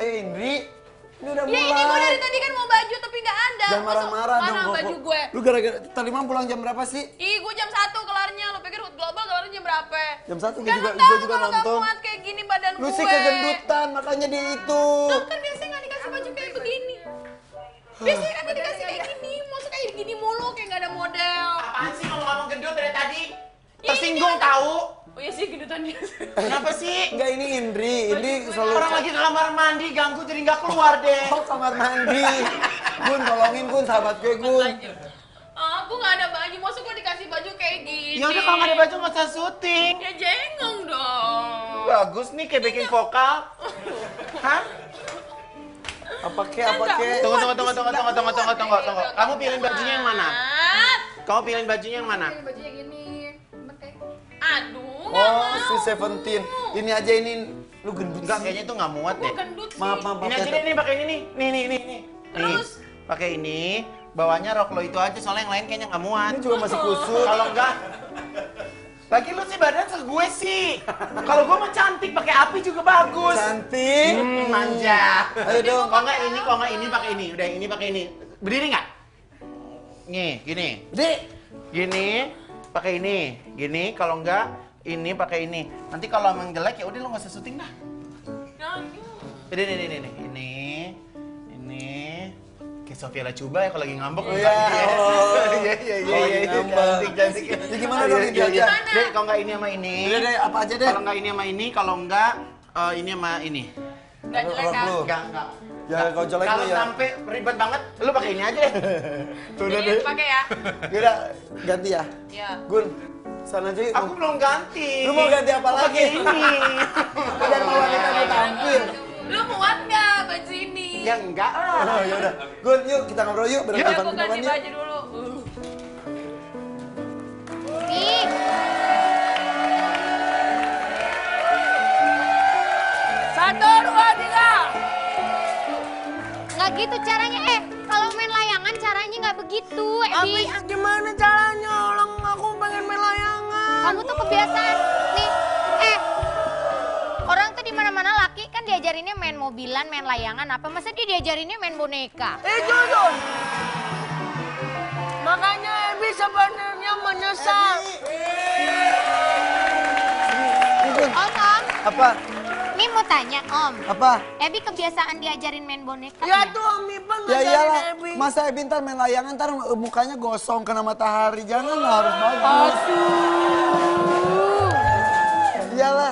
Indri. Ini udah Ya mulai. ini gue dari tadi kan mau baju tapi nggak ada. Jangan marah-marah dong. Mana baju gue? Lu gara-gara tadi malam pulang jam berapa sih? Ih, gue jam 1 kelarnya. Lo pikir Hood Global kelarnya jam berapa? Jam 1 Kan juga lo tahu juga kalau nggak nonton. muat kayak gini badan Lu gue. sih kegendutan, makanya dia itu. Loh, kan biasanya nggak dikasih baju kayak begini. Biasanya kan dikasih kayak gini. Masuk kayak gini mulu, kayak nggak ada model. Apaan sih ngomong-ngomong gendut dari tadi? Ya, Tersinggung ini tahu? Oh iya sih gendutan dia. Kenapa sih? Enggak, ini Indri selalu... Orang lagi ke kamar mandi ganggu jadi nggak keluar deh. Oh, kamar mandi. Gun, tolongin Gun, sahabat gue Gun. Aku nggak ada baju, masuk gue dikasih baju kayak gini. Ya udah kalau nggak ada baju nggak usah syuting. Ya jengong dong. Bagus nih kayak backing vokal. Hah? Apa ke? Tunggu. Kamu pilih bajunya yang mana? Kamu pilih bajunya yang mana? Bajunya gini. Aduh, nggak Oh, mau. si Seventeen. Ini aja ini. Lu gendut Enggak, sih. kayaknya itu nggak muat Gue deh. gendut sih. Maaf. Ini aja deh, nih pakai ini nih. Nih. Terus? Pakai ini. Bawahnya rok lo itu aja, soalnya yang lain kayaknya nggak muat. Ini juga masih kusut. Kalau enggak, lagi lu sih badan segue sih. Kalau gua mah cantik, pakai api juga bagus. Cantik. Manja. Ayo dong. Kalau nggak ini pakai ini. Udah ini pakai ini. Berdiri nggak? Nih, gini. Dek. Gini, pakai ini. Gini, kalau enggak ini pakai ini. Nanti kalau emang jelek ya udah lo nggak usah syuting dah. Ini. Kayak Sofia Lacuba ya kalau lagi ngambek. Oh, iya. Iya. Cantik. Ya gimana dong ini aja? Dek, kalau nggak ini sama ini. Udah deh, apa aja deh. Kalau nggak ini sama ini, kalau nggak ini sama ini. Nggak jelek kan? Lu. Enggak. Ya kalau jelek lu Kalau ya. sampai ribet banget, lu pakai ini aja deh. Tuh udah Ini deh. pakai ya? Yaudah, ganti ya. Iya. Gun, sana aja yuk. Aku belum ganti. Lu mau ganti apa lagi? Pakai ini. Biar mau wanita mau tampil. Lu muat nggak baju ini? Ya enggak lah. Oh, yaudah. Gun, yuk kita ngobrol yuk. Ya, Berapa aku ganti yuk. baju dulu. Nih. Satu, dua, tiga. Nggak gitu caranya. Kalau main layangan caranya nggak begitu, Ebi. Gimana caranya? Orang aku pengen main layangan. Kamu tuh kebiasaan. Nih, orang tuh di mana-mana laki kan diajarinnya main mobilan, main layangan apa. Masa dia diajarinnya main boneka? Jujur. Makanya Ebi sebenarnya menyesal. Om. Apa? Nih mau tanya, Om. Apa? Ebi kebiasaan diajarin main boneka. Ya nggak? tuh Om Ipan Ya ngajarin iyalah, Ebi. masa Ebi ntar main layangan ntar mukanya gosong kena matahari. Jangan lah, harus bagus. Iyalah.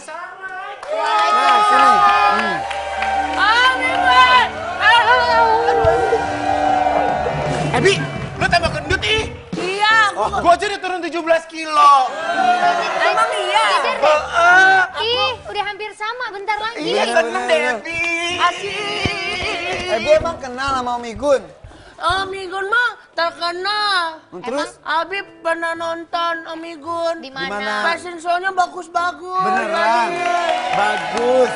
Nah, sini. Ebi, lu tambah gendut ih. Iya, Gua aja udah turun 17 kilo. emang iya. Kejar deh. Ih, udah hampir sama, bentar lagi. Iya, seneng deh Ebi. Asik. Ebi emang kenal sama Om Igun? Om Igun mah terkenal. Terus? Abi pernah nonton Om Igun. Di Di mana? mana? Fashion show-nya bagus-bagus. Beneran? Bagus.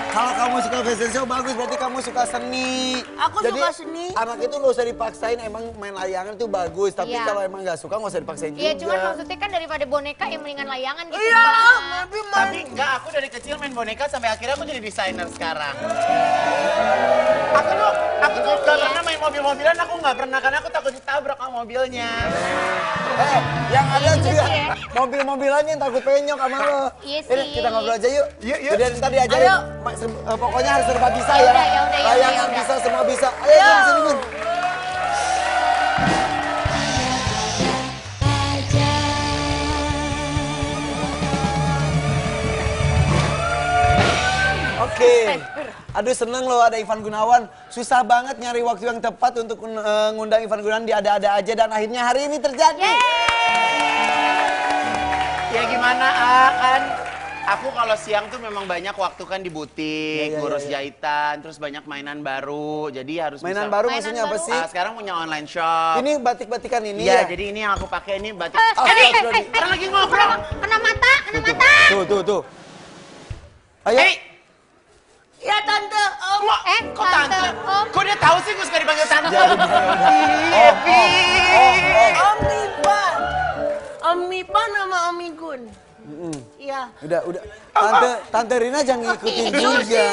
Kalau kamu suka fashion show bagus, berarti kamu suka seni. Aku Jadi, suka seni. anak itu nggak usah dipaksain, emang main layangan itu bagus. Tapi Iya. kalau emang nggak suka, nggak usah dipaksain juga. Iya, cuman maksudnya kan daripada boneka yang mendingan layangan gitu. Iya, Bang. Ebi main. Tapi enggak, aku dari kecil main boneka sampai akhirnya aku jadi desainer sekarang. Aku tuh gak pernah main mobil-mobilan, aku nggak pernah karena aku takut ditabrak sama mobilnya. Yang ada Gitu juga sih ya. mobil-mobilannya yang takut penyok sama lo. Iya Ini sih. kita ngobrol aja yuk. Yuk. Jadi tadi diajarin, Ayo. pokoknya harus serba bisa Ya ya. udah, ya udah, ya Layangan udah. bisa, semua bisa. Ayo, Gun, sini Gun. Oke. Aduh seneng loh ada Ivan Gunawan. Susah banget nyari waktu yang tepat untuk ngundang Ivan Gunawan di Ada-Ada Aja. Dan akhirnya hari ini terjadi. Ya gimana kan? Aku kalau siang tuh memang banyak waktu kan di butik, Iya, ngurus iya. jahitan, terus banyak mainan baru. Jadi harus Mainan bisa. baru Mainan maksudnya apa baru. sih? Sekarang punya online shop. Ini batik-batikan ini Iya, ya? jadi ini yang aku pakai ini batik. Orang lagi ngobrol. Kena mata, kena mata. Tuh. Ayo. Hei, Ya tante, Om. kok Tante, tante? Om. Kok dia tahu sih gue suka dipanggil tante? Jadi, Epi. Om Ipan. Om Ipan sama Om Igun. Iya. Udah. Tante Rina jangan ngikutin juga.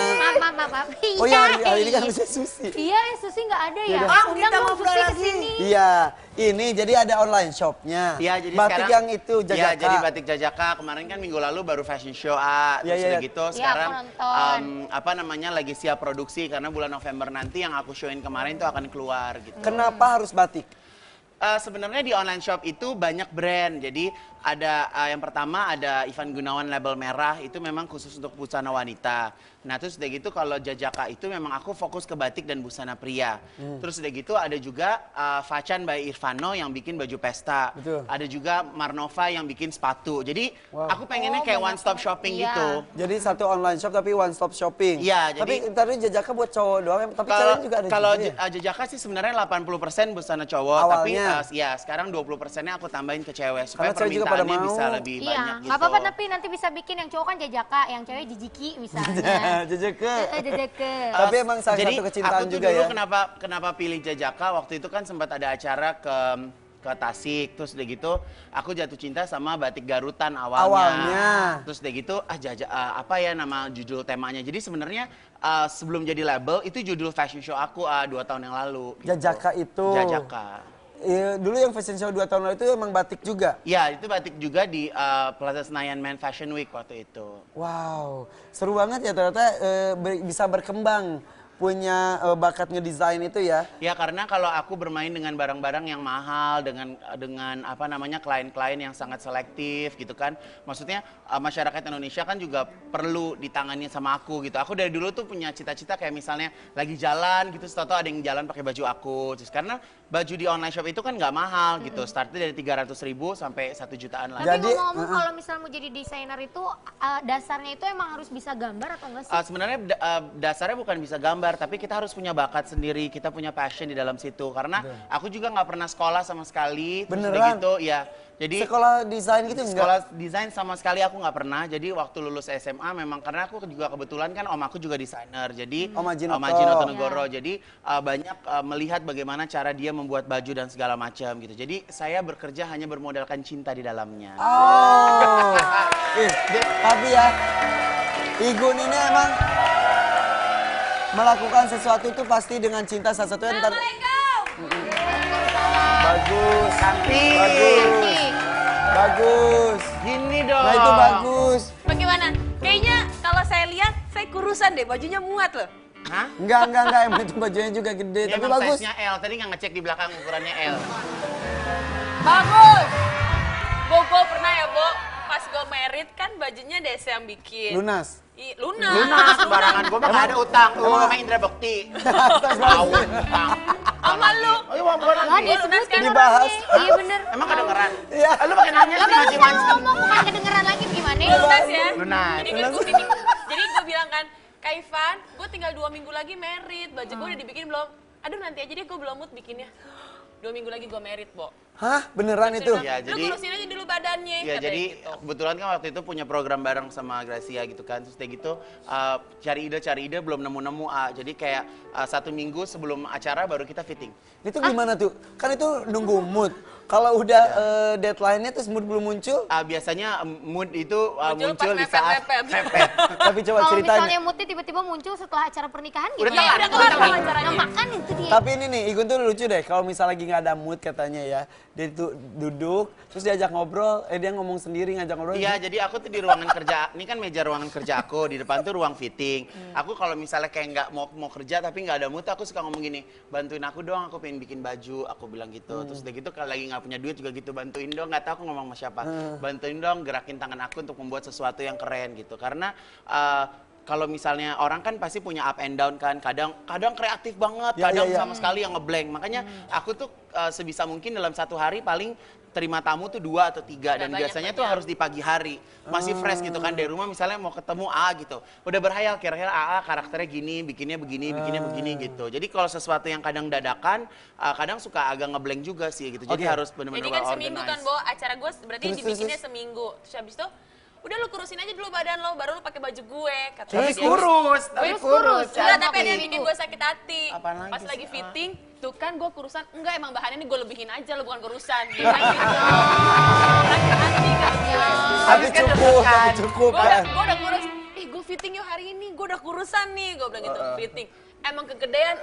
Maaf. Oh ya, hari ini kan bisa Susi. Iya, Susi nggak ada ya. Ah, Undang kita dong ngobrol Susi lagi. kesini. Iya, ini jadi ada online shopnya. Iya, jadi batik sekarang yang itu Iya, Jajaka. jadi batik Jajaka. Kemarin kan minggu lalu baru fashion show Iya, terus iya. udah gitu Iya, sekarang aku nonton. lagi siap produksi karena bulan November nanti yang aku showin kemarin tuh akan keluar gitu. Kenapa harus batik? Sebenarnya di online shop itu banyak brand. Jadi ada yang pertama ada Ivan Gunawan label merah itu memang khusus untuk busana wanita. Nah terus udah gitu kalau Jajaka itu memang aku fokus ke batik dan busana pria. Terus udah gitu ada juga Facan by Irvano yang bikin baju pesta. Betul. Ada juga Marnova yang bikin sepatu. Jadi Wow. aku pengennya kayak one stop shopping Iya. gitu. Jadi satu online shop tapi one stop shopping. Iya, Tapi jadi- tadi Jajaka buat cowok doang, tapi Kalau cewek juga ada kalau juga ya? Jajaka sih sebenarnya 80% busana cowok, Awalnya. tapi ya sekarang 20%-nya aku tambahin ke cewek supaya Karena cewek juga pada permintaannya mau. bisa lebih Iya, banyak gitu. nggak apa-apa tapi nanti bisa bikin yang cowok kan Jajaka, yang cewek Jijiki misalnya. Jajaka. Jajaka. Tapi emang salah Jadi, satu kecintaan aku tuh juga dulu ya. kenapa pilih Jajaka, waktu itu kan sempat ada acara ke Tasik, terus udah gitu aku jatuh cinta sama batik Garutan Awalnya. Terus udah gitu apa ya nama judul temanya. Jadi sebenarnya sebelum jadi label itu judul fashion show aku 2 tahun yang lalu. gitu. Jajaka itu. Jajaka. Iya, dulu yang fashion show 2 tahun lalu itu emang batik juga. Ya, itu batik juga di Plaza Senayan Man Fashion Week waktu itu. Wow, seru banget ya ternyata bisa berkembang punya bakat ngedesain itu ya. Ya karena kalau aku bermain dengan barang-barang yang mahal, dengan apa namanya klien-klien yang sangat selektif gitu kan. Maksudnya masyarakat Indonesia kan juga perlu ditangani sama aku gitu. Aku dari dulu tuh punya cita-cita kayak misalnya lagi jalan gitu, tahu ada yang jalan pakai baju aku. Terus karena baju di online shop itu kan nggak mahal gitu. Startnya dari 300.000 sampai 1 jutaan lah. Tapi Jadi, ngomong-ngomong kalau misalnya mau jadi desainer itu dasarnya itu emang harus bisa gambar atau enggak sih? Sebenarnya dasarnya bukan bisa gambar, tapi kita harus punya bakat sendiri, kita punya passion di dalam situ. Karena aku juga nggak pernah sekolah sama sekali. Terus udah Beneran? gitu, ya. Jadi Sekolah desain gitu enggak? sekolah desain sama sekali aku nggak pernah. Jadi waktu lulus SMA memang karena aku juga kebetulan kan om aku juga desainer. Jadi Om Ajinoto. Ajinoto Negoro. Jadi banyak melihat bagaimana cara dia membuat baju dan segala macam gitu. Jadi saya bekerja hanya bermodalkan cinta di dalamnya. Oh, tapi ya, Igun ini emang melakukan sesuatu itu pasti dengan cinta. Salah satunya ntar. Bagus, Cantik. bagus. Gini dong. Nah itu bagus. Bagaimana? Kayaknya kalau saya lihat, saya kurusan deh, bajunya muat loh. Hah? Enggak, emang itu bajunya juga gede, Dia tapi emang bagus. size-nya L. Tadi nggak ngecek di belakang ukurannya L. Bagus! Bo pernah ya, Bo? Pas gue merit kan bajunya Desi yang bikin. Lunas. Lunas. Lunas, sembarangan. Gue mah nggak ada utang. Gue sama Indra Bekti. Tahu utang. Sama lu. Oh iya, bukan Wah, lagi. dia lunas kan Dibahas. Iya bener. Emang kedengeran? Iya. Lu pakai nanya sih mancing-mancing. Ngomong bukan kedengeran lagi gimana? Lunas ya? Lunas. Jadi gue bilang kan, Kak Ivan, gue tinggal 2 minggu lagi merit. Baju gue udah dibikin belum? Aduh nanti aja deh, gue belum mood bikinnya. 2 minggu lagi gue merit, Bo. Hah, beneran itu? Ya, Lu jadi- kurusin aja dulu badannya. Ya katanya jadi gitu. kebetulan kan waktu itu punya program bareng sama Gracia gitu kan. Terus kayak gitu cari ide belum nemu-nemu. Jadi kayak 1 minggu sebelum acara baru kita fitting. Itu gimana tuh? Kan itu nunggu mood. Kalau udah deadline-nya terus mood belum muncul, Biasanya mood itu muncul di pas saat mepet. tapi coba Kalau ceritain. misalnya moodnya tiba-tiba muncul setelah acara pernikahan Udah gimana? telat, udah kelar udah dong telat. acaranya. Nah, makan itu dia. Tapi ini nih, Igun tuh lucu deh. Kalau misalnya lagi nggak ada mood katanya ya, dia tuh duduk, terus diajak ngobrol, dia ngomong sendiri ngajak ngobrol. Iya, jadi aku tuh di ruangan kerja, ini kan meja ruangan kerja aku, di depan tuh ruang fitting. Aku kalau misalnya kayak nggak mau kerja tapi nggak ada mood, aku suka ngomong gini, bantuin aku dong, aku pengen bikin baju, aku bilang gitu. Terus udah gitu kalau lagi nggak punya duit juga gitu, bantuin dong, nggak tahu aku ngomong sama siapa. Bantuin dong, gerakin tangan aku untuk membuat sesuatu yang keren gitu. Karena kalau misalnya orang kan pasti punya up and down kan, kadang kreatif banget, Ya, kadang ya, ya. sama sekali yang ngeblank. Makanya aku tuh sebisa mungkin dalam 1 hari paling terima tamu tuh 2 atau 3 dan banyak-banyak. biasanya tuh harus di pagi hari masih fresh gitu kan dari rumah misalnya mau ketemu A gitu udah berhayal kira-kira A karakternya gini bikinnya begini gitu jadi kalau sesuatu yang kadang dadakan kadang suka agak ngeblank juga sih gitu jadi Oke. harus benar-benar Jadi kan seminggu kan, organize. Bo, acara gue berarti Terus, dibikinnya terus. seminggu. Terus habis itu, udah lu kurusin aja dulu badan lo, baru lu pakai baju gue. Katanya tapi dia. kurus Enggak, tapi ada yang bikin gue sakit hati. Apaan lagi Pas sih? lagi fitting, tuh kan gue kurusan. Enggak, emang bahannya ini gue lebihin aja lo, bukan kurusan. Dia kan gitu. Sakit hati kan. Tapi cukup kan. Gue udah kurus, gue fitting yuk hari ini, gue udah kurusan nih, gue bilang gitu, fitting. Emang kegedean,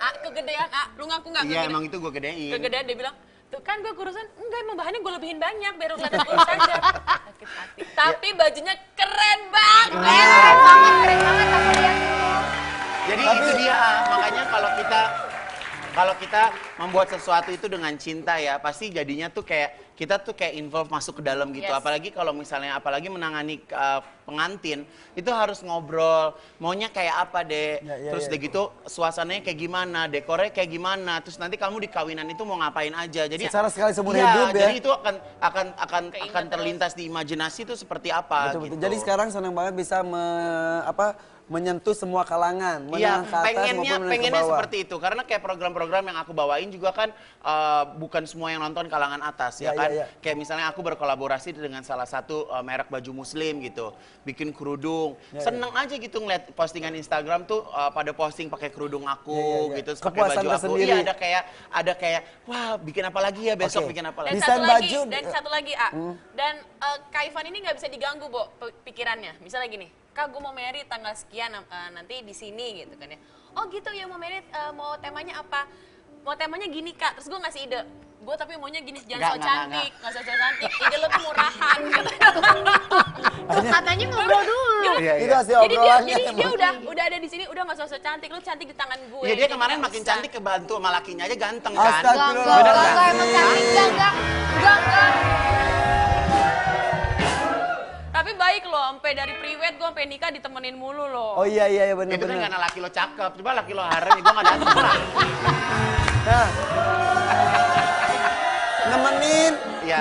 lu ngaku nggak? Iya emang itu gue gedein. Kegedean, dia bilang, tuh kan gue kurusan, enggak emang bahannya gue lebihin banyak, biar lu kelihatan kurus aja. Sakit hati. Tapi bajunya keren banget. Keren banget aku lihat dulu. Jadi itu dia, makanya kalau kita membuat sesuatu itu dengan cinta ya, pasti jadinya tuh kayak kita tuh kayak involve masuk ke dalam gitu. Yes. Apalagi kalau misalnya menangani pengantin, itu harus ngobrol, maunya kayak apa deh. Terus udah gitu suasananya kayak gimana, dekornya kayak gimana, terus nanti kamu di kawinan itu mau ngapain aja. Jadi secara sekali seumur hidup ya. Jadi itu akan terlintas di imajinasi itu seperti apa Betul. gitu. Jadi sekarang senang banget bisa menyentuh semua kalangan, Iya, menengah ke atas maupun menengah ke pengennya bawah. seperti itu. Karena kayak program-program yang aku bawain juga kan bukan semua yang nonton kalangan atas ya kan. Kayak misalnya aku berkolaborasi dengan salah satu merek baju muslim gitu, bikin kerudung. Seneng aja gitu ngeliat postingan Instagram tuh pada posting pakai kerudung aku gitu, terus pakai Kepuasan baju aku. tersendiri. Iya ada kayak wah bikin apa lagi ya besok bikin apa lagi. Desain baju. Dan satu lagi, dan Kak Ivan ini nggak bisa diganggu, Bo, pikirannya. Misalnya gini, Kak, gue mau married tanggal sekian nanti di sini gitu kan ya. Oh gitu ya, mau married, mau temanya apa? Mau temanya gini Kak, terus gue ngasih ide. Gue tapi maunya gini, jangan so cantik, nggak so cantik. Ide lo tuh murahan. Tuh katanya ngobrol dulu. Itu hasil Jadi obrolannya. dia udah ada di sini, udah nggak so cantik. Lo cantik di tangan gue. Iya dia Jadi kemarin nggak makin usah. cantik kebantu sama lakinya aja ganteng kan. Astagfirullah. Enggak, emang cantik, enggak. Tapi baik loh, sampai dari priwet gue sampai nikah ditemenin mulu loh. Oh iya Itu kan benar-benar. karena laki lo cakep, coba laki lo harem ya gue gak dateng lah. Nah,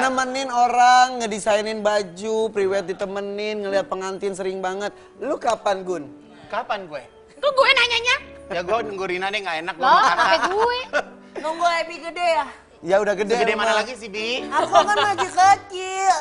nemenin orang, ngedesainin baju, priwet ditemenin, ngelihat pengantin sering banget. Lu kapan, Gun? Kapan gue? Kok gue nanyanya? Ya gue nunggu Rina deh gak enak Loh, sampai gue. Nunggu Epi gede ya? Ya udah gede. Segede mana rumah. lagi sih Bi? Aku kan masih kecil.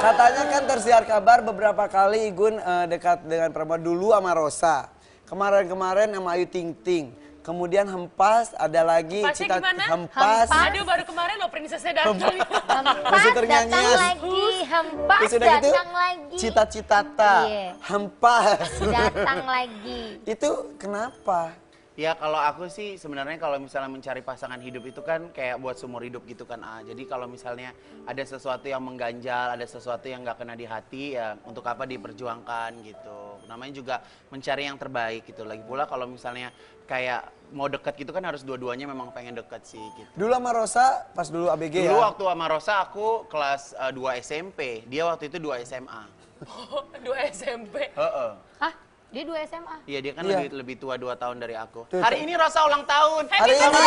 Katanya kan tersiar kabar beberapa kali Igun dekat dengan perempuan dulu sama Rosa. Kemarin-kemarin sama Ayu Ting Ting. Kemudian Hempas, ada lagi Hempasnya gimana? Hempas. Aduh baru kemarin loh prinsesnya datang. Hempas Suster datang nyanyian. lagi, hempas Terus udah gitu, datang lagi. cita-citata, Iya. Hempas. Datang lagi. Itu kenapa? Ya kalau aku sih sebenarnya kalau misalnya mencari pasangan hidup itu kan kayak buat seumur hidup gitu kan. Jadi kalau misalnya ada sesuatu yang mengganjal, ada sesuatu yang nggak kena di hati ya untuk apa diperjuangkan gitu. Namanya juga mencari yang terbaik gitu. Lagi pula kalau misalnya kayak mau deket gitu kan harus dua-duanya memang pengen deket sih gitu. Dulu sama Rosa, pas dulu ABG Dulu ya? waktu sama Rosa aku kelas 2 SMP, dia waktu itu 2 SMA. Oh, 2 SMP. Heeh. Hah? Dia 2 SMA? Iya dia kan Iya. lebih tua 2 tahun dari aku. Tuh, Hari ini Rosa ulang tahun. Hari ini ulang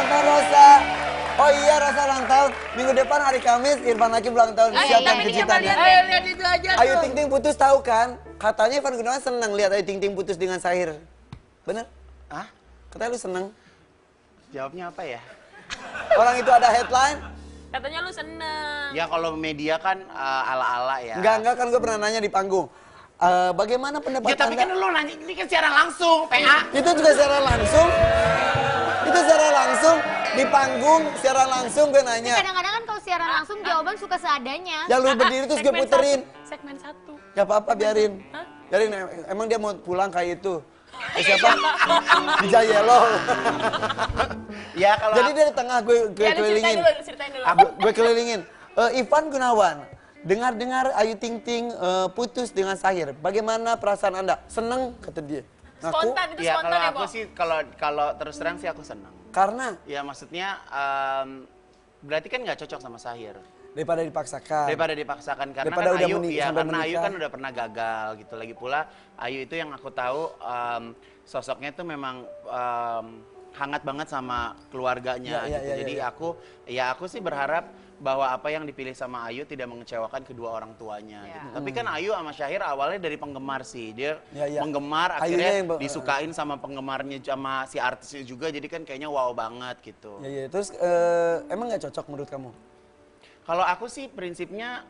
tahun Rosa. Oh iya Rosa ulang tahun. Minggu depan hari Kamis Irfan Hakim ulang tahun. Siapa yang kejutannya? Ayo lihat itu aja Ayu tuh. Ting Ting putus tahu kan? Katanya Irfan Gunawan senang lihat Ayu Ting Ting putus dengan Sahir. Bener? Hah? Katanya lu seneng. Jawabnya apa ya? Orang itu ada headline. Katanya lu seneng. Ya kalau media kan ala-ala ya. Enggak kan gue pernah nanya di panggung. Bagaimana pendapat Ya tapi Anda? kan lu nanya ini kan secara langsung, PA. Itu juga secara langsung. Itu secara langsung di panggung secara langsung gue nanya. Kadang-kadang kan kalau siaran langsung jawaban suka seadanya. Ya lu berdiri terus gue puterin. Segmen 1. Gak apa-apa biarin. Biarin emang dia mau pulang kayak itu. Siapa? Bija Yellow. Ya kalau Jadi dari tengah gue Ya lu kelilingin. ceritain dulu. Gue kelilingin. Ivan Gunawan, dengar-dengar Ayu Ting Ting putus dengan Sahir. Bagaimana perasaan Anda? Seneng kata dia. Ngaku. Spontan itu ya spontan kalau ya, aku Bo? sih kalau terus terang sih aku senang. Karena Ya maksudnya berarti kan nggak cocok sama Sahir. daripada dipaksakan. Daripada dipaksakan karena Daripada kan udah Ayu menikah, ya sampai karena Ayu menikah. kan udah pernah gagal gitu. Lagi pula Ayu itu yang aku tahu sosoknya tuh memang hangat banget sama keluarganya Ya, gitu. Jadi aku sih berharap bahwa apa yang dipilih sama Ayu tidak mengecewakan kedua orang tuanya gitu. Tapi kan Ayu sama Syahir awalnya dari penggemar sih. Dia penggemar Ayunya akhirnya yang disukain sama penggemarnya sama si artisnya juga. Jadi kan kayaknya wow banget gitu. Terus emang nggak cocok menurut kamu? Kalau aku sih prinsipnya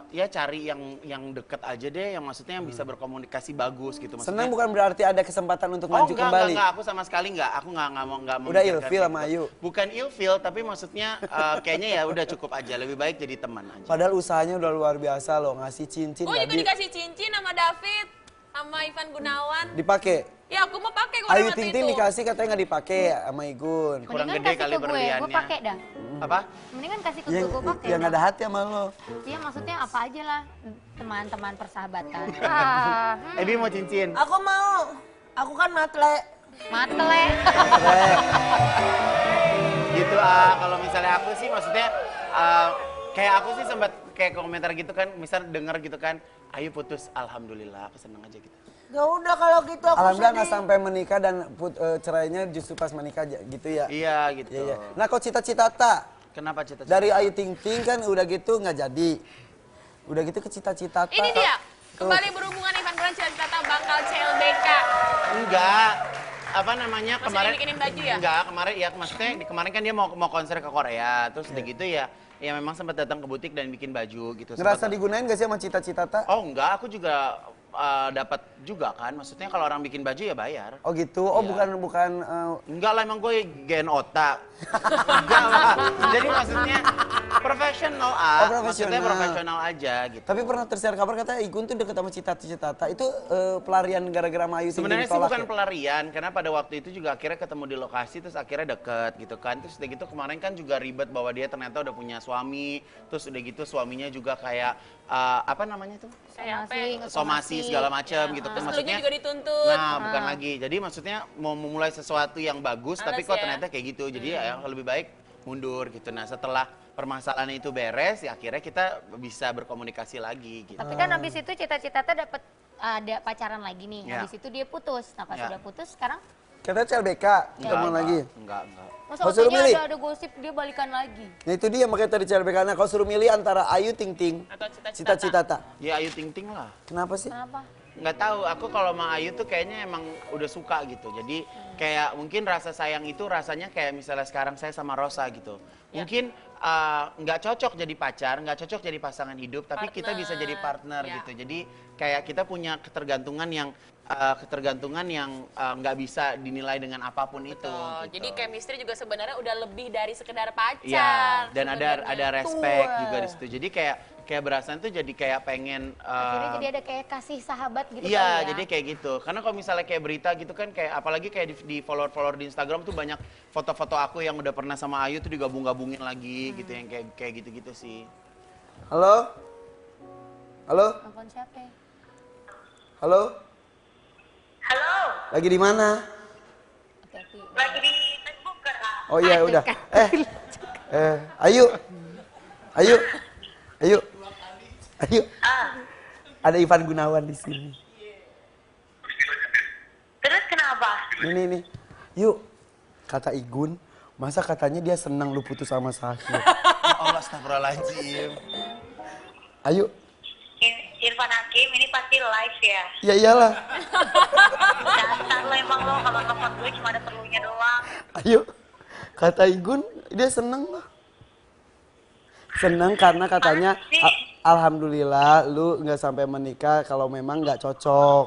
ya cari yang deket aja deh, yang maksudnya yang bisa berkomunikasi bagus gitu. Maksudnya, Senang bukan berarti ada kesempatan untuk maju kembali. Enggak, aku sama sekali enggak. Aku enggak mau Udah memikirkan ilfil kayak sama gitu. Ayu. Bukan ilfil, tapi maksudnya kayaknya ya udah cukup aja. Lebih baik jadi teman aja. Padahal usahanya udah luar biasa loh, ngasih cincin. Gue juga jadi dikasih cincin sama David, sama Ivan Gunawan. dipakai. Ya aku mau pakai Ayu waktu Ting itu. Ting dikasih katanya nggak dipakai sama Igun. Kurang Mendingan gede kasih kali ke gue berliannya. pakai dah. Apa? Mendingan kasih ke Yang gue pakai yang dah. ada hati sama lo. Iya maksudnya apa aja lah, teman-teman persahabatan. Ebi mau cincin? Aku mau. Aku kan matle. Matle. Gitu kalau misalnya aku sih maksudnya kayak aku sih sempat kayak komentar gitu kan, misal denger gitu kan, Ayu putus, alhamdulillah, aku seneng aja gitu. Ya udah kalau gitu aku Alhamdulillah nggak sedih. sampai menikah dan cerainya justru pas menikah gitu ya. Iya gitu. Iya, iya. Nah kok cita-cita tak? Kenapa cita-cita? Dari Ayu Ting Ting kan udah gitu nggak jadi. Udah gitu ke cita-cita Ini dia, kembali berhubungan Ivan Gunawan cita-cita bakal CLBK. Enggak. Apa namanya Masih kemarin? bikinin baju ya? Enggak, kemarin ya maksudnya kemarin kan dia mau konser ke Korea, terus udah gitu ya memang sempat datang ke butik dan bikin baju gitu. Ngerasa Sempet- digunain gak sih sama cita-cita tak? Oh enggak, aku juga dapat juga kan. Maksudnya kalau orang bikin baju ya bayar. Oh gitu. Oh Iya. bukan Enggak lah, emang gue gen otak. Enggak lah. Jadi maksudnya profesional maksudnya profesional. profesional aja gitu. Tapi pernah tersiar kabar katanya Igun tuh deket sama cita-cita tak. Itu pelarian gara-gara sama Ayu Ting Ting Sebenarnya sih ditolak bukan ya? pelarian, karena pada waktu itu juga akhirnya ketemu di lokasi, terus akhirnya deket gitu kan. Terus udah gitu kemarin kan juga ribet bahwa dia ternyata udah punya suami, terus udah gitu suaminya juga kayak apa namanya tuh? Kayak apa ya? Somasi segala macam gitu kan. Terus Maksudnya juga dituntut. Nah, bukan lagi. Jadi maksudnya mau memulai sesuatu yang bagus, tapi Males kok ya. ternyata kayak gitu. Jadi ya lebih baik mundur gitu. Nah, setelah permasalahan itu beres, ya akhirnya kita bisa berkomunikasi lagi gitu. Tapi kan habis itu cita-cita dapat ada pacaran lagi nih. Ya. Habis itu dia putus. Nah pas Ya. udah putus sekarang Katanya CLBK ketemu lagi. Enggak. masa Kau suruh katanya milih? ada gosip dia balikan lagi. Nah itu dia makanya tadi CLBK. Nah kau suruh milih antara Ayu Ting Ting, Atau cita-cita cita-cita tak. Ya Ayu Ting Ting lah. Kenapa sih? Kenapa? Nggak tahu, aku kalau sama Ayu tuh kayaknya emang udah suka gitu. Jadi kayak mungkin rasa sayang itu rasanya kayak misalnya sekarang saya sama Rosa gitu. Mungkin nggak cocok jadi pacar, nggak cocok jadi pasangan hidup, tapi kita bisa jadi partner Ya. gitu. Jadi kayak kita punya ketergantungan yang nggak bisa dinilai dengan apapun itu. Betul. Gitu. Jadi chemistry juga sebenarnya udah lebih dari sekedar pacar. Iya, dan ada sebenarnya. respect juga di situ. Jadi kayak berasa tuh jadi kayak pengen Akhirnya jadi ada kayak kasih sahabat gitu iya, kali ya. jadi kayak gitu. Karena kalau misalnya kayak berita gitu kan, kayak apalagi kayak di follower-follower di Instagram tuh banyak foto-foto aku yang udah pernah sama Ayu tuh digabung-gabungin lagi gitu, yang kayak gitu-gitu sih. Halo? Halo? Telepon siapa ya? Halo? Halo, Lagi di mana? Hati-hati. lagi di Facebook kan? Oh iya udah. Ayu. Ayu. Ayu. Ayu. Ada Ivan Gunawan di sini. Terus kenapa? Ini. Yuk. Kata Igun, masa katanya dia senang lu putus sama Sahil. Allah, astagfirullahaladzim. Ayu. Irfan Hakim ini pasti live ya. Ya iyalah. Dasar lo emang lo kalau telepon gue cuma ada perlunya doang. Ayo. Kata Igun, dia seneng lah. Seneng karena katanya Pasti. alhamdulillah lu nggak sampai menikah kalau memang nggak cocok.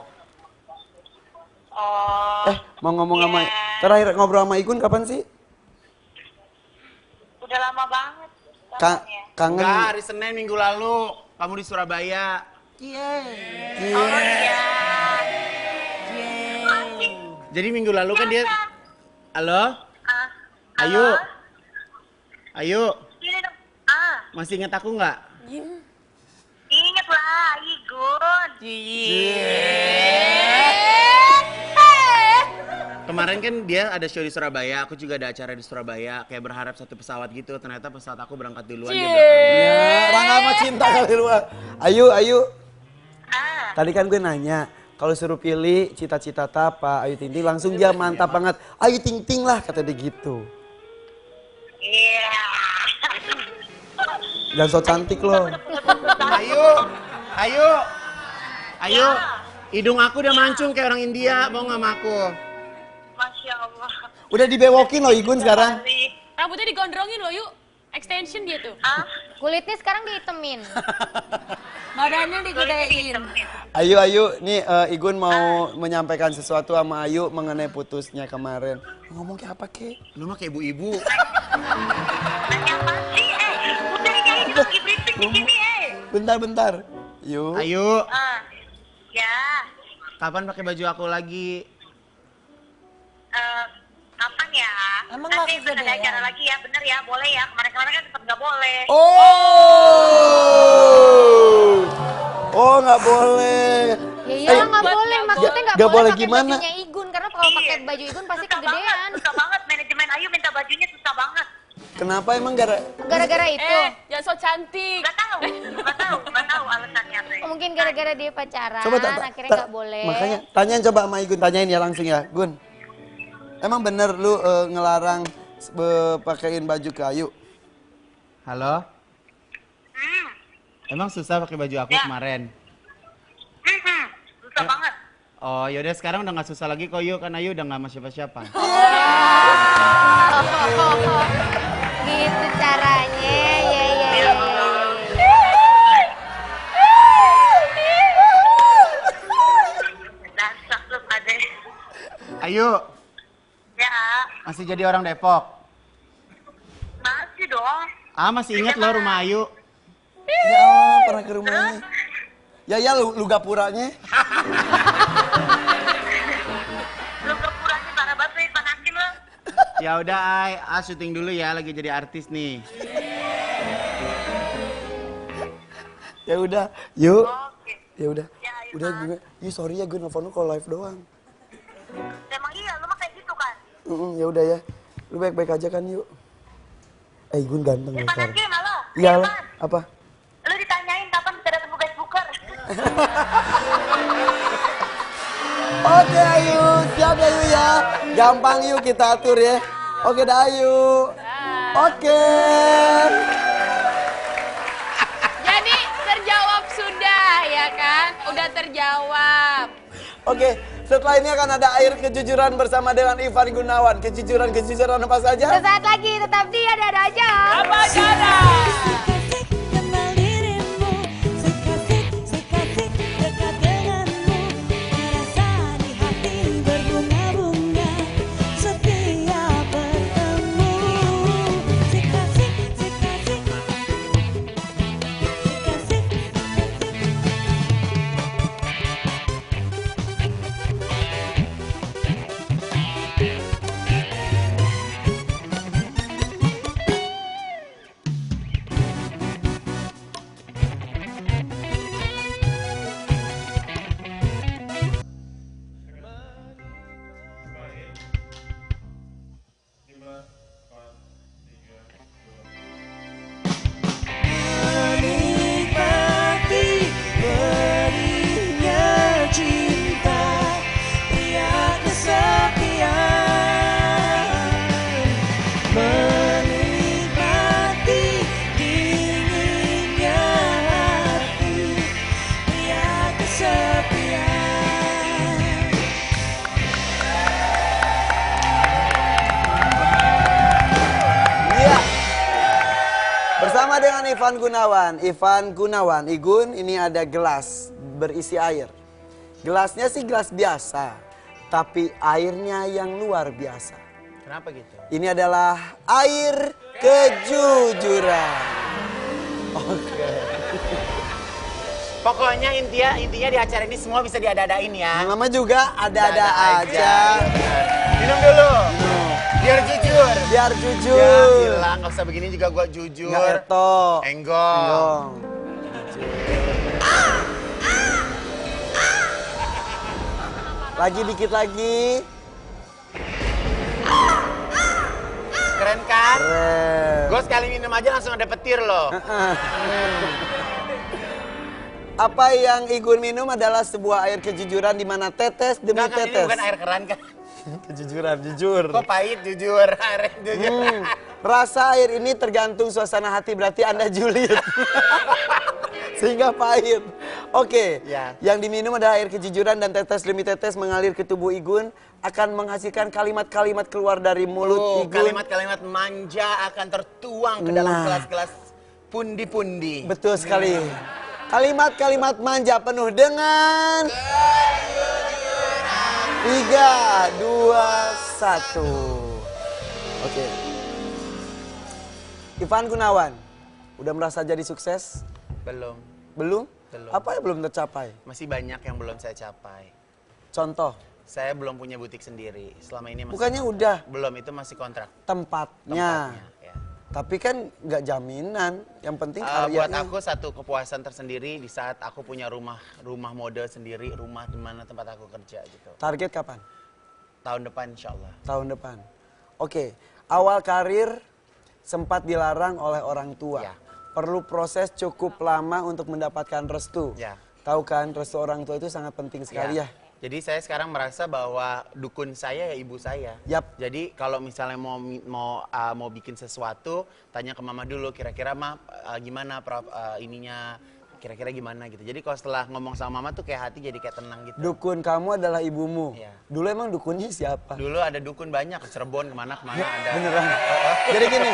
Oh, Mau ngomong sama ya. terakhir ngobrol sama Igun kapan sih? Udah lama banget. Ka teleponnya. kangen. Enggak, hari Senin minggu lalu kamu di Surabaya. Oh iya. Jadi minggu lalu kan dia halo? Ah, Ayu. halo? Ayu, Ini dong. masih ingat aku nggak? Ingat lah, Igun. Kemarin kan dia ada show di Surabaya, aku juga ada acara di Surabaya, kayak berharap satu pesawat gitu, ternyata pesawat aku berangkat duluan dia belakang. Ya, Rangga sama cinta kali lu. Ayu. Tadi kan gue nanya, kalau suruh pilih cita-cita apa, Ayu Ting Ting, langsung dia mantap banget. Ayu Ting Ting lah, kata dia gitu. Iya. Jangan so cantik loh. Ayu, hidung aku udah mancung kayak orang India, mau nggak sama aku? Masya Allah. Udah dibewokin loh Igun sekarang. Asik. Rambutnya digondrongin loh yuk. Extension dia tuh. Kulitnya sekarang dihitemin. Badannya digedein. Ayu, nih Igun mau menyampaikan sesuatu sama Ayu mengenai putusnya kemarin. Ngomong kayak apa, Ke? Lu mah kayak ibu-ibu. Nanya apa sih? Udah ini aja juga lagi briefing di sini, Bentar. Yuk. Ayu, Ya, kapan pakai baju aku lagi? kapan ya? Emang Nanti nggak ada kegedean? acara lagi ya, bener ya? Boleh ya? Kemarin-kemarin kan sempat nggak boleh. Oh, nggak boleh. Ya iyalah nggak buat boleh, nggak maksudnya nggak nggak boleh boleh pakai gimana? bajunya Igun karena kalau pakai baju Igun pasti kegedean. Susah banget, manajemen Ayu minta bajunya susah banget. Kenapa emang Gara-gara itu. Jangan so cantik. Nggak tahu alasannya teh. Mungkin gara-gara dia pacaran, Coba akhirnya nggak boleh. Makanya tanyain coba sama Igun, tanyain ya langsung ya, Gun. Emang bener lu ngelarang pakein baju ke Ayu? Halo? Emang susah pakai baju aku kemarin? Susah banget. Oh, yaudah sekarang udah nggak susah lagi kok Yu, kan Ayu udah nggak sama siapa-siapa. Gitu caranya, ya. Dasar lu ade. Ayu, Ya, masih jadi orang Depok? masih dong. Masih inget loh rumah Ayu? Ya Allah, pernah ke rumahnya. Ya lu gapuranya. Lu kepuranya parah banget nih, panasin lu. Ya udah, syuting dulu ya, lagi jadi artis nih. Ya udah, yuk. Oke. Ya udah. Ya, ayo, Udah Mas. gue. Ih, sorry ya gue nelfon lu kalau live doang. Emang iya, lu mah kayak gitu kan? Ya udah ya. Lu baik-baik aja kan, yuk. Gun ganteng loh sekarang. Panasin malu. Iya lah. Apa? Lu ditanyain kapan bisa datang ke Facebooker. Oke Ayu, siap ya Ayu ya. Gampang yuk kita atur ya. Oke dah Ayu. Oke. Jadi terjawab sudah ya kan? Udah terjawab. Oke, setelah ini akan ada air kejujuran bersama dengan Ivan Gunawan. Kejujuran apa saja? Sesaat lagi, tetap di ada aja. Apa cara? Kenal dirimu, sekasih dekat denganmu, merasa di hati berbunga-bunga setiap bertemu. Sekasih. Menikmati berinya cinta, pria kesepian. Menikmati dinginnya hati, pria kesepian. Iya. Bersama dengan Ivan Gunawan. Igun, ini ada gelas berisi air. Gelasnya sih gelas biasa, tapi airnya yang luar biasa. Kenapa gitu? Ini adalah air kejujuran. Oke. Pokoknya intinya di acara ini semua bisa diada-adain ya. Nama juga ada-ada aja. Minum dulu. Biar jujur. Biar Ya jujur. bilang, nggak usah begini juga gua jujur. Nggak eto. Enggong. Lagi dikit lagi. Keren kan? Keren. Gue sekali minum aja langsung ada petir loh. Apa yang Igun minum adalah sebuah air kejujuran di mana tetes demi Enggak kan, ini tetes. bukan air keran kan? Kejujuran, jujur. Kok pahit jujur, air jujur. Rasa air ini tergantung suasana hati, berarti Anda julid. Sehingga pahit. Oke, Ya. yang diminum adalah air kejujuran dan tetes demi tetes mengalir ke tubuh Igun akan menghasilkan kalimat-kalimat keluar dari mulut Igun. Kalimat-kalimat manja akan tertuang ke dalam Nah. gelas-gelas pundi-pundi. Betul sekali. Kalimat-kalimat manja penuh dengan 3, 2, 1. Oke. Ivan Gunawan, udah merasa jadi sukses? Belum. Belum? Belum. Apa yang belum tercapai? Masih banyak yang belum saya capai. Contoh, Saya belum punya butik sendiri. Selama ini masih bukannya udah belum, itu masih kontrak. tempatnya. Ya. Tapi kan nggak jaminan. Yang penting Buat karyanya. aku satu kepuasan tersendiri di saat aku punya rumah mode sendiri, rumah di mana tempat aku kerja gitu. Target kapan? Tahun depan insya Allah. Tahun depan. Oke, awal karir sempat dilarang oleh orang tua. Ya. Perlu proses cukup lama untuk mendapatkan restu. Ya. Tahu kan, restu orang tua itu sangat penting sekali ya. Jadi saya sekarang merasa bahwa dukun saya ya ibu saya. Yap. Jadi kalau misalnya mau bikin sesuatu, tanya ke mama dulu. Kira-kira gimana ininya? Kira-kira gimana gitu. Jadi kalau setelah ngomong sama mama tuh kayak hati jadi kayak tenang gitu. Dukun kamu adalah ibumu. Iya. Dulu emang dukunnya siapa? Dulu ada dukun banyak ke Cirebon kemana-kemana ada. Beneran. Jadi gini,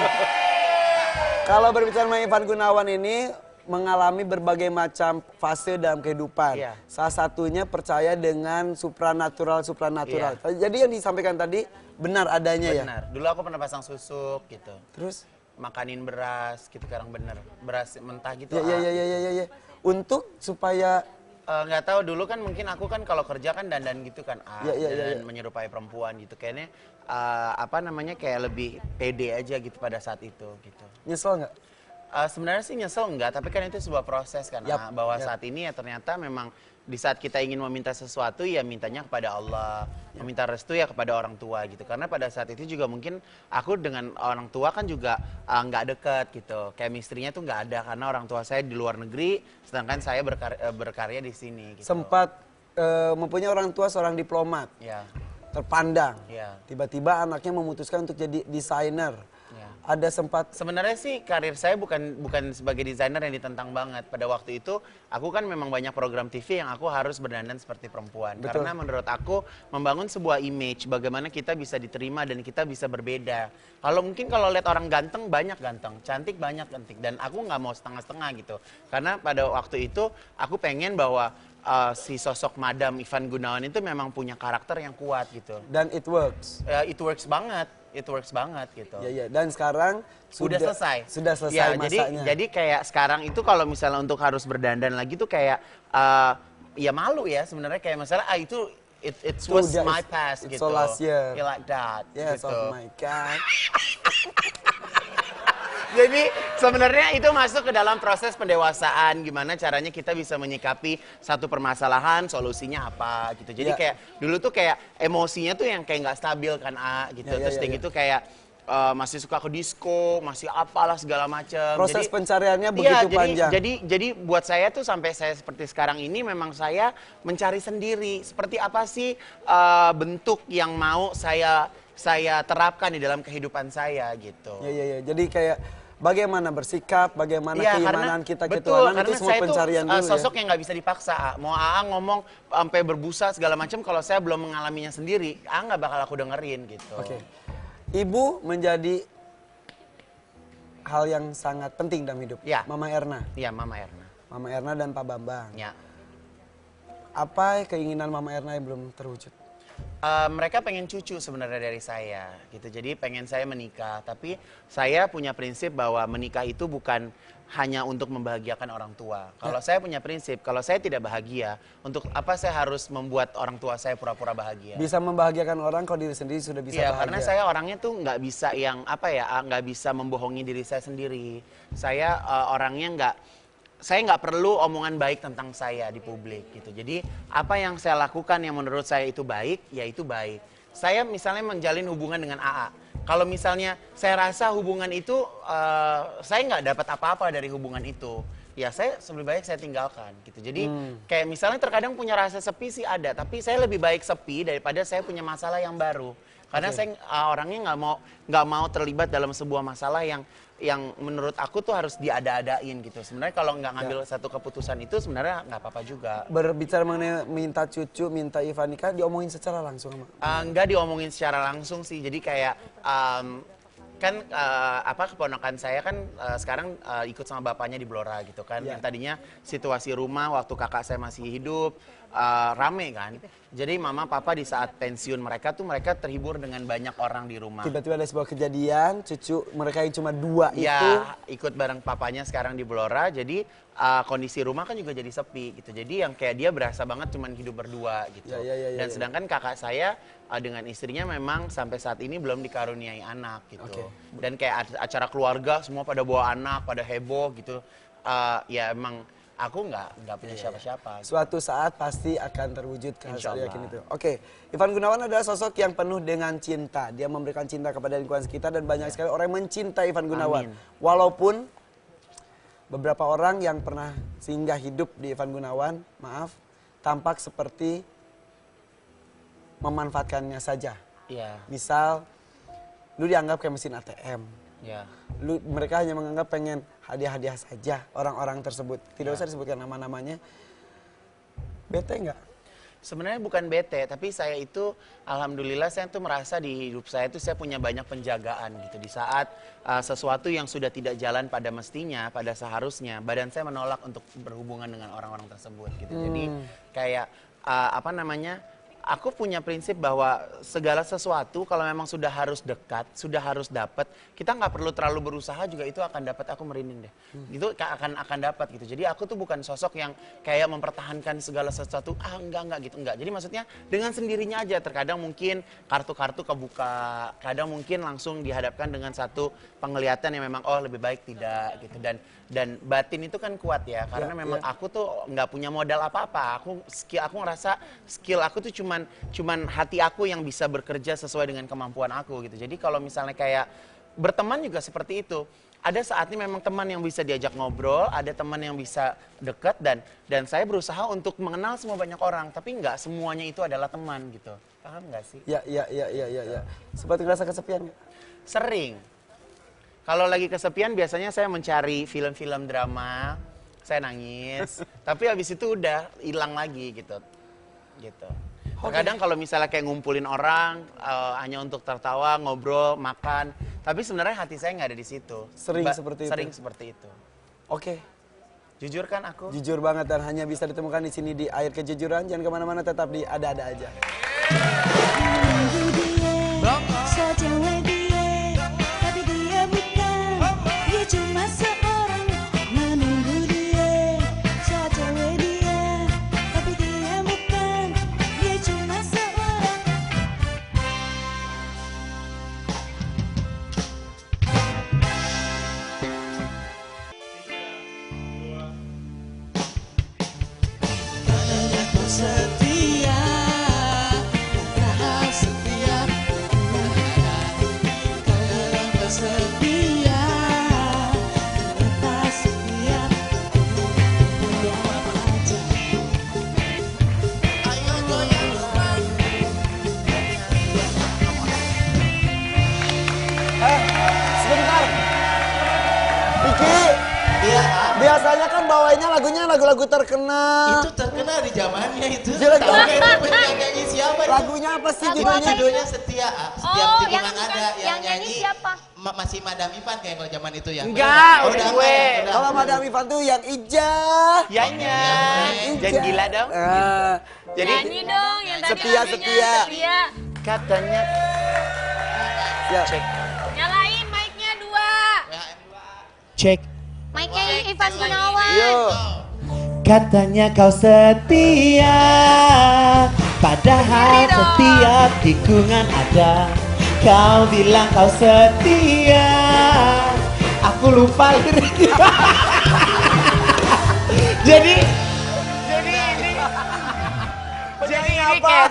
kalau berbicara mengenai Ivan Gunawan ini mengalami berbagai macam fase dalam kehidupan. Iya. Salah satunya percaya dengan supranatural. Iya. Jadi yang disampaikan tadi benar adanya ya. Benar. Dulu aku pernah pasang susuk gitu. Terus? Makanin beras gitu sekarang bener. Beras mentah gitu. Ya. Untuk supaya Nggak tahu dulu kan mungkin aku kan kalau kerja kan dandan gitu kan dan menyerupai perempuan gitu kayaknya kayak lebih pede aja gitu pada saat itu gitu. nyesel nggak? Sebenarnya sih nyesel enggak, tapi kan itu sebuah proses kan bahwa saat ini ya ternyata memang di saat kita ingin meminta sesuatu ya mintanya kepada Allah, meminta restu ya kepada orang tua gitu. Karena pada saat itu juga mungkin aku dengan orang tua kan juga nggak deket gitu, chemistry-nya tuh nggak ada karena orang tua saya di luar negeri, sedangkan saya berkarya di sini. Gitu. Sempat mempunyai orang tua seorang diplomat, Ya, terpandang. ya. Tiba-tiba anaknya memutuskan untuk jadi desainer. Ya. Ada sempat Sebenarnya sih karir saya bukan sebagai desainer yang ditentang banget. Pada waktu itu aku kan memang banyak program TV yang aku harus berdandan seperti perempuan. Betul. Karena menurut aku membangun sebuah image bagaimana kita bisa diterima dan kita bisa berbeda. Kalau lihat orang ganteng banyak ganteng, cantik banyak cantik dan aku nggak mau setengah-setengah gitu. Karena pada waktu itu aku pengen bahwa si sosok Madam Ivan Gunawan itu memang punya karakter yang kuat gitu. dan it works. It works banget gitu. Ya. Dan sekarang Sudah selesai. Sudah selesai Ya, masanya. jadi kayak sekarang itu kalau misalnya untuk harus berdandan lagi tuh kayak ya malu ya sebenarnya kayak misalnya itu it was Udah, my past it's gitu. so last year. Yeah, like that Yes, gitu. oh my God. Jadi sebenarnya itu masuk ke dalam proses pendewasaan gimana caranya kita bisa menyikapi satu permasalahan, solusinya apa gitu. Jadi Ya. kayak dulu tuh kayak emosinya tuh yang kayak nggak stabil kan gitu. Ya, Terus gitu kayak masih suka ke disco, masih apalah segala macam. Proses pencariannya Iya, begitu panjang. Jadi buat saya tuh sampai saya seperti sekarang ini memang saya mencari sendiri seperti apa sih bentuk yang mau saya terapkan di dalam kehidupan saya gitu. Ya. Jadi kayak bagaimana bersikap, bagaimana Iya, keimanan kita ke betul, Tuhan karena itu semua saya tuh, pencarian dulu sosok ya. yang nggak bisa dipaksa. Mau ngomong sampai berbusa segala macam, kalau saya belum mengalaminya sendiri, nggak bakal aku dengerin gitu. Oke. Ibu menjadi hal yang sangat penting dalam hidup. Ya. Mama Erna. Iya, Mama Erna. Mama Erna dan Pak Bambang. Ya. Apa keinginan Mama Erna yang belum terwujud? Mereka pengen cucu sebenarnya dari saya gitu. Jadi pengen saya menikah, tapi saya punya prinsip bahwa menikah itu bukan hanya untuk membahagiakan orang tua. Kalau saya punya prinsip, kalau saya tidak bahagia, untuk apa saya harus membuat orang tua saya pura-pura bahagia? Bisa membahagiakan orang kalau diri sendiri sudah bisa Iya, bahagia. karena saya orangnya tuh nggak bisa nggak bisa membohongi diri saya sendiri. Saya orangnya saya nggak perlu omongan baik tentang saya di publik gitu. Jadi apa yang saya lakukan yang menurut saya itu baik, ya itu baik. Saya misalnya menjalin hubungan dengan AA. Kalau misalnya saya rasa hubungan itu saya nggak dapat apa-apa dari hubungan itu. ya saya lebih baik saya tinggalkan gitu. Jadi kayak misalnya terkadang punya rasa sepi sih ada, tapi saya lebih baik sepi daripada saya punya masalah yang baru. Karena saya orangnya nggak mau terlibat dalam sebuah masalah yang menurut aku tuh harus diada-adain gitu. Sebenarnya kalau nggak ngambil satu keputusan itu sebenarnya nggak apa-apa juga. Berbicara mengenai minta cucu, minta Ivan nikah, diomongin secara langsung sama? Nggak diomongin secara langsung sih. Jadi kayak kan keponakan saya kan sekarang ikut sama bapaknya di Blora gitu kan. Yang tadinya situasi rumah waktu kakak saya masih hidup rame kan. Jadi mama papa di saat pensiun mereka terhibur dengan banyak orang di rumah. Tiba-tiba ada sebuah kejadian, cucu mereka yang cuma 2 itu. Ya, ikut bareng papanya sekarang di Blora. Jadi kondisi rumah kan juga jadi sepi gitu. Jadi yang kayak dia berasa banget cuman hidup berdua gitu. Dan sedangkan kakak saya dengan istrinya memang sampai saat ini belum dikaruniai anak gitu. Dan kayak acara keluarga semua pada bawa anak, pada heboh gitu. Ya emang aku nggak punya siapa-siapa. Suatu saat pasti akan terwujud, saya yakin itu. Insyaallah. Oke, Ivan Gunawan adalah sosok yang penuh dengan cinta. Dia memberikan cinta kepada lingkungan sekitar dan banyak sekali orang yang mencintai Ivan Gunawan. Amin. Walaupun beberapa orang yang pernah singgah hidup di Ivan Gunawan, maaf, tampak seperti memanfaatkannya saja. Iya. Misal, lu dianggap kayak mesin ATM. Ya. Mereka hanya menganggap pengen hadiah-hadiah saja orang-orang tersebut. Tidak usah disebutkan nama-namanya. Bete nggak? Sebenarnya bukan bete, tapi saya itu alhamdulillah saya tuh merasa di hidup saya tuh saya punya banyak penjagaan gitu. Di saat sesuatu yang sudah tidak jalan pada mestinya, pada seharusnya, badan saya menolak untuk berhubungan dengan orang-orang tersebut gitu. Jadi kayak aku punya prinsip bahwa segala sesuatu kalau memang sudah harus dekat, sudah harus dapat, kita nggak perlu terlalu berusaha juga itu akan dapat. Aku merinding deh. Itu akan dapat gitu. Jadi aku tuh bukan sosok yang kayak mempertahankan segala sesuatu. Enggak gitu, enggak. Jadi maksudnya dengan sendirinya aja. Terkadang mungkin kartu-kartu kebuka, kadang mungkin langsung dihadapkan dengan satu penglihatan yang memang lebih baik tidak gitu. Dan batin itu kan kuat ya, karena memang aku tuh nggak punya modal apa-apa. Aku ngerasa skill aku tuh cuman hati aku yang bisa bekerja sesuai dengan kemampuan aku gitu. Jadi kalau misalnya kayak berteman juga seperti itu. Ada saatnya memang teman yang bisa diajak ngobrol, ada teman yang bisa dekat dan saya berusaha untuk mengenal semua banyak orang, tapi nggak semuanya itu adalah teman gitu. Paham nggak sih? Ya. Seperti ngerasa kesepian nggak? Sering. Kalau lagi kesepian biasanya saya mencari film-film drama, saya nangis, tapi habis itu udah hilang lagi gitu. Terkadang kalau misalnya kayak ngumpulin orang hanya untuk tertawa, ngobrol, makan, tapi sebenarnya hati saya nggak ada di situ. Sering seperti itu? Sering seperti itu. Oke. Jujur kan aku? Jujur banget dan hanya bisa ditemukan di sini di Air Kejujuran. Jangan kemana-mana, tetap di Ada-Ada Aja. Sejauh dia, tapi dia bukan. Dia cuma seorang menunggu dia. Sejauh dia, tapi dia bukan. Dia cuma seorang. Karena kau setia, kau setia. Setia, lepas setia, punya apa aja. Ayo goyang. Sebentar. Iki. Iya, Biasanya kan bawainnya lagu-lagu terkenal. itu terkenal di zamannya itu. Jelek Tahu banget. nggak itu penyanyi siapa itu? Lagunya apa sih Lagu judulnya? Judulnya Setia. Setiap Oh, tikungan yang ada yang nyanyi siapa? Masih Madam Ivan kayak kalau zaman itu ya. Enggak, Oh, udah enggak, gue. udah. Kalau Madam Ivan tuh yang Ija. Yanya. Jangan gila dong. Jadi Nyanyi dong yang tadi Setia, lagunya, setia. setia. katanya Siap. cek. Nyalain mic-nya 2. Cek. Mike-nya Ivan Gunawan. Yuk. Katanya kau setia, padahal setiap tikungan ada. Kau bilang kau setia, aku lupa liriknya. Jadi Jadi Jadi apa? kayak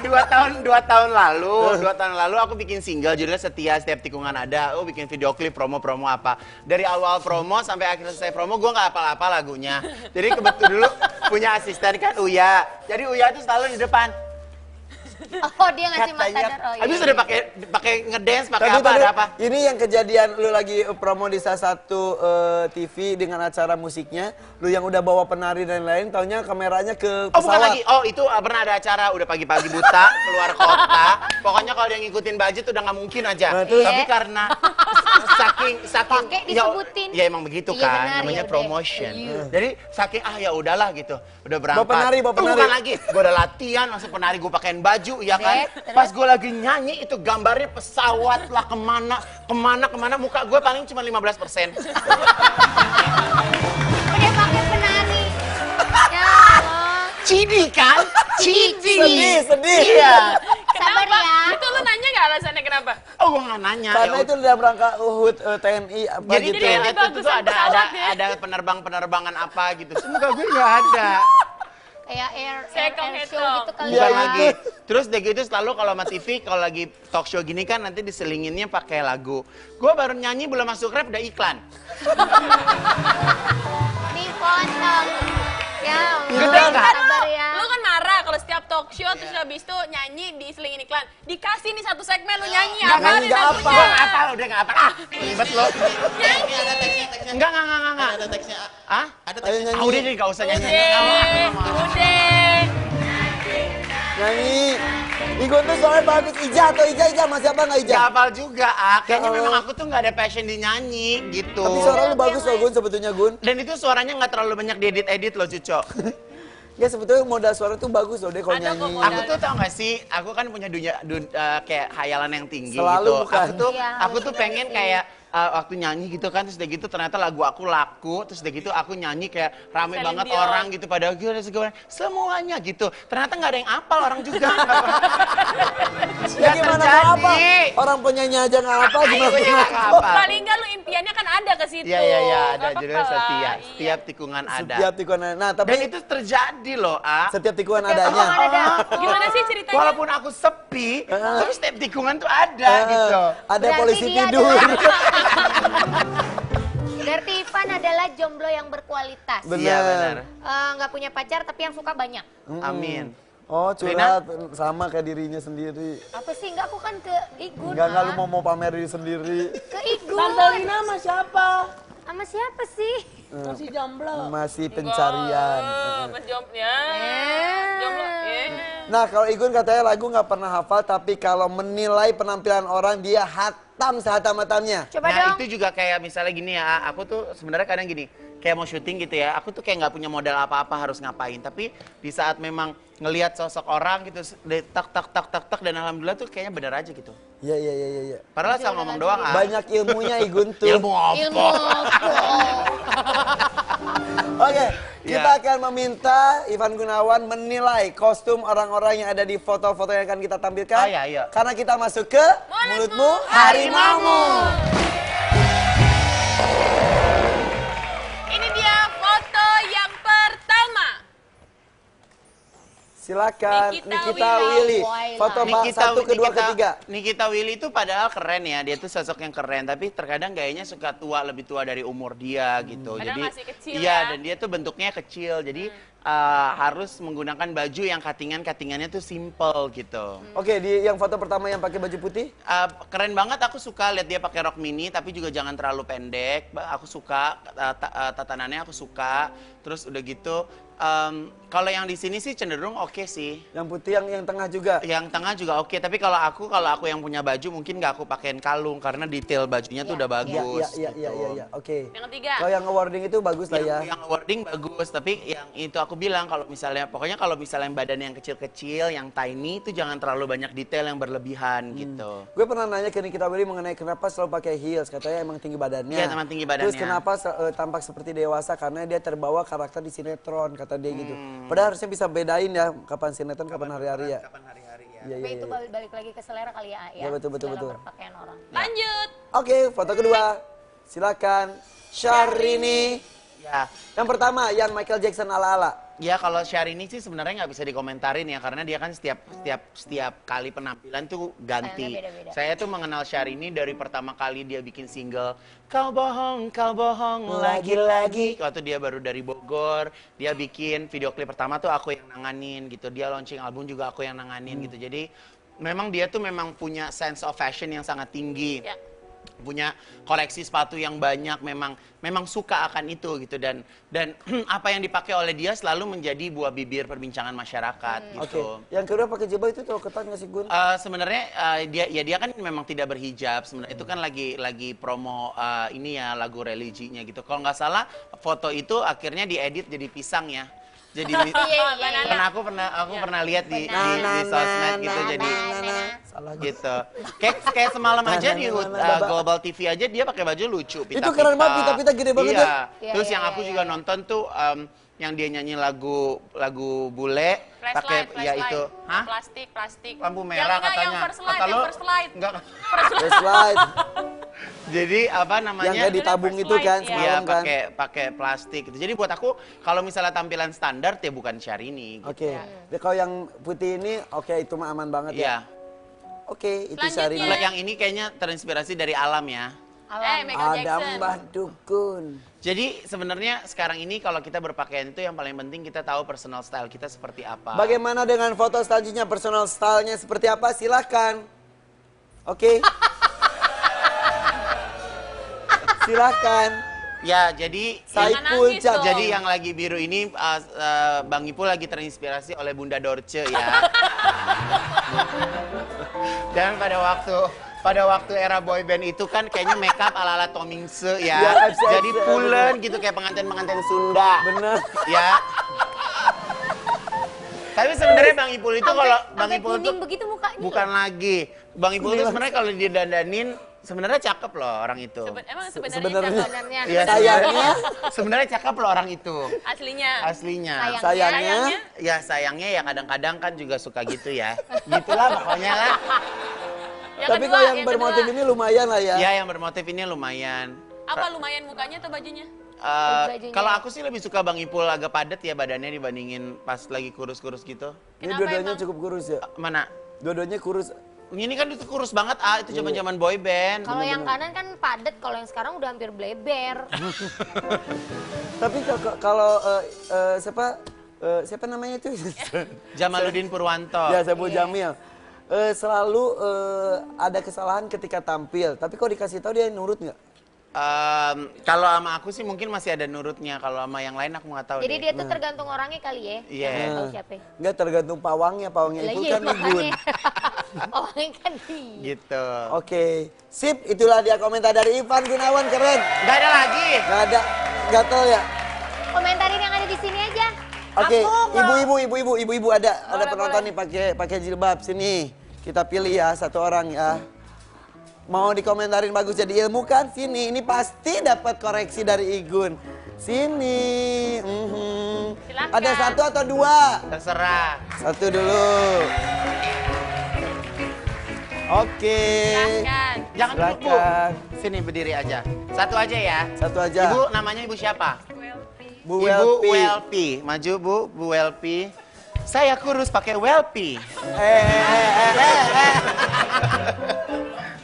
2 tahun lalu aku bikin single judulnya Setia Setiap Tikungan Ada. Aku bikin video klip promo apa. Dari awal promo sampai akhir selesai promo gue nggak hafal-hafal lagunya. Jadi kebetulan dulu punya asisten kan Uya. Jadi Uya itu selalu di depan. Oh, dia ngasih matador. Oh, iya. Habis udah pakai ngedance, pakai Tadi, apa tadi, ada apa? Ini yang kejadian lu lagi promo di salah satu TV dengan acara musiknya, lu yang udah bawa penari dan lain, taunya kameranya ke pesawat. Oh bukan lagi, oh itu pernah ada acara udah pagi-pagi buta keluar kota. Pokoknya kalau dia ngikutin budget udah nggak mungkin aja. Nah, terus? Tapi karena saking Pakai disebutin. Ya emang begitu Iya, kan, benar, namanya ya udah. promotion. Jadi saking ya udahlah gitu, udah berangkat. Bawa penari. Bukan lagi, gue udah latihan langsung penari gue pakein baju, ya kan. Terus? Pas gue lagi nyanyi itu gambarnya pesawat lah kemana, muka gue paling cuma 15%. Udah pakai penari. Ya Allah. Cidi kan? Cidi. Sedih. Iya. Sabar Kenapa? ya. Itu lu nanya nggak alasannya kenapa? Oh gue nggak nanya. Karena ya itu dalam rangka Uhud TNI apa Jadi gitu. kayak lebih itu bagus tuh kan pesawatnya. ada penerbangan apa gitu. Semoga gue nggak ada. Kayak air Sekong show itu. gitu kali Bukan Iya, ya. lagi. Terus udah gitu selalu kalau sama TV kalau lagi talk show gini kan nanti diselinginnya pakai lagu. Gue baru nyanyi belum masuk rap udah iklan. Dipotong. Ya Gede Allah. nggak? Sabar ya. Lu kan marah kalau setiap talk show terus habis itu nyanyi diselingin iklan. Dikasih nih satu segmen lu nyanyi Nggak apa nyanyi, nih nggak lagunya? Gue nggak apa udah nggak apa. Ribet lo. Enggak. Ada teksnya. Ah? Ada Ayo teksnya. nyanyi. Udah jadi nggak usah nyanyi. Udah. Nyanyi. Igun tuh soalnya bagus. Ija masih apa nggak Ija? Gak hafal juga, kayaknya Ya Allah. memang aku tuh nggak ada passion di nyanyi gitu. Tapi suara lu bagus loh Gun sebetulnya Gun. Dan itu suaranya nggak terlalu banyak diedit-edit loh Cuco. Ya sebetulnya modal suara tuh bagus loh deh kalau Ada kok nyanyi. modal. Aku tuh tau gak sih, aku kan punya kayak hayalan yang tinggi Selalu gitu. bukan. Iya, Aku tuh pengen kayak waktu nyanyi gitu kan, terus udah gitu ternyata lagu aku laku, terus udah gitu aku nyanyi kayak rame Celine banget Dion. orang gitu pada gue semuanya gitu. Ternyata nggak ada yang apal orang juga. Ya Nggak gimana nggak apa? terjadi. Orang penyanyi aja nggak apa gimana Iya, nggak nggak apa? apa. Paling enggak lu impiannya kan ada ke situ. Iya, ada Nggak apa-apa judulnya lah. Setia. Iya. Setiap tikungan ada. Setiap tikungan. Nah tapi Dan itu terjadi loh, setiap tikungan Setiap adanya. tikungan ada. Gimana sih ceritanya? Walaupun aku sepi, tapi setiap tikungan tuh ada gitu. Ada Berarti polisi dia tidur. Berarti Ivan adalah jomblo yang berkualitas. Bener. Iya benar. Nggak punya pacar tapi yang suka banyak. Amin. Oh curhat sama kayak dirinya sendiri. Apa sih? Enggak, aku kan ke Igun. Enggak lu mau pamer diri sendiri. Ke Igun. Tante Lina sama siapa? Sama siapa sih? Masih jomblo. Masih pencarian. Mas jomblo ya. Jomblo. Nah kalau Igun katanya lagu nggak pernah hafal tapi kalau menilai penampilan orang dia hatam sehatam-hatamnya. Coba Nah dong. itu juga kayak misalnya gini ya, aku tuh sebenarnya kadang gini, kayak mau syuting gitu ya, aku tuh kayak nggak punya modal apa-apa harus ngapain, tapi di saat memang ngelihat sosok orang gitu, tak dan alhamdulillah tuh kayaknya bener aja gitu. Iya. Padahal asal ngomong doang Banyak ilmunya Igun tuh. ilmu apa? Ilmu Oke, kita Ya. akan meminta Ivan Gunawan menilai kostum orang-orang yang ada di foto-foto yang akan kita tampilkan. Oh, iya, iya. Karena kita masuk ke Mulutmu Harimaumu. Ini dia foto yang pertama. Silakan Nikita Nikita Willy. Willy. Foto satu, kedua, ketiga. Nikita Willy itu padahal keren ya, dia tuh sosok yang keren, tapi terkadang gayanya suka tua, lebih tua dari umur dia gitu. Padahal masih kecil iya, ya. dan dia tuh bentuknya kecil, jadi harus menggunakan baju yang katingannya tuh simple gitu. Oke, di yang foto pertama yang pakai baju putih. Keren banget, aku suka lihat dia pakai rok mini, tapi juga jangan terlalu pendek. Aku suka tatanannya, aku suka. Terus udah gitu, kalau yang di sini sih cenderung oke sih. Yang putih yang tengah juga. Yang tengah juga oke, tapi kalau aku yang punya baju mungkin nggak aku pakein kalung karena detail bajunya tuh udah bagus. Iya. Oke. Yang ketiga. Kalau yang awarding itu bagus lah ya. Yang wording bagus, tapi yang itu aku bilang kalau misalnya badan yang kecil-kecil, yang tiny itu jangan terlalu banyak detail yang berlebihan gitu. Gue pernah nanya ke Nikita Willy mengenai kenapa selalu pakai heels. Katanya emang tinggi badannya. Iya, emang tinggi badannya. Terus kenapa tampak seperti dewasa? Karena dia terbawa karakter di sinetron, kata dia gitu. Padahal harusnya bisa bedain ya kapan sinetron, kapan hari-hari ya. Kapan hari-hari ya. Iya, Tapi itu balik lagi ke selera kali ya. Ya, betul. Selera berpakaian orang. Lanjut. Oke, foto kedua. Silakan. Syahrini. Ya. Yang pertama, yang Michael Jackson ala-ala. Ya kalau Syahrini sih sebenarnya nggak bisa dikomentarin ya karena dia kan setiap kali penampilan tuh ganti. Stylenya beda-beda. Saya tuh mengenal Syahrini dari pertama kali dia bikin single kau bohong lagi-lagi. Waktu dia baru dari Bogor, dia bikin video klip pertama tuh aku yang nanganin gitu. Dia launching album juga aku yang nanganin gitu. Jadi memang dia tuh memang punya sense of fashion yang sangat tinggi. Ya. Punya koleksi sepatu yang banyak, memang suka akan itu gitu dan apa yang dipakai oleh dia selalu menjadi buah bibir perbincangan masyarakat Oke. gitu. Yang kedua pakai jilbab itu terlalu ketat nggak sih Gun? Sebenarnya dia kan memang tidak berhijab sebenarnya itu kan lagi promo ini ya lagu religinya gitu. Kalau nggak salah foto itu akhirnya diedit jadi pisang ya. Jadi karena aku pernah lihat di sosmed gitu jadi Salah gitu. Kayak semalam aja di Global TV aja dia pakai baju lucu pita-pita. Itu keren banget, pita-pita gede banget ya. Iya. Terus yang aku juga nonton tuh yang dia nyanyi lagu bule pakai ya itu. Hah? Plastik. Lampu merah katanya. Yang first light, Kata yang lo, first light. Enggak. First light. Jadi apa Yang namanya? kayak ditabung First itu light, kan ya. Iya, semalam kan. pakai plastik gitu. Jadi buat aku kalau misalnya tampilan standar ya bukan Syahrini gitu. Oke. Jadi kalau yang putih ini oke itu mah aman banget ya. Iya. Oke, itu Selanjutnya. Syahrini. Kalau yang ini kayaknya terinspirasi dari alam ya. Michael Ada Jackson. Mbah Dukun. Jadi sebenarnya sekarang ini kalau kita berpakaian itu yang paling penting kita tahu personal style kita seperti apa. Bagaimana dengan foto selanjutnya, personal style-nya seperti apa? Silakan. Oke. Silakan. Ya, jadi Saiful nangis Jamil. dong. jadi yang lagi biru ini Bang Ipul lagi terinspirasi oleh Bunda Dorce ya. Dan pada waktu era boyband itu kan kayaknya makeup ala-ala Tomingse Ya, ya. FCX. Jadi pulen gitu kayak pengantin-pengantin Sunda. Bener. Ya. Tapi sebenarnya Bang Ipul itu kalau Bang Sampai Ipul itu kuning begitu mukanya. bukan lagi. Bang Ipul itu sebenarnya kalau didandanin sebenarnya cakep loh orang itu. Emang Sebenarnya. sebenarnya Sebenarnya. Iya, Sayangnya. sebenarnya cakep loh orang itu. aslinya. Aslinya. Sayangnya. Ya sayangnya ya kadang-kadang kan juga suka gitu ya. Gitulah pokoknya lah. Yang Tapi kedua, kalau yang yang bermotif kedua. ini lumayan lah ya. Ya yang bermotif ini lumayan. Apa lumayan mukanya atau bajunya? Bajunya. Kalau aku sih lebih suka Bang Ipul agak padat ya badannya dibandingin pas lagi kurus-kurus gitu. Ini Kenapa dua-duanya emang? cukup kurus ya. Mana? Dua-duanya kurus. Ini kan itu kurus banget itu zaman-zaman boy band. Kalau yang kanan kan padat, kalau yang sekarang udah hampir bleber. Tapi kalau siapa namanya itu? Jamaluddin Purwanto. Ya, Saiful Jamil. Selalu ada kesalahan ketika tampil. Tapi kalau dikasih tahu dia nurut nggak? Kalau sama aku sih mungkin masih ada nurutnya. Kalau sama yang lain aku nggak tahu. Jadi deh. dia tuh tergantung orangnya kali ya. Iya. Nggak tahu siapa. Nggak tergantung pawangnya. Pawangnya Lah itu iya kan Igun. makanya. Orangnya kan dia. Gitu. Oke, sip. Itulah dia komentar dari Ivan Gunawan, keren. Nggak ada lagi. Nggak ada, gatel ya. Komentarin yang ada di sini aja. Oke, Aku nggak- ibu-ibu ada penonton nih pakai jilbab sini. Kita pilih ya satu orang ya. Mau dikomentarin bagus jadi ilmu kan? Sini, ini pasti dapat koreksi dari Igun. Sini. Silakan. Ada satu atau dua? Terserah. Satu dulu. Oke. Silahkan. Jangan duduk, Bu. Silakan. Sini berdiri aja. Satu aja ya. Satu aja. Ibu namanya Ibu siapa? Bu Ibu Welpi. Welpi. Maju Bu, Bu Welpi. Saya kurus pakai Welpi.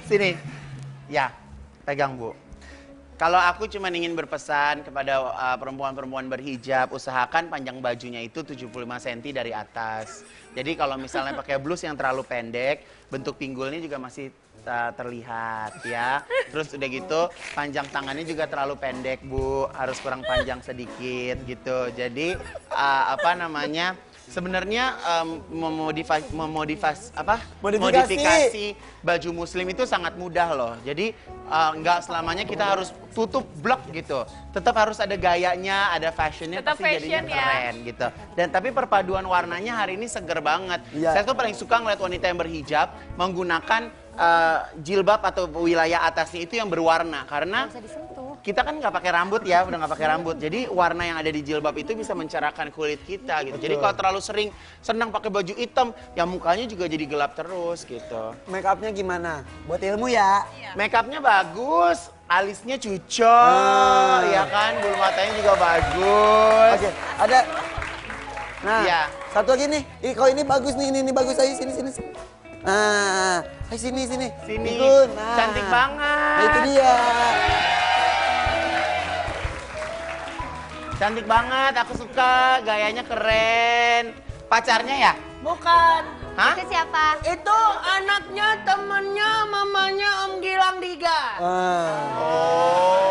Sini. Ya, pegang Bu. Kalau aku cuma ingin berpesan kepada perempuan-perempuan berhijab, usahakan panjang bajunya itu 75 cm dari atas. Jadi kalau misalnya pakai blus yang terlalu pendek, bentuk pinggulnya juga masih terlihat ya. Terus udah gitu, panjang tangannya juga terlalu pendek Bu, harus kurang panjang sedikit gitu. Jadi apa namanya? Sebenarnya modifikasi baju muslim itu sangat mudah loh. Jadi nggak selamanya kita harus tutup blok gitu. Tetap harus ada gayanya, ada fashionnya, Tetap pasti jadinya fashion ya. keren gitu. Dan tapi perpaduan warnanya hari ini seger banget. Iya. Saya tuh paling suka ngeliat wanita yang berhijab menggunakan jilbab atau wilayah atasnya itu yang berwarna karena Bisa disentuh. kita kan nggak pakai rambut ya, udah nggak pakai rambut. Jadi warna yang ada di jilbab itu bisa mencerahkan kulit kita gitu. Jadi kalau terlalu sering senang pakai baju hitam, ya mukanya juga jadi gelap terus gitu. Make upnya gimana? Buat ilmu ya. Make upnya bagus, alisnya cucok, ya kan, bulu matanya juga bagus. Oke, Nah, Iya. satu lagi nih. Kalau ini bagus nih, ini bagus. Ayo sini. Nah, ayo sini. Sini. Igun. Nah. Cantik banget. Nah, itu dia. Cantik banget, aku suka. Gayanya keren. Pacarnya ya? Bukan. Hah? Itu siapa? Itu anaknya temennya mamanya Om Gilang Diga. Oh.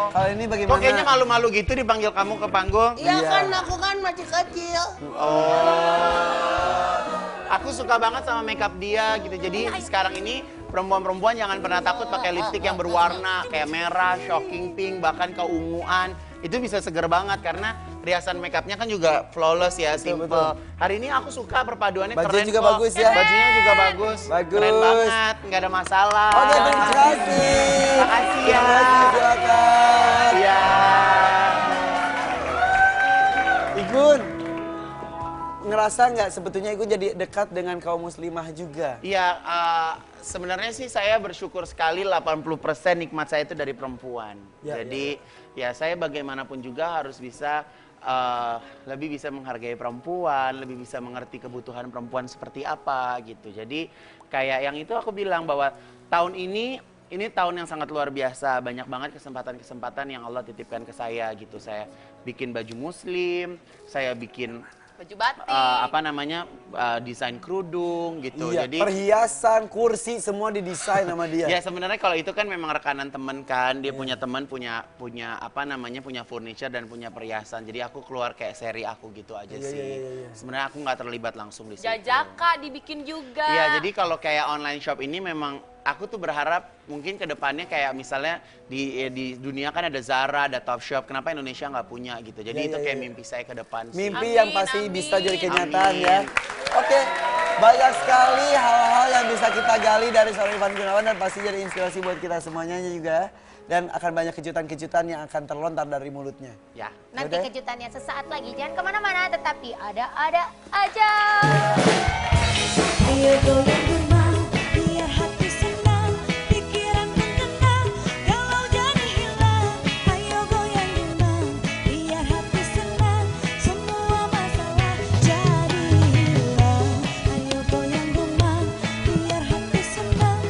Kalau ini bagaimana? Kok kayaknya malu-malu gitu dipanggil kamu ke panggung? Iya Iya. kan, aku kan masih kecil. Oh. Aku suka banget sama makeup dia gitu. Jadi sekarang ini perempuan-perempuan jangan pernah takut pakai lipstik yang berwarna kayak merah, shocking pink, bahkan keunguan. Itu bisa seger banget karena riasan makeupnya kan juga flawless ya, simple. betul. Hari ini aku suka perpaduannya Bajunya keren juga kok. bagus ya. Bajunya juga bagus. Bagus. Keren banget, nggak ada masalah. Oke, terima kasih. Makasih ya. Terima kasih, silakan. Iya. Igun, ngerasa nggak sebetulnya Igun jadi dekat dengan kaum muslimah juga? Iya, sebenarnya sih saya bersyukur sekali 80% nikmat saya itu dari perempuan. Ya, Jadi ya saya bagaimanapun juga harus bisa lebih bisa menghargai perempuan, lebih bisa mengerti kebutuhan perempuan seperti apa gitu. Jadi kayak yang itu aku bilang bahwa tahun ini tahun yang sangat luar biasa. Banyak banget kesempatan-kesempatan yang Allah titipkan ke saya gitu. Saya bikin baju muslim, saya bikin Baju batik. desain kerudung gitu. Iya, Jadi perhiasan, kursi semua didesain sama dia. ya sebenarnya kalau itu kan memang rekanan temen kan, dia punya teman punya furniture dan punya perhiasan. Jadi aku keluar kayak seri aku gitu aja Iya, sih. iya, iya. Sebenarnya aku nggak terlibat langsung di situ. Jajaka dibikin juga. Iya, jadi kalau kayak online shop ini memang aku tuh berharap mungkin ke depannya kayak misalnya di dunia kan ada Zara, ada Topshop, kenapa Indonesia nggak punya gitu. Jadi Iya, itu iya, kayak iya. mimpi saya ke depan sih. Mimpi Amin, yang pasti amin. bisa jadi kenyataan Amin. ya. Oke, banyak sekali hal-hal yang bisa kita gali dari seorang Ivan Gunawan dan pasti jadi inspirasi buat kita semuanya juga. Dan akan banyak kejutan-kejutan yang akan terlontar dari mulutnya. Ya. Nanti Yaudah. kejutannya sesaat lagi. Jangan kemana-mana, tetapi ada aja. Ayo goyang rumah, biar hati senang, pikiran pun tenang, galau jadi hilang. Ayo goyang rumah, biar hati senang, semua masalah jadi hilang. Ayo goyang rumah, biar hati senang.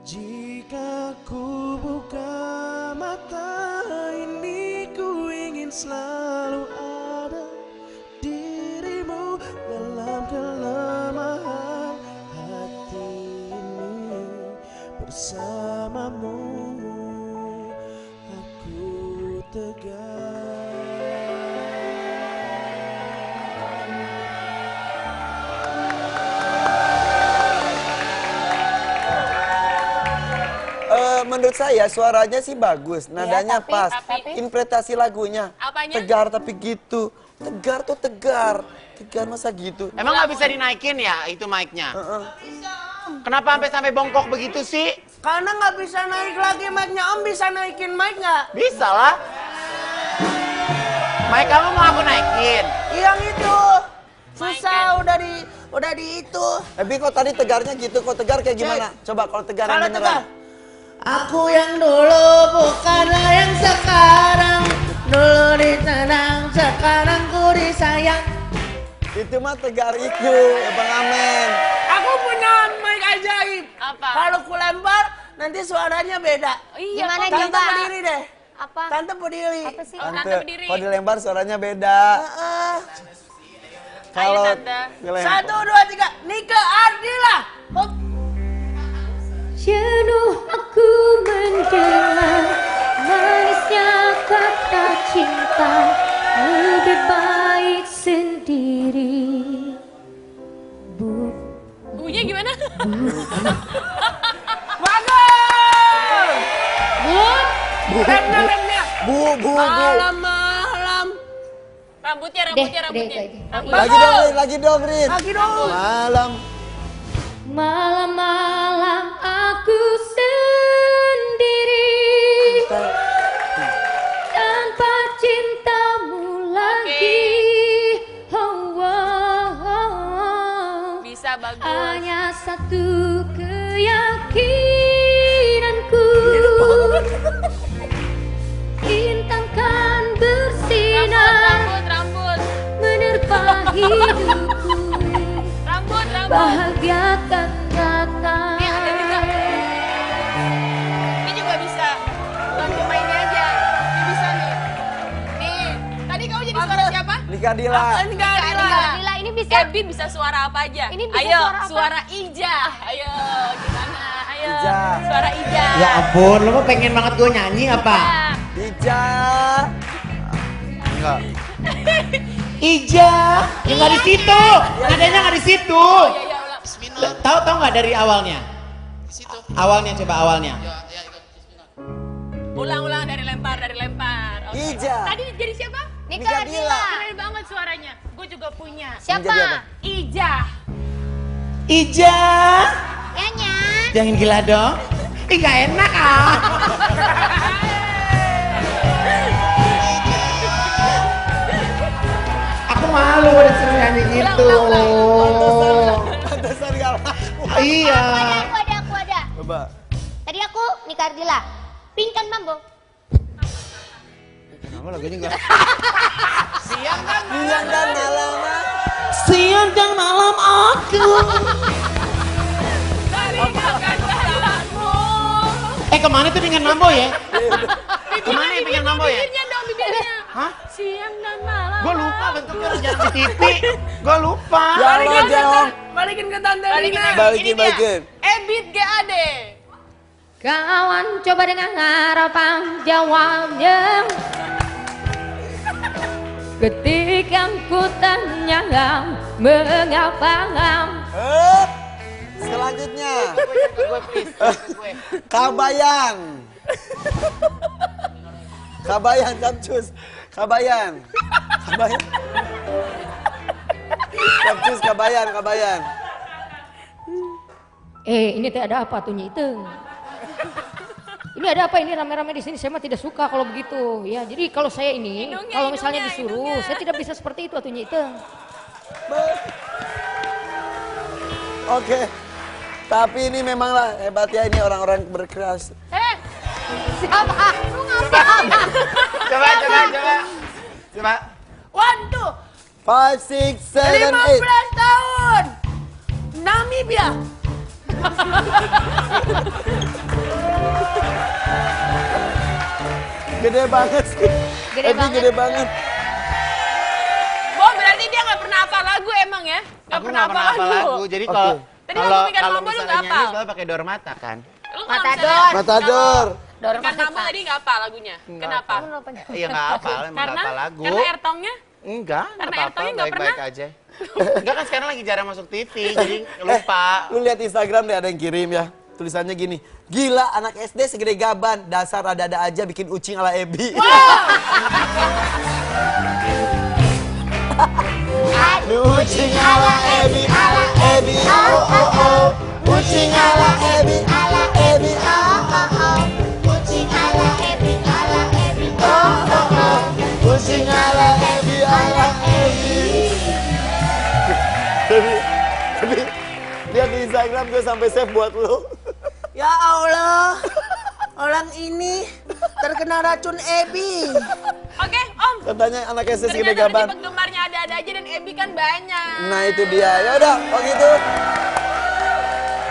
Jika ku buka mata ini, ku ingin selalu ada dirimu dalam kelemahan hati ini. Bersamamu aku tegar. Menurut saya suaranya sih bagus, nadanya tapi- pas, tapi- interpretasi lagunya Apanya? tegar tapi gitu, tegar tuh tegar masa gitu. Emang nggak bisa dinaikin ya itu mic-nya? Kenapa sampai bongkok begitu sih? Karena nggak bisa naik lagi mic-nya. Om bisa naikin mic nggak? Bisa lah. Mic kamu mau aku naikin? Yang itu. Susah, udah di itu. Tapi kok tadi tegarnya gitu, kok tegar kayak gimana? Coba kalau tegar yang Kalau beneran. tegar. Aku yang dulu bukanlah yang sekarang. Dulu disenang, sekarang ku disayang. Itu mah tegar itu, Bang Amen. Aku punya mic ajaib. Apa? Kalau ku lempar, nanti suaranya beda. Iya, Gimana, kok. Tante coba? berdiri deh. Apa? Tante berdiri. Apa sih? Tante berdiri. Kalau dilempar suaranya beda. Heeh. Kalau Tante. dilempar. 1, 2, 3. Nike Ardila. Hop. Jenuh aku mendengar manisnya kata cinta, lebih baik sendiri. Bunyinya gimana? Bagus. Remnya. Bu. Malam-malam. Rambut Rambutnya. Lagi dong, Rin. Malam. Malam-malam aku sendiri tanpa cintamu lagi. Oh, oh, oh. Bisa bagus. Hanya satu keyakinanku, bintang kan bersinar Rambut. menerpa hidupku. Rambut. Bahagiakan datang. Nih ada juga. Ini juga bisa. Bukan cuma ini aja. Ini bisa nih. Nih, tadi kamu jadi suara siapa? Nika Dila. Nika Dila. Dila, ini bisa. Ebi bisa suara apa aja? Ini bisa Ayo, suara apa? suara Ija. Ayo, gimana? Ayo. Ija. Suara Ija. Ya ampun, lo mah pengen banget gue nyanyi apa? Ija. Enggak. Ija, yang nggak di situ, nadanya nggak di situ. Iya, ulang. Tahu nggak dari awalnya? Awalnya coba awalnya. Ulang dari lempar. Oke. Ija. Tadi jadi siapa? Nika Dila. Keren banget suaranya. Gue juga punya. Jadi apa? Siapa? Ija. Ija, Yanya. jangan gila dong. Ih nggak enak ah. Aku malu udah suruh nyanyi gitu. Pantesan gak laku. Iya. Aku ada. Coba. Tadi aku Nika Dila. Pingkan Mambo. Kenapa lagunya enggak? Siang kan? Siang dan malam. Siang dan malam aku. Dari makan jalanmu. Kemana tuh dengan Mambo ya? Kemana ya pengen mambo ya? Bibirnya dong, bibirnya. Hah? Siang dan malam. Gue lupa bentuknya udah jalan di TV. Gue lupa. Ya Allah, Jong. Balikin ke Tante Rina. Balikin. Ebit GAD. Kawan coba dengan harapan jawabnya. Ketika ku tanya mengapa Selanjutnya. Gue please. Kabayan. Kabayan, Capcus. Kabayan. Capcus, kabayan. ini teh ada apa tuh Nyi Iteng? Ini ada apa ini rame-rame di sini? Saya mah tidak suka kalau begitu. Ya, jadi kalau saya ini, kalau misalnya disuruh, saya tidak bisa seperti itu atuh Nyi Iteng. Oke. Tapi ini memanglah hebatnya ini orang-orang berkeras. Siapa? Lu ngapain? Coba. 1, 2, 5, 6, 7, 8. 15 tahun. Namibia. Gede banget sih. Gede Ebi banget. gede banget. Bo, berarti dia nggak pernah hafal lagu emang ya? Aku nggak pernah hafal lagu. Jadi Oke. kalau Tadi lagu Pikan Mambo lu misalnya nggak nyanyi hafal? selalu pakai dormata kan? Lu kalau Matador. misalnya- Matador. kalau Pikan Mambo tadi nggak hafal lagunya. Kenapa? Iya nggak hafal, emang nggak Karena hafal lagu. karena airtongnya Enggak, nggak Karena apa-apa, Ertonya nggak baik-baik aja. Enggak kan sekarang lagi jarang masuk TV, jadi lupa. Lu lihat Instagram deh ada yang kirim ya. Tulisannya gini, gila anak SD segede gaban, dasar ada-ada aja bikin ucing ala Ebi. Lu ucing ala Ebi, oh oh oh. Ucing ala Ebi, oh oh oh. Kucing ala Ebi, Oh oh oh. Ucing ala Ebi, Tapi lihat di Instagram gue sampai save buat lu. Ya Allah, orang ini terkena racun Ebi. Oke, Om. Katanya anak SD segede Ternyata gaban. berarti penggemarnya ada-ada aja dan Ebi kan banyak. Nah itu dia. Ya udah, oh gitu.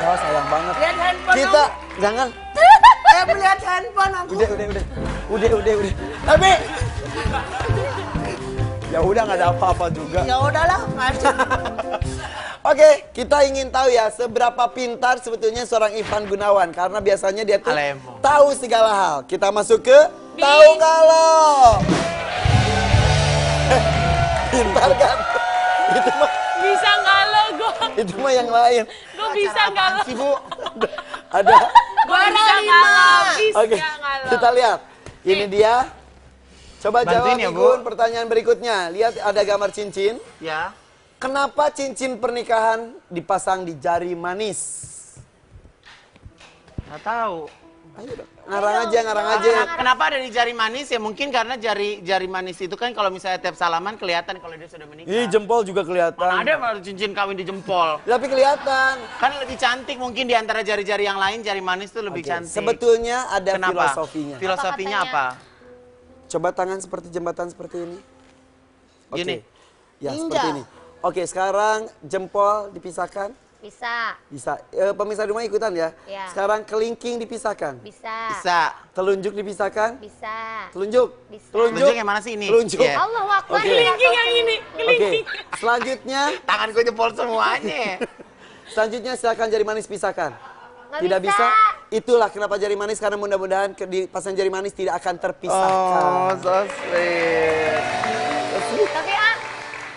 Oh sayang banget. Lihat handphone Kita jangan. lihat handphone aku. Udah. Tapi ya udah nggak ada apa-apa juga. Ya udahlah, macet. Oke, kita ingin tahu ya seberapa pintar sebetulnya seorang Ivan Gunawan karena biasanya dia tuh Alemo. tahu segala hal. Kita masuk ke tahu kalau. Pintar kan? Itu mah Bisa nggak lo, itu mah yang lain. gue bisa nggak lo. Sih Bu, Ada. Gue bisa nggak lo, bisa Oke, nggak lo. kita lihat. Ini dia Coba Bantuin jawab ya, Bu. Igun pertanyaan berikutnya. Lihat ada gambar cincin. Ya. Kenapa cincin pernikahan dipasang di jari manis? Nggak tahu. Ayo dong. Ngarang aja. Kenapa ada di jari manis? Ya mungkin karena jari manis itu kan kalau misalnya tiap salaman kelihatan kalau dia sudah menikah. Ih, jempol juga kelihatan. Mana ada malah cincin kawin di jempol. Tapi kelihatan. Kan lebih cantik mungkin di antara jari-jari yang lain, jari manis tuh lebih Oke, cantik. sebetulnya ada Kenapa? filosofinya. Filosofinya Apa apa? Coba tangan seperti jembatan seperti ini. Oke. Gini. Ya, seperti ini. Oke, sekarang jempol dipisahkan. Bisa, Bisa. Pemirsa di rumah ikutan ya. Ya. Sekarang kelingking dipisahkan. bisa, Bisa. Telunjuk dipisahkan. bisa. Telunjuk. Bisa. Telunjuk yang mana sih ini? Telunjuk. Iya. Allah Akbar. Oke. Kelingking yang ini, Oke. kelingking. Selanjutnya, Tangan gue jempol semuanya. selanjutnya silakan jari manis pisahkan. Nggak Tidak bisa. bisa. Itulah kenapa jari manis, karena mudah-mudahan dipasang jari manis tidak akan terpisahkan. Oh, so sweet. Tapi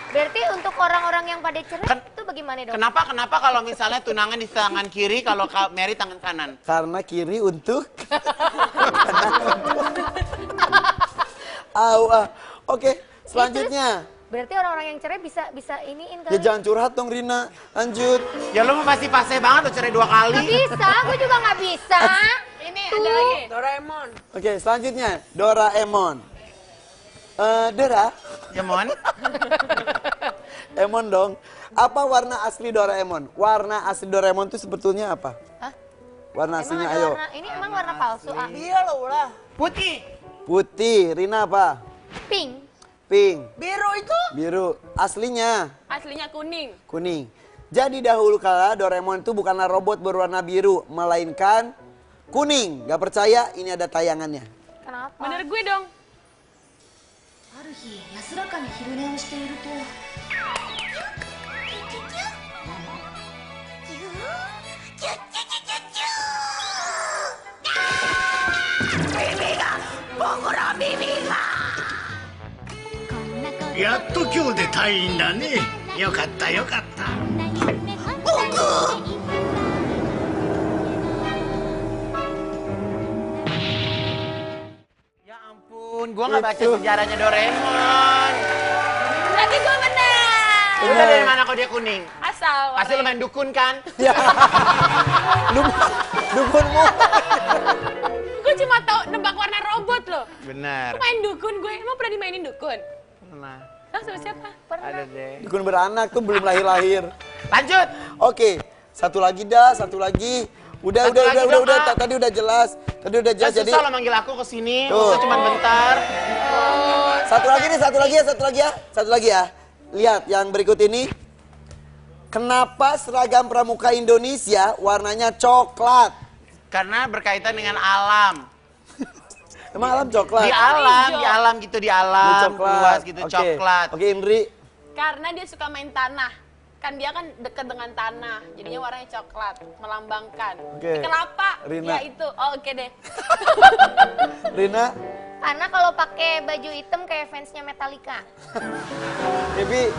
berarti untuk orang-orang yang pada cerai Kan- itu bagaimana dong? Kenapa kalau misalnya tunangan di tangan kiri, kalau Mary tangan kanan? Karena kiri untuk Oke, selanjutnya. Berarti orang-orang yang cerai bisa iniin Ya kali. jangan curhat dong Rina. Lanjut. Ya lu mau pasti pasnya banget tuh cerai 2 kali. Bisa, gue juga nggak bisa. Ini ada lagi. Doraemon. Oke, selanjutnya Doraemon. Dora, Ya mon. Emon dong. Apa warna asli Doraemon? Warna asli Doraemon itu sebetulnya apa? Hah? Warna Emang aslinya ada ayo. warna, ini emang warna palsu, Iya loh lah. Putih. Putih, Rina apa? Pink. Pink, Biru itu. biru. Aslinya Aslinya kuning. kuning. Jadi dahulu kala Doraemon itu bukanlah robot berwarna biru, melainkan kuning. Gak percaya? Ini ada tayangannya. Kenapa? Bener gue dong. ある日安らかに昼寝をしているとやっと今日で退院だね。よかったよかった。 Ya ampun, gua nggak baca sejarahnya Doraemon. Berarti gue bener. Udah dari mana kok dia kuning? Asal. Pasti lu main dukun kan? Ya. Dukunmu. Gue cuma tahu nebak warna robot loh. Benar. Gue main dukun gue. Emang pernah dimainin dukun? Nah, Hah, sama siapa? ada deh. Dukun beranak tuh belum lahir-lahir. Lanjut. Oke, satu lagi dah, satu lagi. Udah, Satu lagi dong, Kak. tadi udah jelas. Tadi udah Kan jelas jadi susah lo manggil aku ke sini, Tuh. masa cuma bentar. satu lagi nih, satu lagi ya. Lihat yang berikut ini. Kenapa seragam pramuka Indonesia warnanya coklat? Karena berkaitan dengan alam. Emang alam coklat? Di alam gitu, di Ini alam. Luas gitu, Oke. coklat. Oke, Indri. Karena dia suka main tanah. Kan dia kan deket dengan tanah. Jadinya warnanya coklat. Melambangkan. Oke. Kelapa. Rina. Ya itu. Oh, oke deh. Rina, Karena kalau pakai baju hitam kayak fansnya Metallica. Bibi.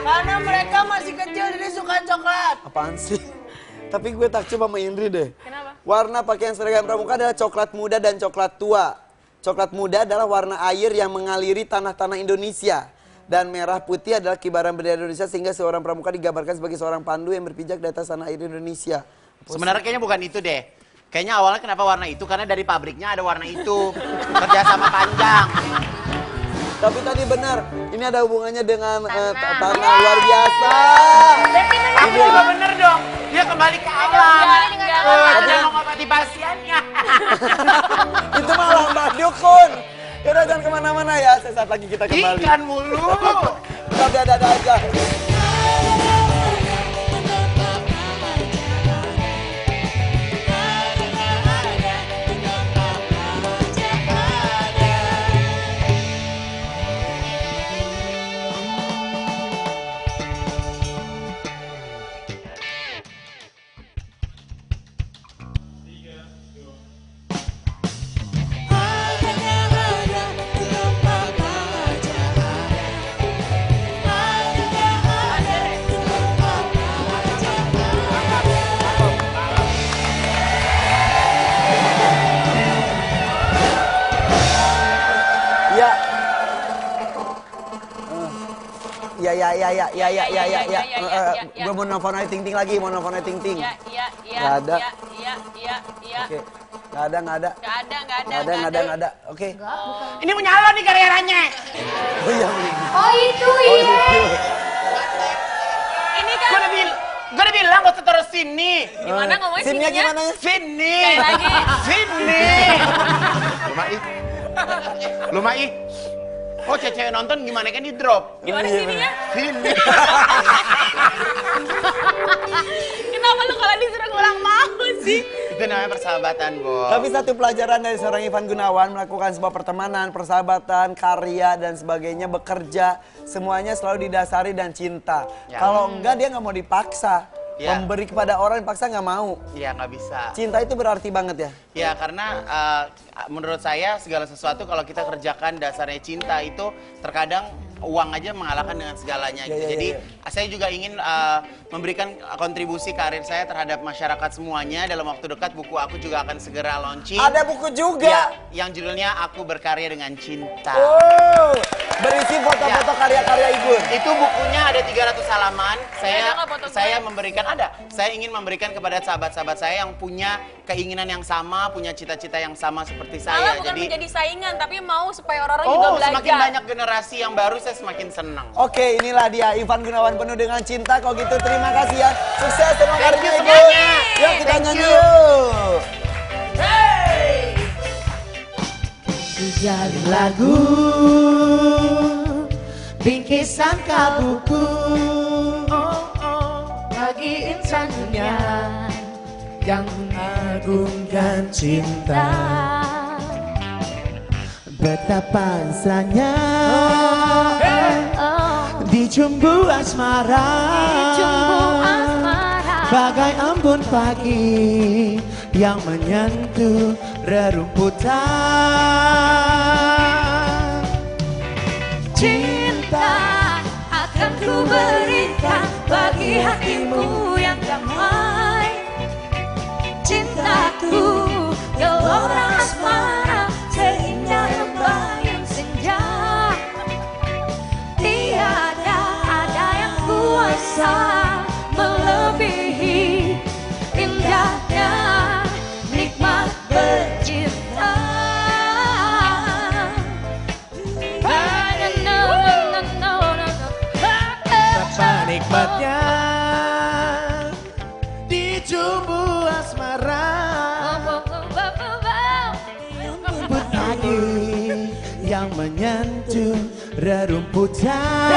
Karena mereka masih kecil jadi suka coklat. Apaan sih? Tapi gue takjub sama Indri deh. Kenapa? Warna pakaian seragam pramuka adalah coklat muda dan coklat tua. Coklat muda adalah warna air yang mengaliri tanah-tanah Indonesia. Dan merah putih adalah kibaran bendera Indonesia sehingga seorang pramuka digambarkan sebagai seorang pandu yang berpijak di atas tanah air Indonesia. Sebenarnya kayaknya bukan itu deh. Kayaknya awalnya kenapa warna itu? Karena dari pabriknya ada warna itu. Kerjasama panjang. Tapi tadi benar, ini ada hubungannya dengan Tanah. tanah luar biasa. Berarti benar Aku dong. juga bener dong. Dia kembali ke alam. Kembali dengan alam. Dia mau ngobati pasiennya. Itu malah Mbak Dukun. Yaudah jangan kemana-mana ya, sesaat lagi kita kembali. Ikan mulu. Kita ada aja. Hanya ada tempat aja ada Gue mau nelfon Ayu Ting Ting lagi, mau nelfon Ayu Ting Ting. Nggak ada. Oke, nggak ada. Oke. Ini menyala nih karyanya. Oh iya. Oh itu iya. Ini kan Gue udah bilang gak usah taruh sini. gimana ngomongnya Sini sininya? gimana ya? Sini. Sekali lagi. Sini. Lumai. Oh cewek nonton gimana kan di drop? Gimana sininya? Sini. Kenapa lu kalau disuruh ngulang mau sih? Itu namanya persahabatan, Bo. Tapi satu pelajaran dari seorang Ivan Gunawan melakukan sebuah pertemanan, persahabatan, karya dan sebagainya, bekerja, semuanya selalu didasari dan cinta. Ya. Kalau enggak dia nggak mau dipaksa. Ya. Memberi kepada orang dipaksa nggak mau. Iya nggak bisa. Cinta itu berarti banget ya. Ya karena menurut saya segala sesuatu kalau kita kerjakan dasarnya cinta itu terkadang uang aja mengalahkan dengan segalanya gitu. Jadi saya juga ingin memberikan kontribusi karir saya terhadap masyarakat semuanya. Dalam waktu dekat buku aku juga akan segera launching. Ada buku juga. Ya, yang judulnya Aku Berkarya Dengan Cinta. Oh, berisi foto-foto karya-karya Igun. Itu bukunya ada 300 halaman. Ada nggak foto Saya gue? memberikan Saya ingin memberikan kepada sahabat-sahabat saya yang punya keinginan yang sama, punya cita-cita yang sama seperti Malah saya. bukan menjadi saingan, tapi mau supaya orang-orang juga Oh, belajar. semakin banyak generasi yang baru saya semakin senang. Oke, inilah dia Ivan Gunawan penuh dengan cinta. Kalau gitu terima kasih ya. Sukses terima Thank kasih you Igun. semuanya. Yuk kita Thank nyanyi you. yuk. Jadi lagu bingkisan kabuku bagi insan dunia yang mengagungkan cinta. Betapa mesranya dijumbu asmara, bagai embun pagi yang menyentuh rerumputan. Cinta akan ku berikan bagi hatimu yang damai. Cintaku gelora asmara seindah lembayung senja. Tiada ada yang kuasa melebihi indahnya nikmat bercinta. Betapa nikmatnya dijumbu asmara, embun pagi yang menyentuh rerumputan.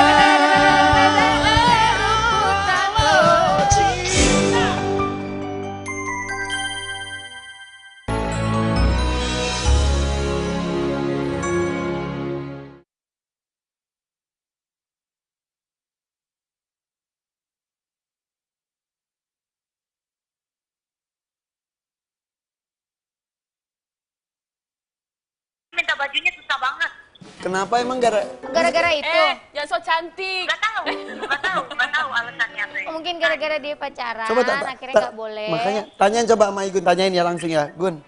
Minta bajunya susah banget. Kenapa emang Gara-gara itu. Jangan so cantik. Gak tahu alasannya tuh. Mungkin gara-gara dia pacaran, Coba akhirnya nggak boleh. Makanya tanyain coba sama Igun, tanyain ya langsung ya. Gun,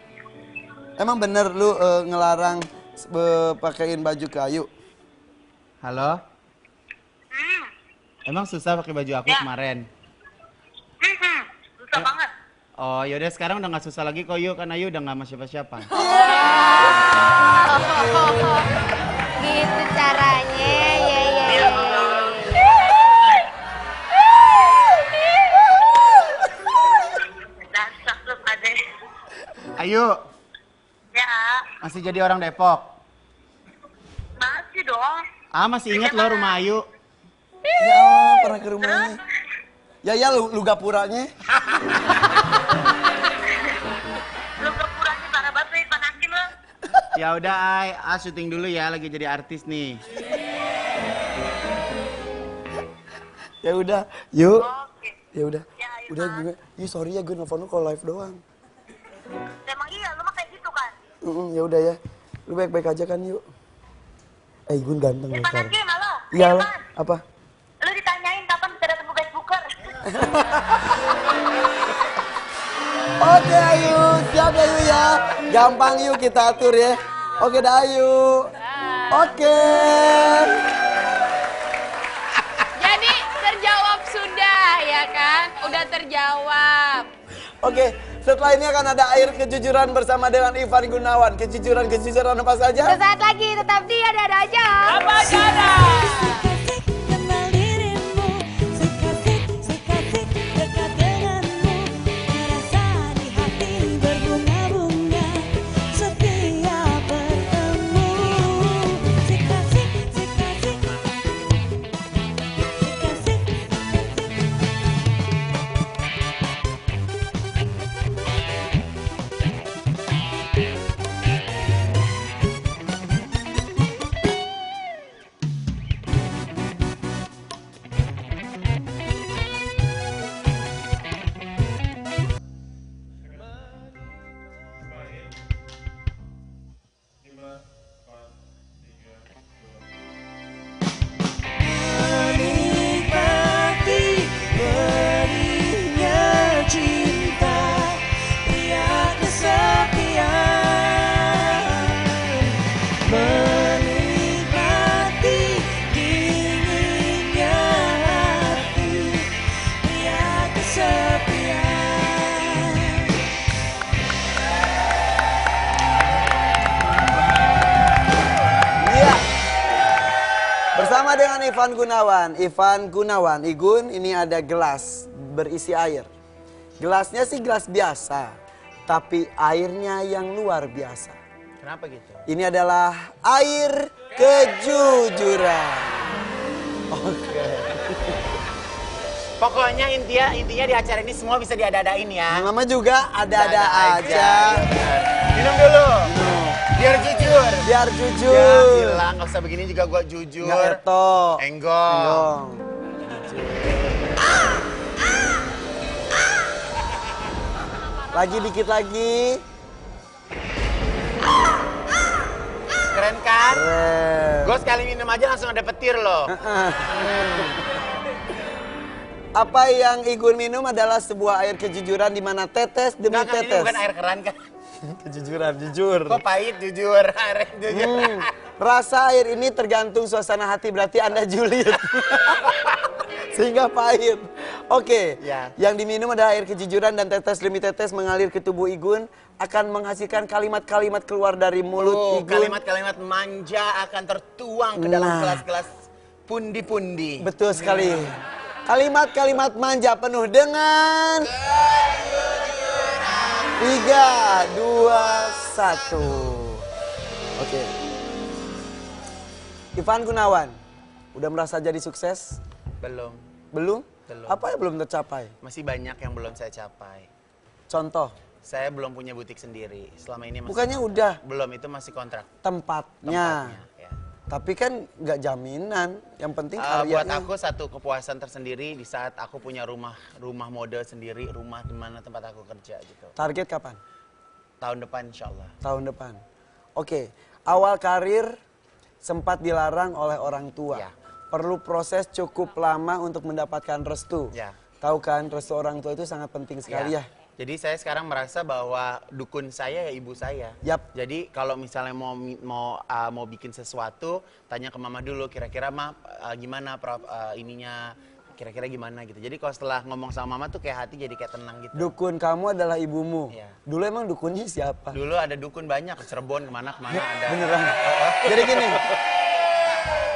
emang bener lu ngelarang pakaiin baju ke Ayu? Halo? Emang susah pakai baju aku kemarin? Susah banget. Oh yaudah sekarang udah gak susah lagi kok Yu, kan Ayu udah gak sama siapa-siapa. Gitu caranya, ya. Dasar lu pada. Ayu, Ya, masih jadi orang Depok? masih dong. Masih inget loh rumah Ayu? Ya, pernah ke rumahnya. Ya lu gapuranya. Lu kepuranya parah banget Pak Hakim lu. Ya udah syuting dulu ya, lagi jadi artis nih. Ya udah, yuk. Oke. Ya udah. Ya, ayo, Udah Mas. gue. Sorry ya gue nelfon lu kalau live doang. Emang iya, lu mah kayak gitu kan? Ya udah ya. Lu baik-baik aja kan yuk. Gun ganteng loh Pak sekarang. Hakim, halo. Iya lah. Mas. Apa? Lu ditanyain kapan bisa datang ke guest booker? Oke Ayu, siap ya Ayu ya. Gampang yuk kita atur ya. Oke dah Ayu. Oke. Jadi terjawab. Oke, setelah ini akan ada air kejujuran bersama dengan Ivan Gunawan. Kejujuran apa saja? Sesaat lagi tetap di ada aja. Apa cara? Sekasih kenal dirimu, sekasih dekat denganmu, merasa di hati berbunga-bunga setiap bertemu. Sekasih. Menikmati berinya cinta, pria kesepian. Menikmati dinginnya hati, pria kesepian. Iya. Bersama dengan Ivan Gunawan, Igun, ini ada gelas berisi air. Gelasnya sih gelas biasa, tapi airnya yang luar biasa. Kenapa gitu? Ini adalah air kejujuran. Oke. Pokoknya intinya di acara ini semua bisa diada-adain ya. Mama juga ada-ada aja. Minum dulu. Biar jujur. Biar Ya jujur. bilang, nggak usah begini juga gua jujur. Nggak eto. Enggong. Lagi dikit lagi. Keren kan? Keren. Gue sekali minum aja langsung ada petir loh. Apa yang Igun minum adalah sebuah air kejujuran di mana tetes demi Nggak, kan ini tetes. bukan air keran kan? Kejujuran, jujur. Kok pahit jujur, air jujur. Rasa air ini tergantung suasana hati, berarti Anda julid. Sehingga pahit. Oke, Ya. yang diminum adalah air kejujuran dan tetes demi tetes mengalir ke tubuh Igun akan menghasilkan kalimat-kalimat keluar dari mulut Igun. Kalimat-kalimat manja akan tertuang ke dalam Nah. kelas-kelas pundi-pundi. Betul sekali. Kalimat-kalimat manja penuh dengan 3, 2, 1. Oke. Ivan Gunawan, udah merasa jadi sukses? Belum. Belum? Belum. Apa yang belum tercapai? Masih banyak yang belum saya capai. Contoh, Saya belum punya butik sendiri. Selama ini masih bukannya udah belum, itu masih kontrak. tempatnya. Ya. Tapi kan nggak jaminan. Yang penting Buat karyanya. aku satu kepuasan tersendiri di saat aku punya rumah mode sendiri, rumah di mana tempat aku kerja gitu. Target kapan? Tahun depan insya Allah. Tahun depan. Oke, awal karir sempat dilarang oleh orang tua. Ya. Perlu proses cukup lama untuk mendapatkan restu. Ya. Tahu kan, restu orang tua itu sangat penting sekali ya. Jadi saya sekarang merasa bahwa dukun saya ya ibu saya. Yap. Jadi kalau misalnya mau bikin sesuatu, tanya ke mama dulu. Kira-kira gimana ininya? Kira-kira gimana gitu. Jadi kalau setelah ngomong sama mama tuh kayak hati jadi kayak tenang gitu. Dukun kamu adalah ibumu. Iya. Dulu emang dukunnya siapa? Dulu ada dukun banyak ke Cirebon kemana ada. Beneran. Jadi gini,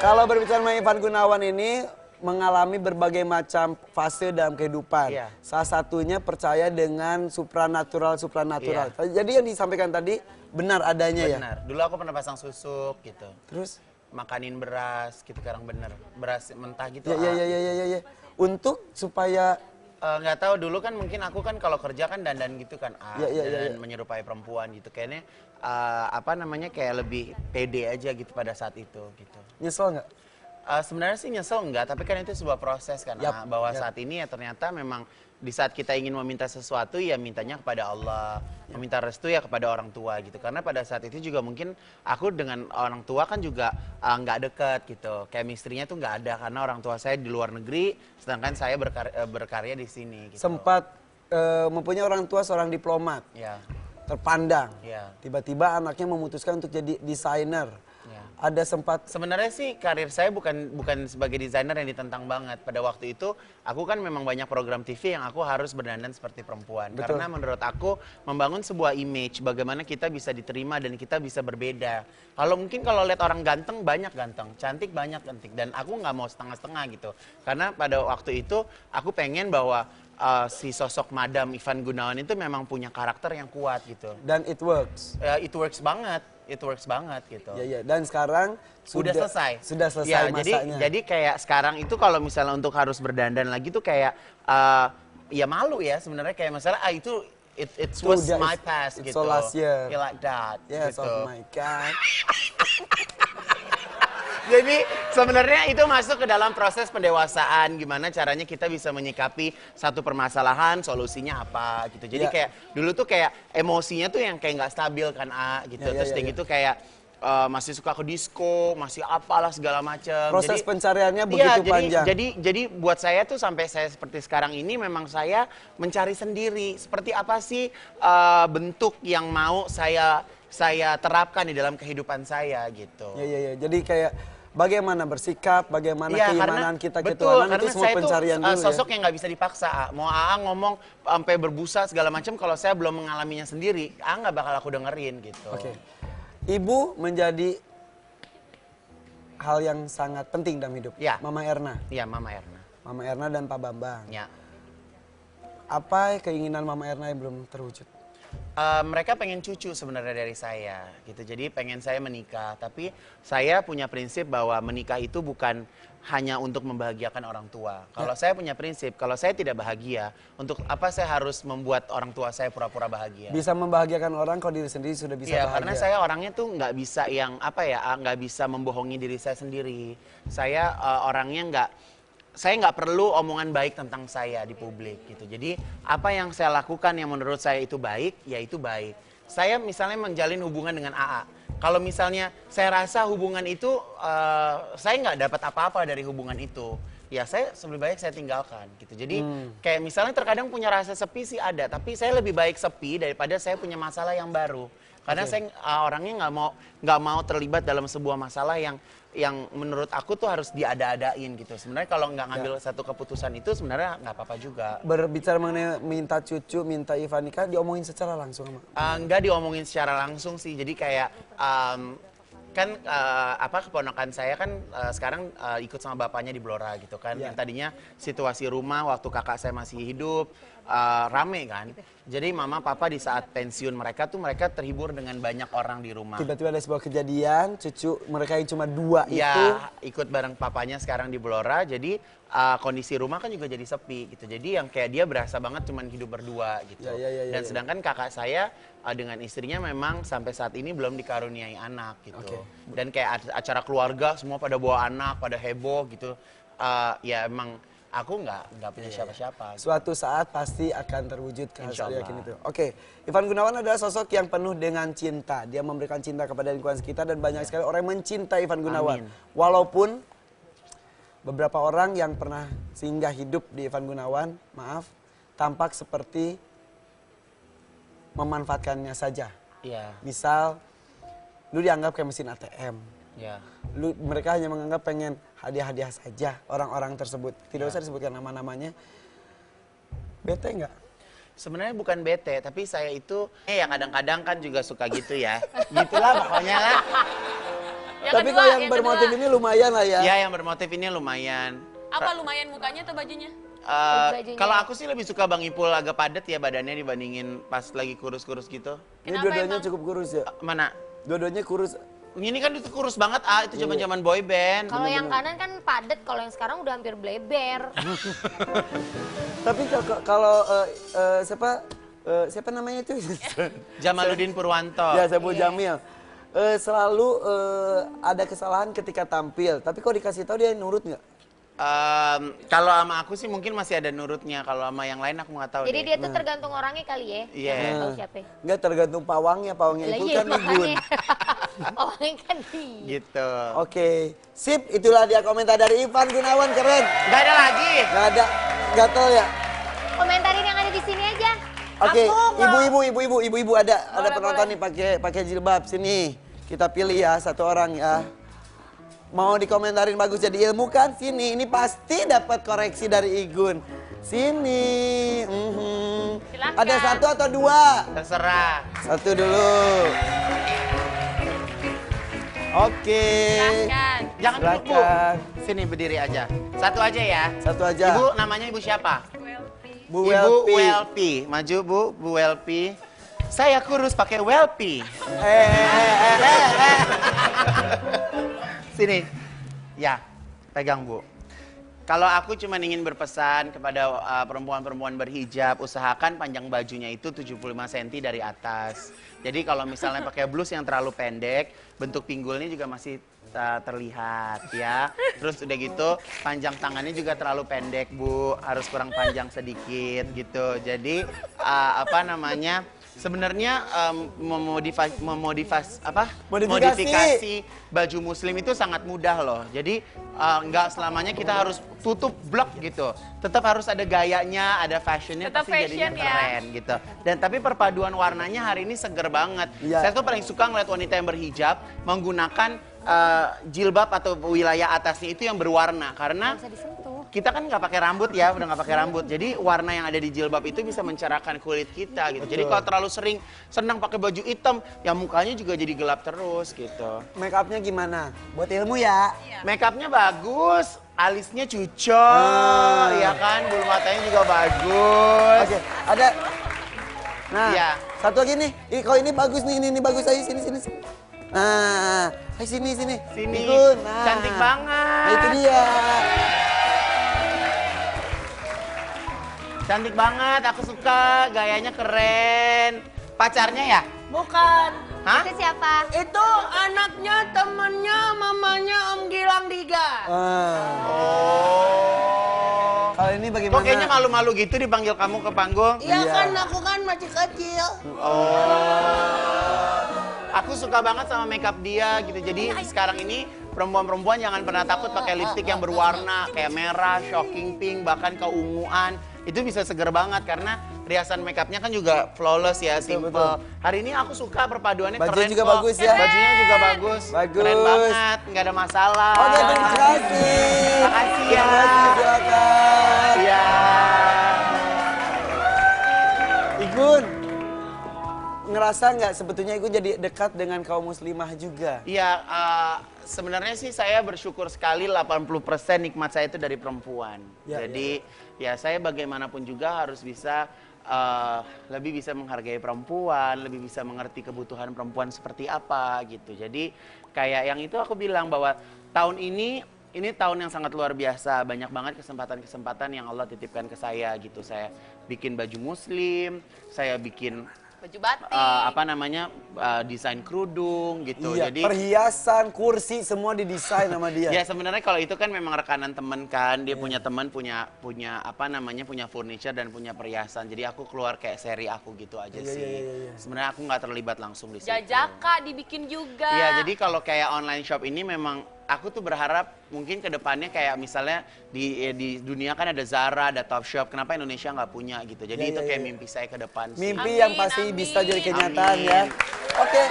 kalau berbicara mengenai Ivan Gunawan ini mengalami berbagai macam fase dalam kehidupan. Iya. Salah satunya percaya dengan supranatural. Iya. Jadi yang disampaikan tadi benar adanya ya. Benar. Dulu aku pernah pasang susuk gitu. Terus? Makanin beras gitu, sekarang bener. Beras mentah gitu. Ya. Untuk supaya Nggak tahu, dulu kan mungkin aku kan kalau kerja kan dandan gitu kan, dan menyerupai perempuan gitu. Kayaknya kayak lebih pede aja gitu pada saat itu gitu. nyesel nggak? Sebenarnya sih nyesel enggak, tapi kan itu sebuah proses kan. Yap, Bahwa yap. saat ini ya ternyata memang di saat kita ingin meminta sesuatu ya mintanya kepada Allah, meminta restu ya kepada orang tua gitu. Karena pada saat itu juga mungkin aku dengan orang tua kan juga nggak deket gitu. Chemistry-nya tuh nggak ada karena orang tua saya di luar negeri, sedangkan saya berkarya di sini. Gitu. Sempat mempunyai orang tua seorang diplomat, Ya, terpandang. ya. Tiba-tiba anaknya memutuskan untuk jadi desainer. Ya. Ada sempat Sebenarnya sih karir saya bukan sebagai desainer yang ditentang banget. Pada waktu itu aku kan memang banyak program TV yang aku harus berdandan seperti perempuan. Betul. Karena menurut aku membangun sebuah image bagaimana kita bisa diterima dan kita bisa berbeda. Kalau lihat orang ganteng banyak ganteng, cantik banyak cantik, dan aku nggak mau setengah-setengah gitu. Karena pada waktu itu aku pengen bahwa si sosok Madam Ivan Gunawan itu memang punya karakter yang kuat gitu. dan it works. It works banget gitu. Ya, dan sekarang Sudah selesai. Sudah selesai Ya, masanya. jadi kayak sekarang itu kalau misalnya untuk harus berdandan lagi tuh kayak ya malu ya sebenarnya, kayak misalnya itu it was Udah, my past it's gitu. so last year. Yeah, like that Yes, gitu. oh my God. Jadi sebenarnya itu masuk ke dalam proses pendewasaan, gimana caranya kita bisa menyikapi satu permasalahan, solusinya apa gitu. Jadi Ya. kayak dulu tuh kayak emosinya tuh yang kayak nggak stabil kan gitu. Ya, ya, Terus ya, kayak ya. gitu kayak masih suka ke disco, masih apalah segala macam. Proses Jadi, pencariannya iya, begitu panjang. Jadi buat saya tuh sampai saya seperti sekarang ini memang saya mencari sendiri seperti apa sih bentuk yang mau saya terapkan di dalam kehidupan saya gitu. Ya. Jadi kayak bagaimana bersikap, bagaimana Iya, keimanan kita betul, ketuhanan itu karena semua saya pencarian tuh dulu sosok ya. yang nggak bisa dipaksa. Mau AA ngomong sampai berbusa segala macam, kalau saya belum mengalaminya sendiri, AA nggak bakal aku dengerin gitu. Oke. Ibu menjadi hal yang sangat penting dalam hidup. Ya. Mama Erna. Iya, Mama Erna. Mama Erna dan Pak Bambang. Ya. Apa keinginan Mama Erna yang belum terwujud? Mereka pengen cucu sebenarnya dari saya gitu. Jadi pengen saya menikah, tapi saya punya prinsip bahwa menikah itu bukan hanya untuk membahagiakan orang tua. Kalau saya punya prinsip, kalau saya tidak bahagia, untuk apa saya harus membuat orang tua saya pura-pura bahagia? Bisa membahagiakan orang kalau diri sendiri sudah bisa Iya, bahagia. karena saya orangnya tuh nggak bisa yang nggak bisa membohongi diri saya sendiri. Saya orangnya saya nggak perlu omongan baik tentang saya di publik gitu. Jadi apa yang saya lakukan yang menurut saya itu baik, ya itu baik. Saya misalnya menjalin hubungan dengan AA. Kalau misalnya saya rasa hubungan itu saya nggak dapat apa-apa dari hubungan itu, ya saya lebih baik saya tinggalkan gitu. Jadi kayak misalnya terkadang punya rasa sepi sih ada, tapi saya lebih baik sepi daripada saya punya masalah yang baru. Karena saya orangnya nggak mau terlibat dalam sebuah masalah yang menurut aku tuh harus diada-adain gitu. Sebenarnya kalau nggak ngambil satu keputusan itu sebenarnya nggak apa-apa juga. Berbicara mengenai minta cucu, minta Ivan nikah, diomongin secara langsung sama. Nggak diomongin secara langsung sih. Jadi kayak keponakan saya kan sekarang ikut sama bapaknya di Blora gitu kan. Iya. Yang tadinya situasi rumah waktu kakak saya masih hidup rame kan. Jadi mama papa di saat pensiun mereka terhibur dengan banyak orang di rumah. Tiba-tiba ada sebuah kejadian, cucu mereka yang cuma 2 itu. Ya, ikut bareng papanya sekarang di Blora, jadi kondisi rumah kan juga jadi sepi gitu. Jadi yang kayak dia berasa banget cuman hidup berdua gitu. Ya. Dan sedangkan kakak saya dengan istrinya memang sampai saat ini belum dikaruniai anak gitu. Oke. Dan kayak acara keluarga semua pada bawa anak, pada heboh gitu. Ya emang aku nggak punya siapa-siapa. Suatu saat pasti akan terwujud, Insya saya Allah. yakin itu. Oke, Ivan Gunawan adalah sosok yang penuh dengan cinta. Dia memberikan cinta kepada lingkungan sekitar dan banyak sekali orang yang mencintai Ivan Gunawan. Amin. Walaupun beberapa orang yang pernah singgah hidup di Ivan Gunawan, maaf, tampak seperti memanfaatkannya saja. Iya, Misal, lu dianggap kayak mesin ATM. ya. Mereka hanya menganggap pengen hadiah-hadiah saja orang-orang tersebut. Tidak usah disebutkan nama-namanya. Bete nggak? Sebenarnya bukan bete, tapi saya itu ya kadang-kadang kan juga suka gitu ya. Gitulah pokoknya lah. Yang Tapi kedua, kalau yang yang bermotif kedua. ini lumayan lah ya. Ya yang bermotif ini lumayan. Apa lumayan mukanya atau bajunya? Bajunya. Kalau aku sih lebih suka Bang Ipul agak padat ya badannya dibandingin pas lagi kurus-kurus gitu. Ini Kenapa dua-duanya emang? cukup kurus ya. Mana? Dua-duanya kurus. Ini kan itu kurus banget itu Iya, zaman-zaman boy band. Kalau yang kanan kan padat, kalau yang sekarang udah hampir bleber. Tapi kalau siapa namanya itu? Jamaluddin Purwanto. Ya, Sabu Jamil. Selalu ada kesalahan ketika tampil. Tapi kalau dikasih tahu dia nurut nggak? Kalau sama aku sih mungkin masih ada nurutnya. Kalau sama yang lain aku nggak tahu Jadi deh. dia tuh tergantung orangnya kali ya. Iya. Nggak tahu siapa. Nggak tergantung pawangnya. Pawangnya Lah itu iya, kan Igun. makanya. Orangnya kan dia. Gitu. Oke, sip. Itulah dia komentar dari Ivan Gunawan, keren. Nggak ada lagi. Nggak ada, gatel ya. Komentarin yang ada di sini aja. Oke, Aku nggak- ibu-ibu ada Boleh, penonton boleh. nih pakai jilbab sini. Kita pilih ya satu orang ya. Mau dikomentarin bagus jadi ilmu kan? Sini, ini pasti dapat koreksi dari Igun. Sini. Silakan. Ada satu atau dua? Terserah. Satu dulu. Oke. Silakan. Jangan duduk, Bu. Silakan. Sini berdiri aja. Satu aja ya. Satu aja. Ibu namanya Ibu siapa? Bu Ibu Welpi. Welpi. Maju Bu, Bu Welpi. Saya kurus pakai Welpi. Sini. Ya, pegang Bu. Kalau aku cuma ingin berpesan kepada perempuan-perempuan berhijab, usahakan panjang bajunya itu 75 cm dari atas. Jadi kalau misalnya pakai blus yang terlalu pendek, bentuk pinggulnya juga masih terlihat ya. Terus udah gitu, panjang tangannya juga terlalu pendek Bu, harus kurang panjang sedikit gitu. Jadi apa namanya? Sebenarnya modifikasi baju muslim itu sangat mudah loh. Jadi nggak selamanya kita harus tutup blok gitu. Tetap harus ada gayanya, ada fashionnya, Tetap pasti jadinya fashion ya. keren gitu. Dan tapi perpaduan warnanya hari ini seger banget. Iya. Saya tuh paling suka ngeliat wanita yang berhijab menggunakan jilbab atau wilayah atasnya itu yang berwarna karena kita kan nggak pakai rambut ya, udah nggak pakai rambut. Jadi warna yang ada di jilbab itu bisa mencerahkan kulit kita gitu. Jadi kalau terlalu senang pakai baju hitam, ya mukanya juga jadi gelap terus gitu. Make upnya gimana? Buat ilmu ya. Make upnya bagus, alisnya cucok, ya kan, bulu matanya juga bagus. Oke, ada. Nah, Iya. satu lagi nih. Kalau ini bagus nih, ini bagus. Ayo sini. Nah, ayo sini. Sini, Igun. Nah. cantik banget. Nah, itu dia. Cantik banget, aku suka, gayanya keren. Pacarnya ya? Bukan. Hah? Itu siapa? Itu anaknya, temennya, mamanya Om Gilang Diga. Oh. Kalau ini bagaimana? Kok kayaknya malu-malu gitu dipanggil kamu ke panggung? Iya Iya. kan, aku kan masih kecil. Oh. Aku suka banget sama makeup dia gitu. Jadi sekarang ini perempuan-perempuan jangan pernah takut pakai lipstik yang berwarna kayak merah, shocking pink, bahkan keunguan. Itu bisa seger banget karena riasan makeupnya kan juga flawless ya, simple. betul. Hari ini aku suka perpaduannya Baju keren juga kok. bagus ya. Bajunya juga bagus. Bagus. Keren banget, nggak ada masalah. Oke, terima kasih. Makasih ya. Terima kasih, silakan. Iya. Igun, ngerasa nggak sebetulnya Igun jadi dekat dengan kaum muslimah juga? Iya, sebenarnya sih saya bersyukur sekali 80% nikmat saya itu dari perempuan. Ya, Jadi ya saya bagaimanapun juga harus bisa lebih bisa menghargai perempuan, lebih bisa mengerti kebutuhan perempuan seperti apa gitu. Jadi kayak yang itu aku bilang bahwa tahun ini tahun yang sangat luar biasa. Banyak banget kesempatan-kesempatan yang Allah titipkan ke saya gitu. Saya bikin baju muslim, saya bikin Baju batik. desain kerudung gitu. Iya, Jadi perhiasan, kursi, semua didesain sama dia. ya sebenarnya kalau itu kan memang rekanan temen kan, dia punya teman punya furniture dan punya perhiasan. Jadi aku keluar kayak seri aku gitu aja sih. iya. Sebenarnya aku nggak terlibat langsung di situ. Jajaka dibikin juga. Iya, jadi kalau kayak online shop ini memang aku tuh berharap mungkin ke depannya kayak misalnya di dunia kan ada Zara, ada Topshop. Kenapa Indonesia nggak punya gitu? Jadi itu kayak mimpi saya ke depan sih. Mimpi Amin, yang pasti amin. bisa jadi kenyataan Amin. ya. Oke,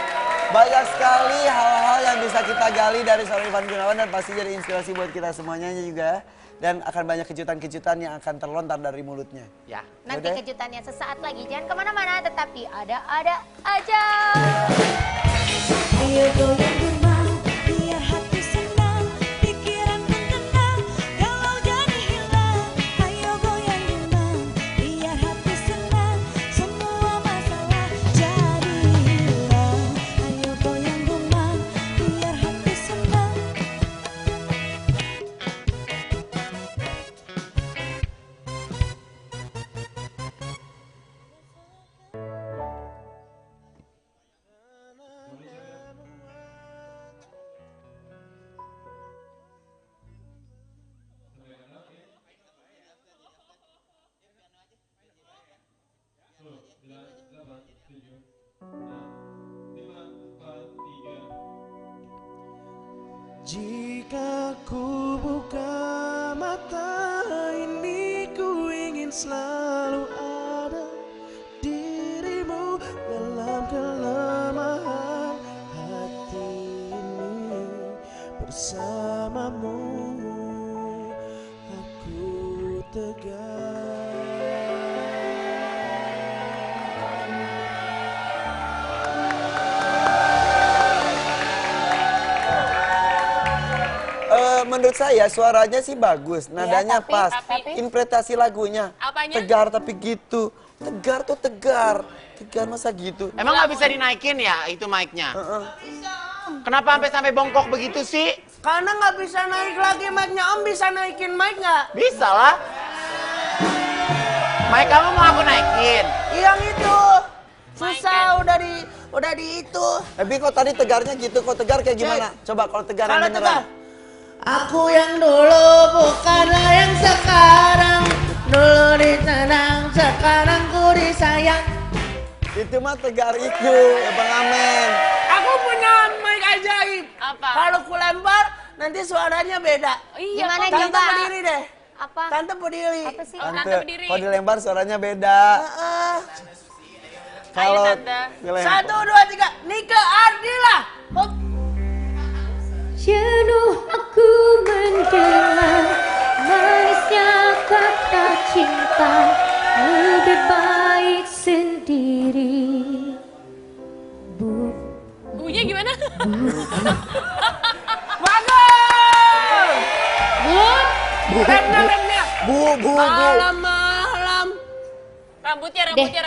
banyak sekali hal-hal yang bisa kita gali dari seorang Ivan Gunawan dan pasti jadi inspirasi buat kita semuanya juga. Dan akan banyak kejutan-kejutan yang akan terlontar dari mulutnya. Ya. Nanti Yaudah. kejutannya sesaat lagi. Jangan kemana-mana, tetapi ada aja. Ayo goyang gemang, biar hati senang, pikiran pun tenang, galau jadi hilang. Ayo goyang gemang, biar hati senang, semua masalah jadi hilang. Ayo goyang gemang, biar hati senang. Jika ku buka mata ini, ku ingin selalu ada dirimu dalam kelemahan hati. menurut saya suaranya sih bagus, nadanya tapi- pas. tapi- Interpretasi lagunya Apanya? tegar tapi gitu. Tegar tuh tegar. Tegar masa gitu. Emang nggak bisa dinaikin ya itu mic-nya? Kenapa sampai bongkok begitu sih? Karena nggak bisa naik lagi mic-nya. Om bisa naikin mic nggak? Bisa lah. Mic kamu mau aku naikin? Yang itu. Susah udah di itu. Tapi kok tadi tegarnya gitu, kok tegar kayak gimana? Coba kalau tegar yang Kalau beneran. tegar. Aku yang dulu bukanlah yang sekarang. Dulu disenang, sekarang ku disayang. Itu mah tegar itu, ya Bang Amen. Aku punya mic ajaib. Apa? Kalau ku lempar, nanti suaranya beda. Iya, Gimana kok Tante coba? berdiri deh. Apa? Tante berdiri. Apa sih? Oh, Tante berdiri. Kalau dilempar suaranya beda. Heeh. Kalau Tante. dilempar. 1, 2, 3. Nika Ardila. Hop. Jenuh aku mendengar manisnya kata cinta, lebih baik sendiri. Bunyinya gimana? Bagus. Remnya. Bu. Malam. Rambutnya. Oh, iya.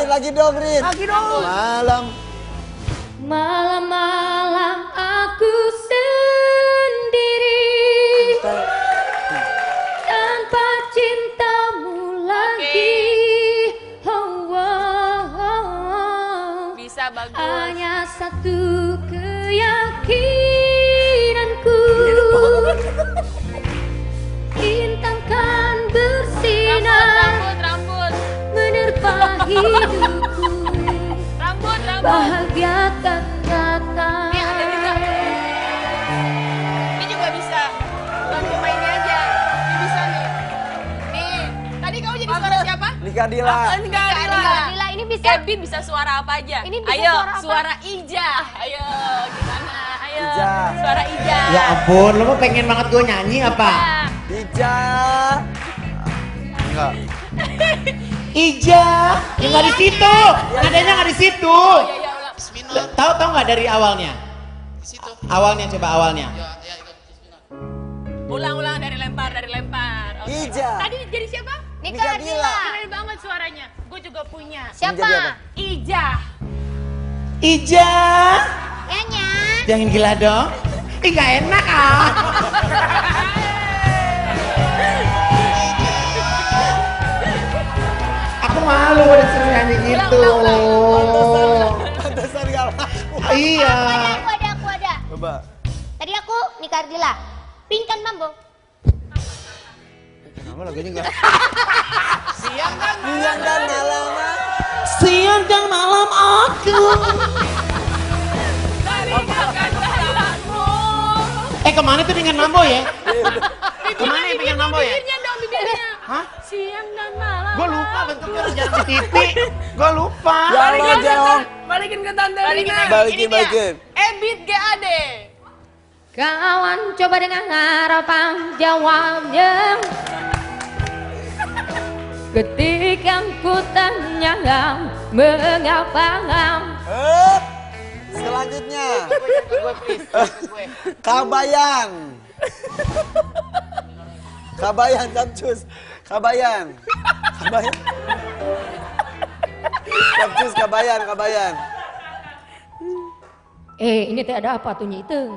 Lagi dong, Rin. Lagi dong. Malam. Malam-malam aku sendiri tanpa cintamu lagi. Oh, oh, oh. Bisa bagus. Hanya satu keyakinanku, bintang kan bersinar Rambut. menerpa hidupku, Rambut. bahagiakan datang. Ini ada juga. Ini juga bisa. Bukan pemainnya aja. Ini bisa nih. Nih, tadi kamu jadi suara siapa? Nika Dila. Nika Ardila. Gila, ini bisa. Gaby bisa suara apa aja? Ini bisa Ayo, suara apa? suara Ija. Ayo, gimana? Ayo. Ija. Suara Ija. Ya ampun, lo mau pengen banget gue nyanyi apa? Ija. Enggak. Ija, ya nggak di situ, nadanya nggak di situ. Iya, ulang. Tahu nggak dari awalnya? Awalnya coba awalnya. Ulang dari lempar. Oke. Ija. Tadi jadi siapa? Nika Ardila. Keren banget suaranya. Gue juga punya. Menjadi apa? Siapa? Ija. Ija, Nyanya. jangan gila dong. Ih nggak enak ah. Aku malu udah suruh nyanyi gitu. Pantesan gak laku. Iya. Aku ada. Coba. Tadi aku Nika Ardila. Pingkan Mambo. Kenapa lagunya enggak? Siang kan Siang dan malam. Siang dan malam aku. Kemana tuh dengan Mambo ya? Kemana yang pengen mambo ya? Bibirnya dong, bibirnya. Hah? Siang dan malam. Gue lupa bentuknya udah jangan di TV. Gue lupa. Ya Allah, Jong. Balikin ke Tante Balikin Rina. lagi. Balikin, Ini dia. balikin. Ebit GAD. Kawan coba dengan harapan jawabnya. Ketika ku tanya mengapa. Selanjutnya. Gue please. Gue. Kabayan. Kabayan, Capcus. Kabayan. Capcus, kabayan. Ini teh ada apa tuh Nyi Iteng?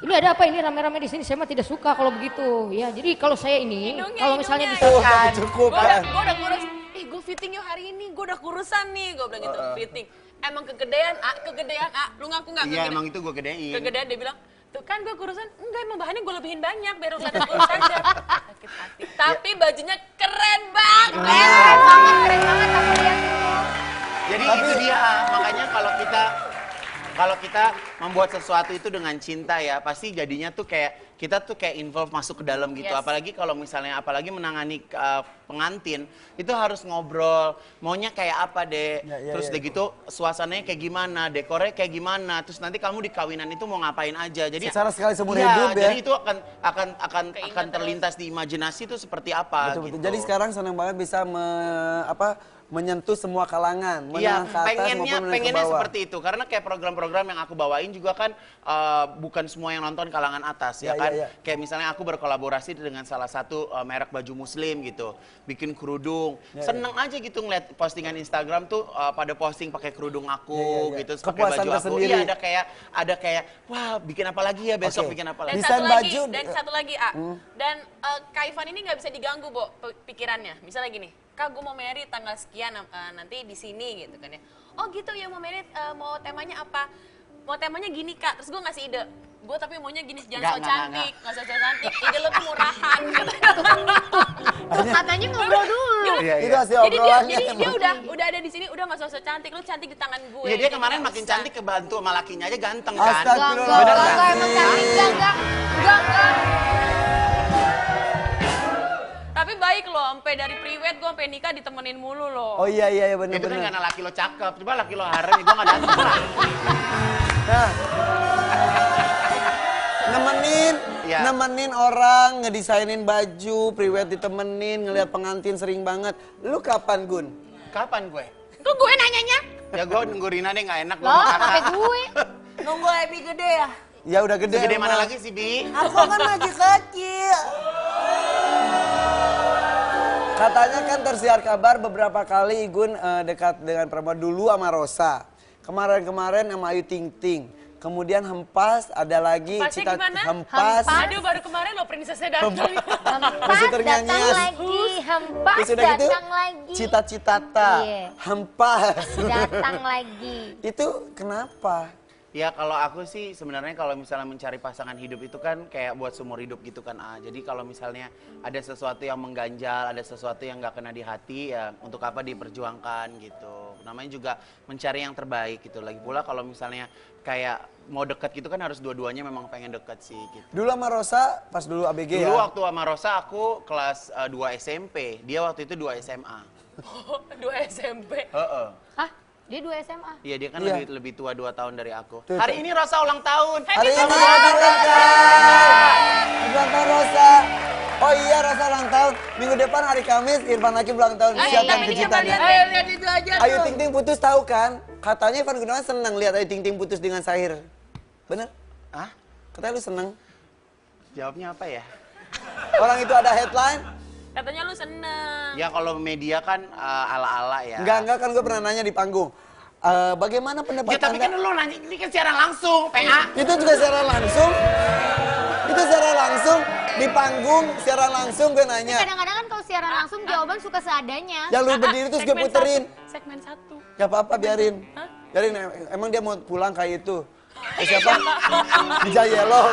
Ini ada apa ini rame-rame di sini? Saya mah tidak suka kalau begitu. Ya, jadi kalau saya ini, Hidungnya, kalau misalnya hidungnya. bisa Cukup Gue kan? udah kurus. Gue fitting yuk hari ini. Gue udah kurusan nih. Gue bilang gitu. Fitting. Emang kegedean, Lu ngaku nggak? Iya emang itu gue gedein. Kegedean dia bilang, tuh kan gue kurusan. Enggak, emang bahannya gue lebihin banyak. Biar lu kelihatan kurus aja. Sakit hati. Tapi bajunya keren banget. Keren banget aku lihat dulu. Jadi itu dia, makanya kalau kita membuat sesuatu itu dengan cinta ya, pasti jadinya tuh kayak kita tuh kayak involve masuk ke dalam gitu. Yes. Apalagi kalau misalnya menangani pengantin, itu harus ngobrol, maunya kayak apa deh. Terus udah gitu suasananya kayak gimana, dekornya kayak gimana. Terus nanti kamu di kawinan itu mau ngapain aja. Jadi Secara sekali seumur iya, hidup ya. Jadi itu akan terlintas di imajinasi itu seperti apa Betul. gitu. Jadi sekarang senang banget bisa menyentuh semua kalangan, Iya, menengah ke atas maupun menengah ke pengennya bawah. seperti itu. Karena kayak program-program yang aku bawain lain juga kan bukan semua yang nonton kalangan atas ya kan. Kayak misalnya aku berkolaborasi dengan salah satu merek baju muslim gitu, bikin kerudung. Seneng aja gitu ngeliat postingan Instagram tuh pada posting pakai kerudung aku gitu, pakai baju aku. Iya ada kayak wah bikin apa lagi ya besok bikin apa lagi. Dan satu lagi dan Kak Ivan ini nggak bisa diganggu Bo pikirannya. Misalnya gini, Kak gue mau merit tanggal sekian nanti di sini gitu kan ya. Oh gitu ya mau merit mau temanya apa? Mau temanya gini Kak, terus gue ngasih ide. Gue tapi maunya gini, jangan so cantik, nggak so cantik. Ide lo tuh murahan gitu. Katanya ngobrol dulu. Itu hasil obrolannya. Jadi dia udah ada di sini, udah nggak so cantik, lu cantik di tangan gue. Iya dia kemarin makin cantik kebantu sama lakinya aja ganteng kan. Astagfirullah. Emang cantik enggak. Tapi baik loh, sampai dari priwet gue sampai nikah ditemenin mulu loh. Oh iya bener. Itu kan karena laki lo cakep, coba laki lo harem, gue gak dateng lah. Nah, nemenin orang, ngedesainin baju, priwet ditemenin, ngeliat pengantin sering banget. Lu kapan Gun? Kapan gue? Kok gue nanyanya? Ya gue nunggu Rina deh gak enak. Loh, sampai gue. Nunggu Ebi gede ya? Ya udah gede. Segede mana lagi sih Bi? Aku kan masih kecil. Katanya kan tersiar kabar beberapa kali Igun dekat dengan perempuan dulu sama Rosa. Kemarin-kemarin sama Ayu Ting Ting. Kemudian Hempas, ada lagi Hempas. Aduh baru kemarin lo prinsesnya datang. Hempas datang lagi, Hempas datang lagi. Cita-citata, Hempas. Datang lagi. Itu kenapa? Ya kalau aku sih sebenarnya kalau misalnya mencari pasangan hidup itu kan kayak buat seumur hidup gitu kan. Jadi kalau misalnya ada sesuatu yang mengganjal, ada sesuatu yang nggak kena di hati ya untuk apa diperjuangkan gitu. Namanya juga mencari yang terbaik gitu. Lagi pula kalau misalnya kayak mau deket gitu kan harus dua-duanya memang pengen deket sih gitu. Dulu sama Rosa pas dulu ABG ya? Dulu waktu sama Rosa aku kelas 2 SMP, dia waktu itu 2 SMA. Oh, 2 SMP? Hah? Dia 2 SMA? Iya dia kan lebih tua 2 tahun dari aku. Hari ini Rosa ulang tahun. Hari ini ulang tahun Rosa. Oh iya Rosa ulang tahun. Minggu depan hari Kamis Irfan Hakim ulang tahun. Siapkan kejutannya. Ayo lihat itu aja tuh. Ayu Ting Ting putus tahu kan? Katanya Irfan Gunawan senang lihat Ayu Ting Ting putus dengan Sahir. Bener? Hah? Katanya lu seneng. Jawabnya apa ya? Orang itu ada headline. Katanya lu seneng. Ya kalau media kan ala-ala ya. Enggak kan gue pernah nanya di panggung. Bagaimana pendapat ya, tapi Anda? kan lu nanya, ini kan siaran langsung, PA. Itu juga siaran langsung. Itu siaran langsung. Di panggung siaran langsung gue nanya. Kadang-kadang kan kalau siaran langsung jawaban suka seadanya. Yang lu berdiri terus gue puterin. Segmen 1. Gak apa-apa biarin. Biarin emang dia mau pulang kayak itu. Siapa? Bija Yellow.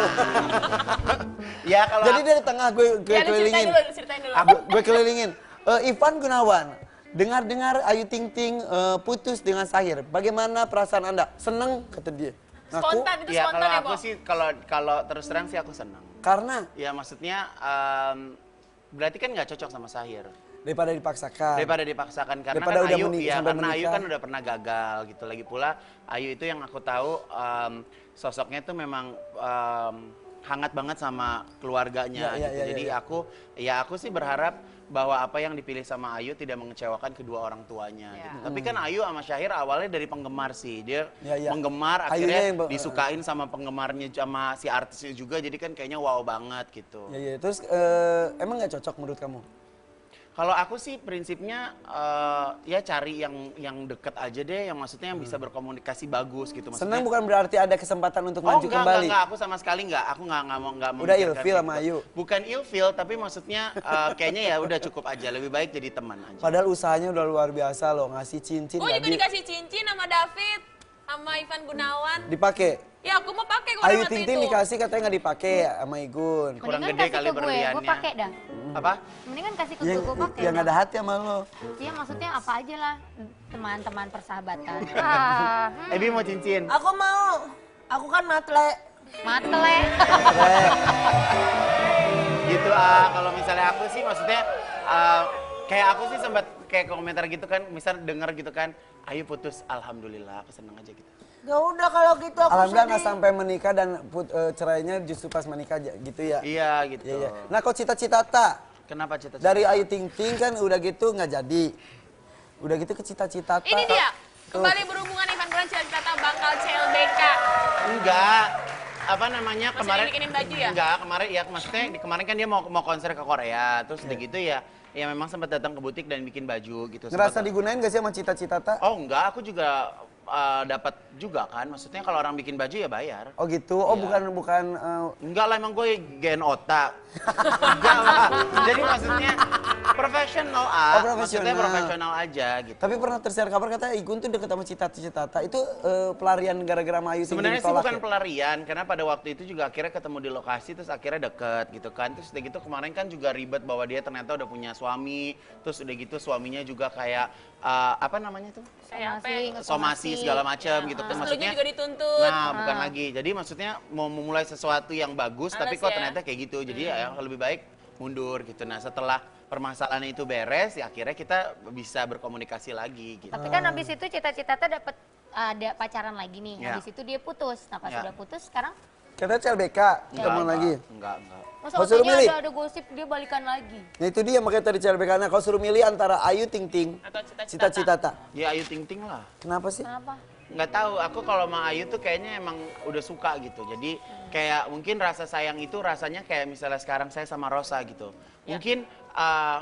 Ya kalau jadi dia di tengah gue kelilingin. Ceritain dulu. Gue kelilingin. Ivan Gunawan, dengar-dengar Ayu Ting Ting putus dengan Sahir. Bagaimana perasaan Anda? Seneng kata dia. Spontan itu ya spontan kalau ya, aku sih kalau terus terang sih aku senang. Karena? Ya maksudnya berarti kan nggak cocok sama Sahir. Daripada dipaksakan. Karena daripada kan udah Ayu menikah, karena Ayu kan udah pernah gagal gitu. Lagi pula Ayu itu yang aku tahu sosoknya itu memang hangat banget sama keluarganya gitu. Jadi aku sih berharap bahwa apa yang dipilih sama Ayu tidak mengecewakan kedua orang tuanya gitu. Tapi kan Ayu sama Syahir awalnya dari penggemar sih. Dia penggemar akhirnya disukain sama penggemarnya sama si artisnya juga. Jadi kan kayaknya wow banget gitu. Iya. Terus emang nggak cocok menurut kamu? Kalau aku sih prinsipnya ya cari yang deket aja deh, yang maksudnya yang bisa berkomunikasi bagus gitu. Maksudnya, senang bukan berarti ada kesempatan untuk maju kembali. Enggak, aku sama sekali enggak. Aku enggak mau udah ilfil sama Ayu. Bukan ilfil, tapi maksudnya kayaknya ya udah cukup aja. Lebih baik jadi teman aja. Padahal usahanya udah luar biasa loh, ngasih cincin. Gue juga dikasih cincin sama David, sama Ivan Gunawan. Dipakai? Ya aku mau pakai kok. Ayu Ting Ting dikasih katanya nggak dipakai sama Igun. Kurang gede kali berliannya. Gue pakai dah. Apa? Mendingan kasih ke gue pakai. Yang ada hati sama lo. Iya maksudnya apa aja lah teman-teman persahabatan. Ebi mau cincin? Aku mau. Aku kan matre. Matre. Gitu kalau misalnya aku sih maksudnya kayak aku sih sempat kayak komentar gitu kan, misal denger gitu kan, Ayu putus, alhamdulillah, aku seneng aja gitu. Ya udah kalau gitu aku alhamdulillah nggak sampai menikah dan cerainya justru pas menikah gitu ya. Iya gitu. Iya. Nah kok cita-cita? Kenapa cita-cita? Dari Ayu Ting Ting kan udah gitu nggak jadi. Udah gitu ke cita-cita. Ini dia. Kembali berhubungan Ivan beneran cita-cita bakal CLBK? Enggak. Apa namanya Masih kemarin? dibikinin baju ya? Enggak, kemarin ya maksudnya kemarin kan dia mau konser ke Korea, terus udah gitu ya memang sempat datang ke butik dan bikin baju gitu. Ngerasa Sempet- digunain gak sih sama Cita-Cita? Oh enggak, aku juga dapat juga kan. Maksudnya kalau orang bikin baju ya bayar. Oh gitu. Oh Iya. bukan Enggak lah, emang gue gen otak. Enggak lah. Jadi maksudnya profesional Oh, maksudnya profesional. profesional aja gitu. Tapi pernah tersiar kabar katanya Igun tuh deket sama Cita-Cita. Itu pelarian gara-gara sama Ayu Ting Ting Sebenarnya sih ditolak bukan ya? pelarian, karena pada waktu itu juga akhirnya ketemu di lokasi, terus akhirnya deket gitu kan. Terus udah gitu kemarin kan juga ribet bahwa dia ternyata udah punya suami, terus udah gitu suaminya juga kayak apa namanya tuh? Kayak apa ya? Somasi segala macam gitu kan. Terus Maksudnya juga dituntut. Nah, bukan lagi. Jadi maksudnya mau memulai sesuatu yang bagus, tapi Males kok ya? ternyata kayak gitu. Jadi ya lebih baik mundur gitu. Nah, setelah permasalahan itu beres, ya akhirnya kita bisa berkomunikasi lagi gitu. Tapi kan habis itu Cita-Cita tuh dapat ada pacaran lagi nih. Ya. Habis itu dia putus. Nah, pas Ya. udah putus sekarang Katanya CLBK, ketemu lagi. Enggak. masa Kau suruh katanya milih? ada gosip dia balikan lagi. Nah itu dia makanya tadi CLBK. Nah kalau suruh milih antara Ayu Ting Ting, Atau Cita-Cita. Cita-Cita. Ya Ayu Ting Ting lah. Kenapa sih? Kenapa? Nggak tahu, aku kalau sama Ayu tuh kayaknya emang udah suka gitu. Jadi kayak mungkin rasa sayang itu rasanya kayak misalnya sekarang saya sama Rosa gitu. Mungkin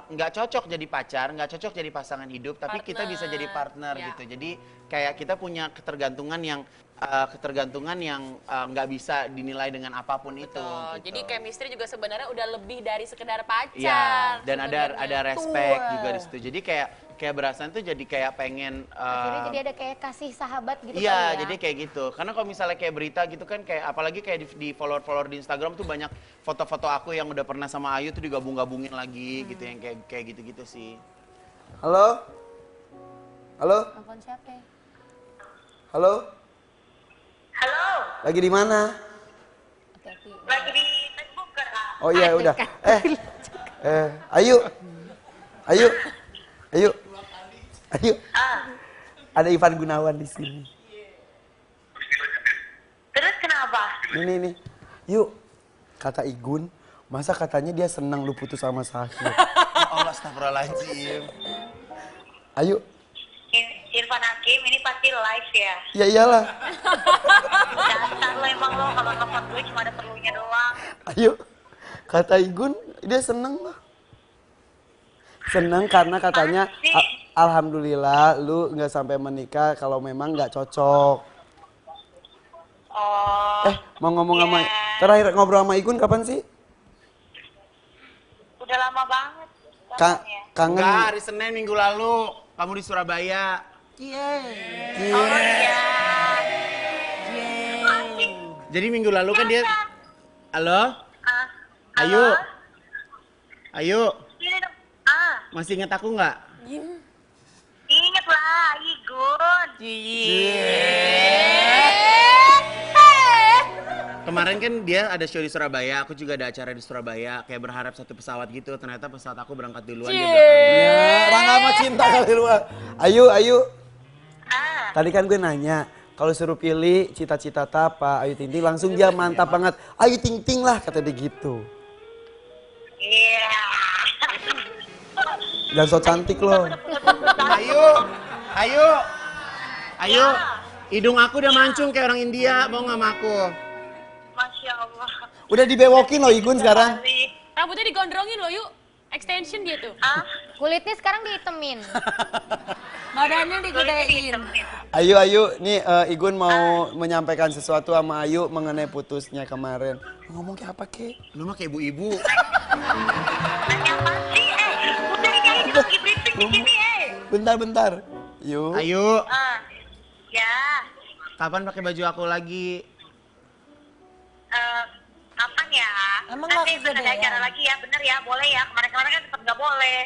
nggak cocok jadi pacar, nggak cocok jadi pasangan hidup, tapi kita bisa jadi partner Ya. gitu. Jadi kayak kita punya ketergantungan yang nggak bisa dinilai dengan apapun itu. Betul. Gitu. Jadi chemistry juga sebenarnya udah lebih dari sekedar pacar. Iya, dan ada sebenarnya. respect juga di situ. Jadi kayak berasa tuh jadi kayak pengen Akhirnya jadi ada kayak kasih sahabat gitu Iya, kali ya. jadi kayak gitu. Karena kalau misalnya kayak berita gitu kan, kayak apalagi kayak di follower-follower di Instagram tuh banyak foto-foto aku yang udah pernah sama Ayu tuh digabung-gabungin lagi gitu, yang kayak gitu-gitu sih. Halo? Halo? Telepon siapa? Ya? Halo? Halo, Lagi di mana? Hati-hati. lagi di Facebook kan? Oh iya udah. Ayu. Ayu. Ayu. Ayu. Ada Ivan Gunawan di sini. Terus kenapa? Ini. Yuk. Kata Igun, masa katanya dia senang lu putus sama Sahir. Allah, astagfirullahaladzim. Ayu. Irfan Hakim ini pasti live ya. Ya iyalah. Dasar lo emang lo kalau telepon gue cuma ada perlunya doang. Ayo. Kata Igun, dia seneng lah. Seneng karena katanya alhamdulillah lu nggak sampai menikah kalau memang nggak cocok. Oh. Mau ngomong sama terakhir ngobrol sama Igun kapan sih? Udah lama banget. Kangen. Enggak, hari Senin minggu lalu kamu di Surabaya. Oh iya. Jadi minggu lalu kan dia Halo? Halo? Ayu, Ini dong. masih inget aku nggak? Ingat lah, Igun. Kemarin kan dia ada show di Surabaya, aku juga ada acara di Surabaya, kayak berharap satu pesawat gitu, ternyata pesawat aku berangkat duluan dia belakang. Ya, Rangga sama cinta kali lu. Ayu. Tadi kan gue nanya, kalau suruh pilih Cita-Cita apa Ayu Ting Ting, langsung dia mantap banget. Ayu Ting Ting lah kata dia gitu. Iya. Jangan so cantik loh. Ayu, hidung aku udah mancung kayak orang India, mau nggak sama aku? Masya Allah. Udah dibewokin loh Igun sekarang. Rambutnya digondrongin loh yuk. Extension dia tuh. Kulitnya sekarang dihitemin. Badannya digedein. Ayu, nih Igun mau menyampaikan sesuatu sama Ayu mengenai putusnya kemarin. Ngomong kayak apa kek? Lu mah kayak ibu-ibu. Udah ini aja lagi briefing di sini Bentar. Yuk. Ayu, Ya. kapan pakai baju aku lagi? Kapan ya? Emang Nanti nggak ada kegedean? acara lagi ya, bener ya, boleh ya. Kemarin-kemarin kan sempat nggak boleh.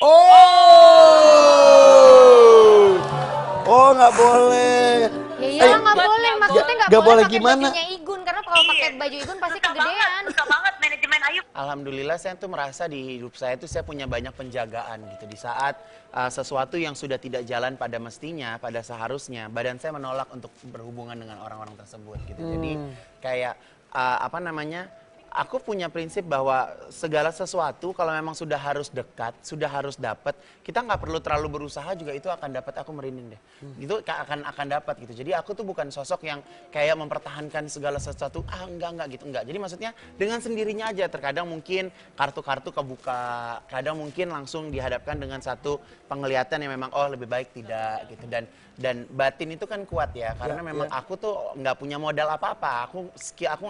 Oh, nggak boleh. Ya iyalah nggak boleh, maksudnya nggak nggak boleh boleh pakai gimana? bajunya Igun karena kalau pakai baju Igun pasti kegedean. Suka banget manajemen Ayu. Alhamdulillah saya tuh merasa di hidup saya tuh saya punya banyak penjagaan gitu. Di saat sesuatu yang sudah tidak jalan pada mestinya, pada seharusnya, badan saya menolak untuk berhubungan dengan orang-orang tersebut gitu. Jadi kayak aku punya prinsip bahwa segala sesuatu kalau memang sudah harus dekat, sudah harus dapat, kita nggak perlu terlalu berusaha juga itu akan dapat. Aku merinding deh. Gitu akan dapat gitu. Jadi aku tuh bukan sosok yang kayak mempertahankan segala sesuatu. Enggak gitu, enggak. Jadi maksudnya dengan sendirinya aja. Terkadang mungkin kartu-kartu kebuka, kadang mungkin langsung dihadapkan dengan satu penglihatan yang memang lebih baik tidak gitu. Dan batin itu kan kuat ya, karena memang aku tuh nggak punya modal apa-apa. Aku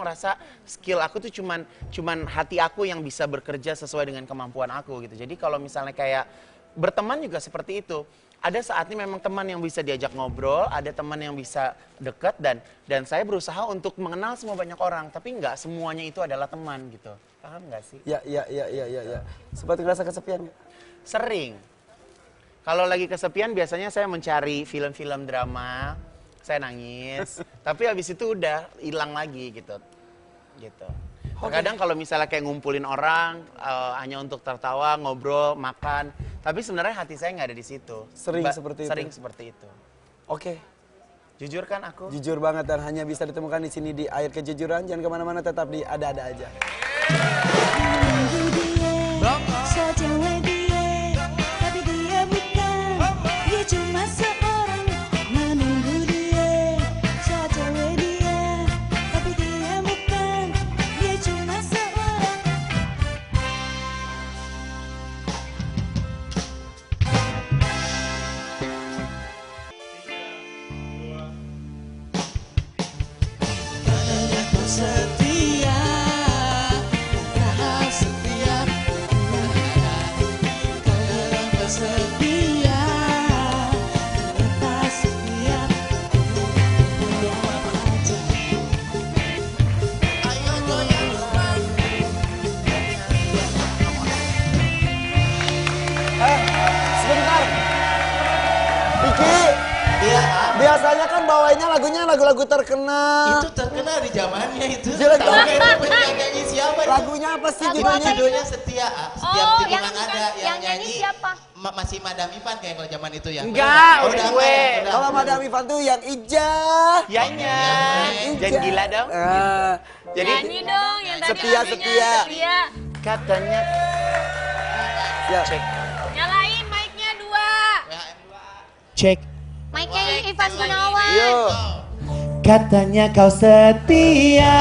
ngerasa skill aku tuh cuman hati aku yang bisa bekerja sesuai dengan kemampuan aku gitu. Jadi kalau misalnya kayak berteman juga seperti itu. Ada saatnya memang teman yang bisa diajak ngobrol, ada teman yang bisa dekat dan saya berusaha untuk mengenal semua banyak orang, tapi nggak semuanya itu adalah teman gitu. Paham nggak sih? Ya. Sempat ngerasa kesepian nggak? Sering. Kalau lagi kesepian biasanya saya mencari film-film drama, saya nangis, tapi habis itu udah hilang lagi gitu. Kadang kalau misalnya kayak ngumpulin orang hanya untuk tertawa, ngobrol, makan, tapi sebenarnya hati saya nggak ada di situ. Sering seperti itu. Oke. Jujur kan aku? Jujur banget dan hanya bisa ditemukan di sini di Air Kejujuran. Jangan kemana-mana, tetap di Ada-Ada Aja. Cuma seorang menunggu dia, cewek dia, tapi dia bukan, dia cuma seorang. Karena kau setia, kau setia, karena kau setia. Sebentar. Iki. Iya. Biasanya kan bawainnya lagunya lagu-lagu terkenal. Itu terkenal di zamannya itu. Jelek Tahu banget. nggak itu penyanyi siapa itu? Lagunya apa sih Lagu judulnya? Judulnya Setia. Setiap tikungan ada yang nyanyi siapa? Masih Madam Ivan kayak kalau zaman itu ya. Enggak, Oh, udah enggak, gue. udah. Kalau Madam Ivan tuh yang Ija. Yanya. Jangan gila dong. Jadi Nyanyi dong yang tadi Setia, lagunya, setia. katanya Ya. cek. Nyalain mic-nya 2. Cek. Mic-nya Ivan Gunawan. Yuk. Katanya kau setia,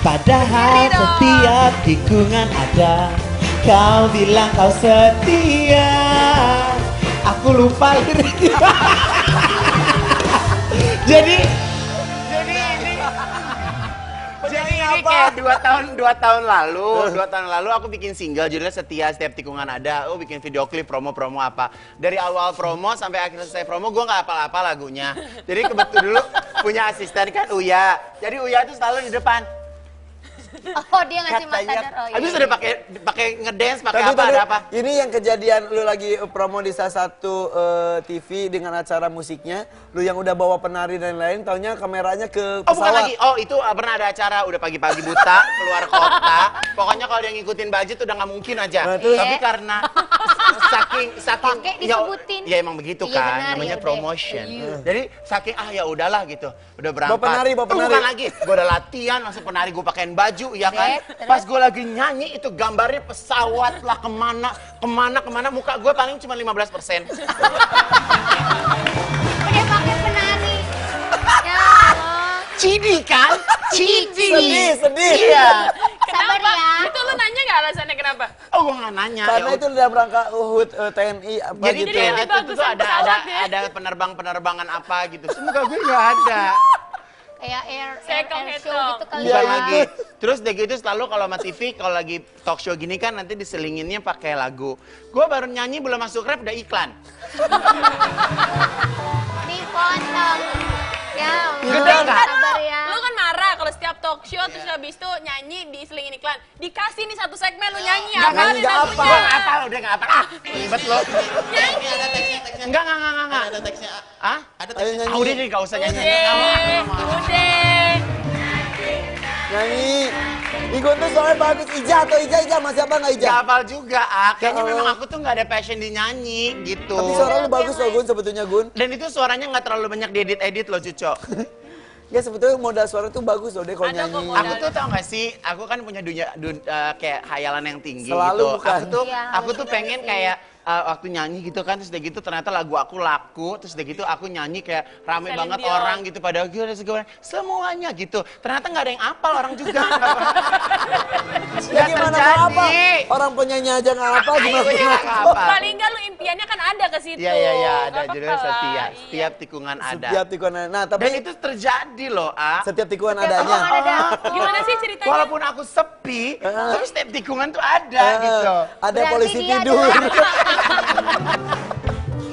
padahal setiap tikungan ada. Kau bilang kau setia, aku lupa liriknya. Jadi ini kayak 2 tahun lalu aku bikin single judulnya Setia Setiap Tikungan Ada. Aku bikin video klip promo apa. Dari awal promo sampai akhir selesai promo gue nggak hafal-hafal lagunya. Jadi kebetulan dulu punya asisten kan Uya. Jadi Uya tuh selalu di depan. Oh, dia ngasih matador. Oh, iya. Habis udah pakai ngedance, pakai Tadi, apa ada apa? Ini yang kejadian lu lagi promo di salah satu TV dengan acara musiknya, lu yang udah bawa penari dan lain, taunya kameranya ke pesawat. Oh bukan lagi, itu pernah ada acara udah pagi-pagi buta keluar kota. Pokoknya kalau dia ngikutin budget udah nggak mungkin aja. Nah, Tapi karena saking Pakai disebutin. ya emang begitu Iya, kan, benar, namanya ya udah. promotion. Jadi saking ya udahlah gitu, udah berangkat. Bawa penari. Bukan lagi, gue udah latihan langsung penari gue pakein baju, ya kan. Pas gue lagi nyanyi itu gambarnya pesawat lah kemana, muka gue paling cuma 15%. Udah pakai penari. Ya Allah. Cidi kan? Cidi. Sedih. Iya. Sabar ya. Itu lu nanya nggak alasannya kenapa? Oh, gue nggak nanya. Karena Ya itu udah berangkat Uhud TNI apa Jadi gitu. kayak itu bagusan tuh ada pesawat ya. ada penerbangan apa gitu. Semoga gue nggak ada. Kayak air Sekong show hetong. gitu kali Bukan ya. lagi. Terus deh gitu selalu kalau sama TV kalau lagi talk show gini kan nanti diselinginnya pakai lagu. Gue baru nyanyi belum masuk rap udah iklan. Dipotong. Ya Allah. Gede nggak? Sabar ya. Lu kan marah kalau setiap talk show terus habis itu nyanyi diselingin iklan. Dikasih nih satu segmen lu nyanyi Nggak apa nyanyi, nggak apa. Gue nggak hafal udah nggak hafal. Ribet lo. Ini ada teksnya. Enggak. Ada teksnya. Ah? Ada Ayo teksnya. nyanyi. Udah deh nggak usah nyanyi. Udah. Nyanyi. Igun tuh soalnya bagus. Ija atau Ija masih apa nggak Ija? Nggak hafal juga. Kayaknya Ya Allah. memang aku tuh nggak ada passion di nyanyi gitu. Tapi suara lu bagus loh Gun sebetulnya Gun. Dan itu suaranya nggak terlalu banyak diedit-edit loh Cuco. Nggak, sebetulnya modal suara tuh bagus loh deh kalau Ada kok nyanyi. modal. Aku tuh tau gak sih, aku kan punya kayak hayalan yang tinggi Selalu gitu. bukan. Iya, Aku tuh pengen kayak waktu nyanyi gitu kan, terus udah gitu ternyata lagu aku laku, terus udah gitu aku nyanyi kayak rame Celine banget Dion. orang gitu pada semuanya gitu. Ternyata nggak ada yang apal orang juga. Ya gimana nggak apa? Orang penyanyi aja nggak apa, gimana Aku nggak nggak apa? apa. Paling enggak lu impiannya kan ada ke situ. Iya, iya, iya, ada Nggak judulnya apa-apa setia. lah. Setiap tikungan ada. Setiap tikungan. Nah, Dan tapi itu terjadi loh, A. setiap tikungan Setiap adanya. tikungan ada. Gimana sih ceritanya? Walaupun aku sepi, tapi setiap tikungan tuh ada gitu. Ada Berarti polisi dia tidur.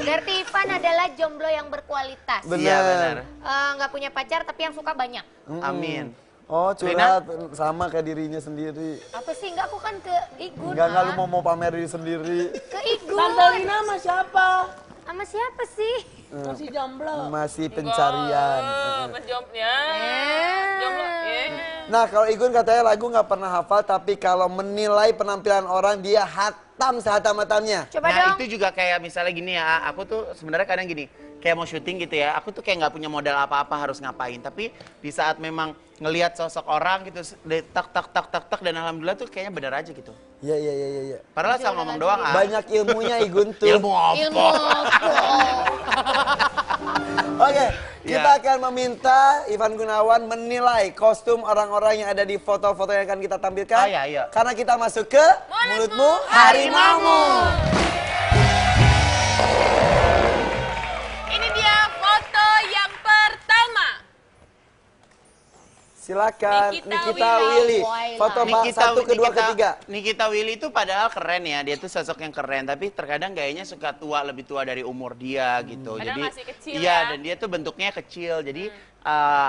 Berarti Ivan adalah jomblo yang berkualitas. Benar. Iya, benar. Nggak punya pacar tapi yang suka banyak. Amin. Oh, curhat sama kayak dirinya sendiri. Apa sih? Enggak, aku kan ke Igun. Enggak lu Ah. mau pamer diri sendiri. Ke Igun. Tante Lina sama siapa? Sama siapa sih? Masih jomblo. Masih pencarian. Mas jomblo. Jomblo. Nah, kalau Igun katanya lagu nggak pernah hafal, tapi kalau menilai penampilan orang dia hatam sehatam-hatamnya. Coba Nah dong. itu juga kayak misalnya gini ya, aku tuh sebenarnya kadang gini, kayak mau syuting gitu ya, aku tuh kayak nggak punya modal apa-apa harus ngapain, tapi di saat memang ngelihat sosok orang gitu, tak dan alhamdulillah tuh kayaknya bener aja gitu. Iya. Padahal asal ngomong doang ah. Banyak ilmunya Igun tuh. Ilmu apa? Ilmu apa? Oke, kita Ya. akan meminta Ivan Gunawan menilai kostum orang-orang yang ada di foto-foto yang akan kita tampilkan. Oh, iya. Karena kita masuk ke Mulutmu Harimaumu. Ini dia foto yang pertama. Silakan Nikita Nikita Willy. Willy. Foto satu, kedua, ketiga. Nikita Willy itu padahal keren ya, dia tuh sosok yang keren, tapi terkadang gayanya suka tua, lebih tua dari umur dia gitu. Padahal Jadi masih kecil iya, ya. dan dia tuh bentuknya kecil, jadi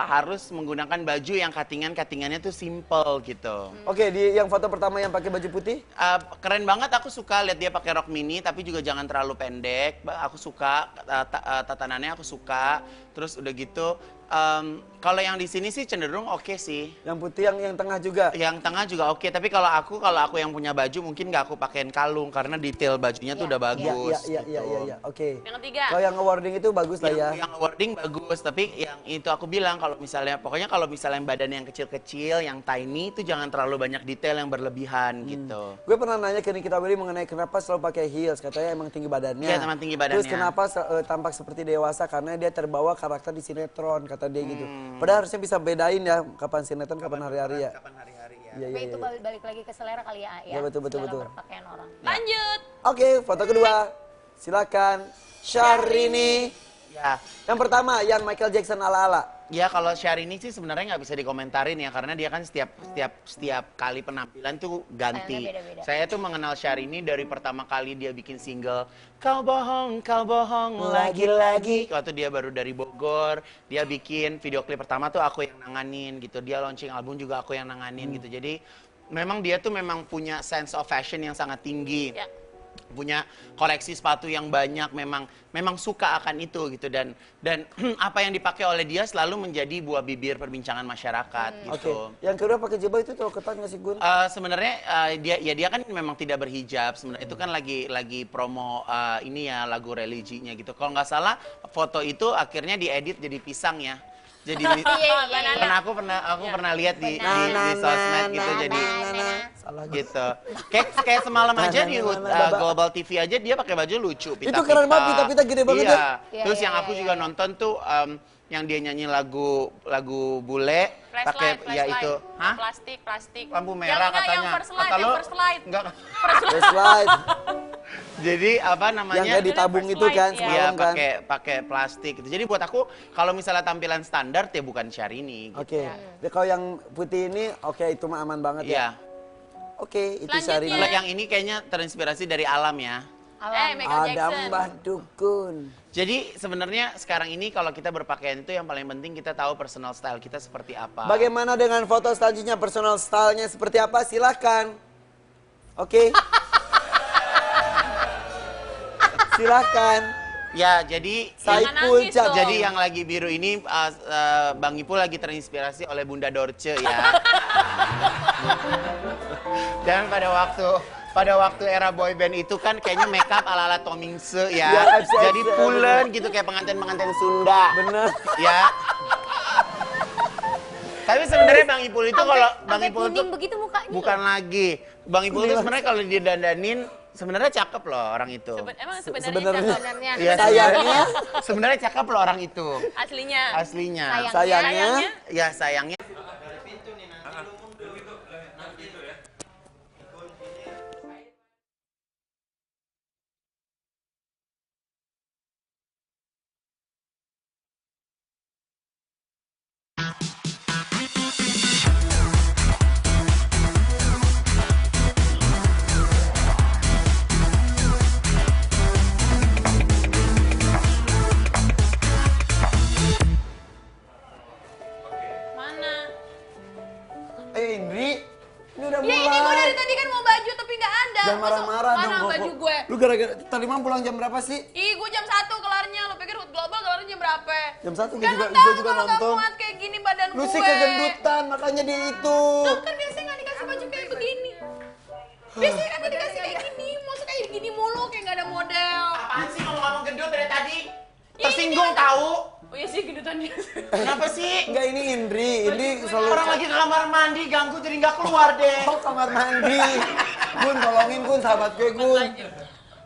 harus menggunakan baju yang katingannya tuh simple gitu. Oke, di yang foto pertama yang pakai baju putih. Keren banget, aku suka lihat dia pakai rok mini tapi juga jangan terlalu pendek. Aku suka tatanannya, aku suka. Terus udah gitu, kalau yang di sini sih cenderung oke sih. Yang putih yang tengah juga. Yang tengah juga oke, tapi kalau aku yang punya baju mungkin nggak aku pakein kalung karena detail bajunya tuh udah bagus. Iya. Oke. Yang ketiga. Kalau yang awarding itu bagus lah ya. Yang wording bagus, tapi yang itu aku bilang kalau misalnya badan yang kecil-kecil, yang tiny itu jangan terlalu banyak detail yang berlebihan gitu. Gue pernah nanya ke Nikita Willy mengenai kenapa selalu pakai heels. Katanya emang tinggi badannya. Iya, emang tinggi badannya. Terus kenapa tampak seperti dewasa? Karena dia terbawa karakter di sinetron, kata dia gitu. Padahal harusnya bisa bedain ya kapan sinetron, kapan hari-hari ya. Kapan hari-hari ya. Iya. Tapi itu balik lagi ke selera kali ya. Ya, betul. Dalam berpakaian orang. Lanjut. Oke, foto kedua. Silakan Syahrini. Ya. Yang pertama yang Michael Jackson ala-ala. Ya kalau Syahrini sih sebenarnya nggak bisa dikomentarin ya karena dia kan setiap kali penampilan tuh ganti. Stylenya beda-beda. Saya tuh mengenal Syahrini dari pertama kali dia bikin single Kau bohong lagi-lagi. Waktu dia baru dari Bogor, dia bikin video klip pertama tuh aku yang nanganin gitu. Dia launching album juga aku yang nanganin gitu. Jadi memang dia tuh memang punya sense of fashion yang sangat tinggi. Ya. Punya koleksi sepatu yang banyak, memang suka akan itu gitu dan apa yang dipakai oleh dia selalu menjadi buah bibir perbincangan masyarakat Oke. gitu. Yang kedua pakai jubah itu terlalu ketat nggak sih Gun? Sebenarnya dia kan memang tidak berhijab sebenarnya itu kan lagi promo ini ya lagu religinya gitu. Kalau nggak salah foto itu akhirnya diedit jadi pisang ya. Jadi karena aku pernah lihat di sosmed gitu jadi Salah gitu. Kayak semalam aja di Global TV aja dia pakai baju lucu pita-pita. Itu keren banget, pita-pita gede banget iya. ya. Terus Iya, yang iya, aku iya, juga iya. nonton tuh yang dia nyanyi lagu bule pakai ya itu hah? Plastik. Lampu merah katanya. Yang first light, Kata lo, yang first light. Enggak. Flashlight. Jadi apa namanya? Yang kayak ditabung First itu light, kan iya. Iya, semalam kan. pakai plastik gitu. Jadi buat aku kalau misalnya tampilan standar ya bukan Syahrini gitu. Oke. Kalau yang putih ini oke itu mah aman banget ya. Iya. Oke, itu Selanjutnya. Syahrini. Kalau yang ini kayaknya terinspirasi dari alam ya. Michael Ada Jackson. Mbah Dukun. Jadi sebenarnya sekarang ini kalau kita berpakaian itu yang paling penting kita tahu personal style kita seperti apa. Bagaimana dengan foto selanjutnya, personal style-nya seperti apa? Silahkan. Oke. Silahkan. Ya, jadi Saipul nangis Cat. dong. jadi yang lagi biru ini Bang Ipul lagi terinspirasi oleh Bunda Dorce ya. Dan pada waktu era boyband itu kan kayaknya makeup ala-ala Tomingse ya. Ya, FCX. Jadi pulen gitu kayak pengantin-pengantin Sunda. Bener. Ya. Tapi sebenarnya Bang Ipul itu kalau Bang Sampai Ipul itu kuning begitu mukanya. bukan lagi. Bang Ipul itu sebenarnya kalau dia dandanin sebenarnya cakep loh orang itu. Emang Sebenarnya. sebenarnya Sebenarnya. Iya, Sayangnya, sebenarnya cakep loh orang itu. aslinya. Aslinya. sayangnya, Ya sayangnya. Mana? Indri, ini udah Ya mulai. ini gue dari tadi kan mau baju tapi nggak ada. Jangan Masuk- marah-marah dong. Mana kok. baju gue? Lu gara-gara tadi malam pulang jam berapa sih? Ih, gue jam 1 kelarnya. Lo pikir Hood Global kelarnya jam berapa? Jam 1 Kan gue lo juga, tahu gua juga kalau nggak nonton. muat kayak gini badan Lu gue. sih kegendutan, makanya dia itu. Lo kan biasanya nggak dikasih baju kayak begini. Biasanya kan dikasih kayak gini. Masa kayak gini mulu, kayak nggak ada model. Apaan sih ngomong-ngomong gendut dari tadi? Ya, Tersinggung ini kan- tahu? Oh iya sih gendutan dia. Kenapa sih? Enggak, ini Indri selalu... Orang lagi ke kamar mandi ganggu jadi nggak keluar deh. Oh, kamar mandi. Gun, tolongin Gun, sahabat gue Gun.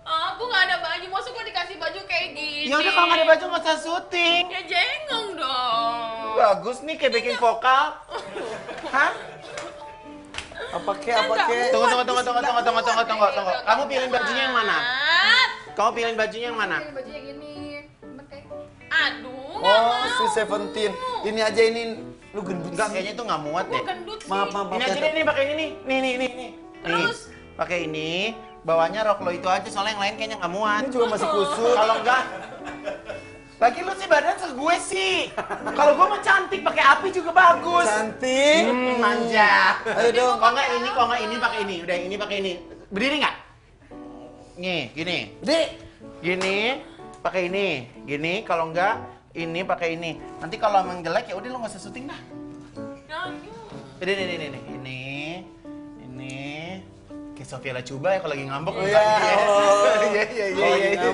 Aku nggak ada baju. Masa gue dikasih baju kayak gini? Ya udah kalau nggak ada baju nggak usah syuting. Ya jengong dong. Bagus nih kayak backing vokal. Hah? Apa kek? Tunggu. Kamu pilih bajunya yang mana? Kamu pilih bajunya yang mana? Bajunya gini. Aduh, nggak Oh, mau. si Seventeen. Ini aja ini, lu gendut Enggak, sih. kayaknya tuh nggak muat deh. Gue gendut sih. Maaf. Ini aja deh, nih pakai ini nih. Nih. Terus? Pakai ini. Bawahnya rok lo itu aja, soalnya yang lain kayaknya nggak muat. Ini juga masih kusut. Kalau enggak, lagi lu sih badan segue sih. Kalau gua mah cantik, pakai api juga bagus. Cantik. Manja. Ayo dong. Kalau nggak ini pakai ini. Udah ini pakai ini. Berdiri nggak? Nih, gini. Dek. Gini, pakai ini. Gini, kalau enggak ini pakai ini. Nanti kalau emang jelek ya udah lo nggak usah syuting dah. Ini. Kayak Sofia Lacuba ya kalau lagi ngambek. Oh, iya. Iya.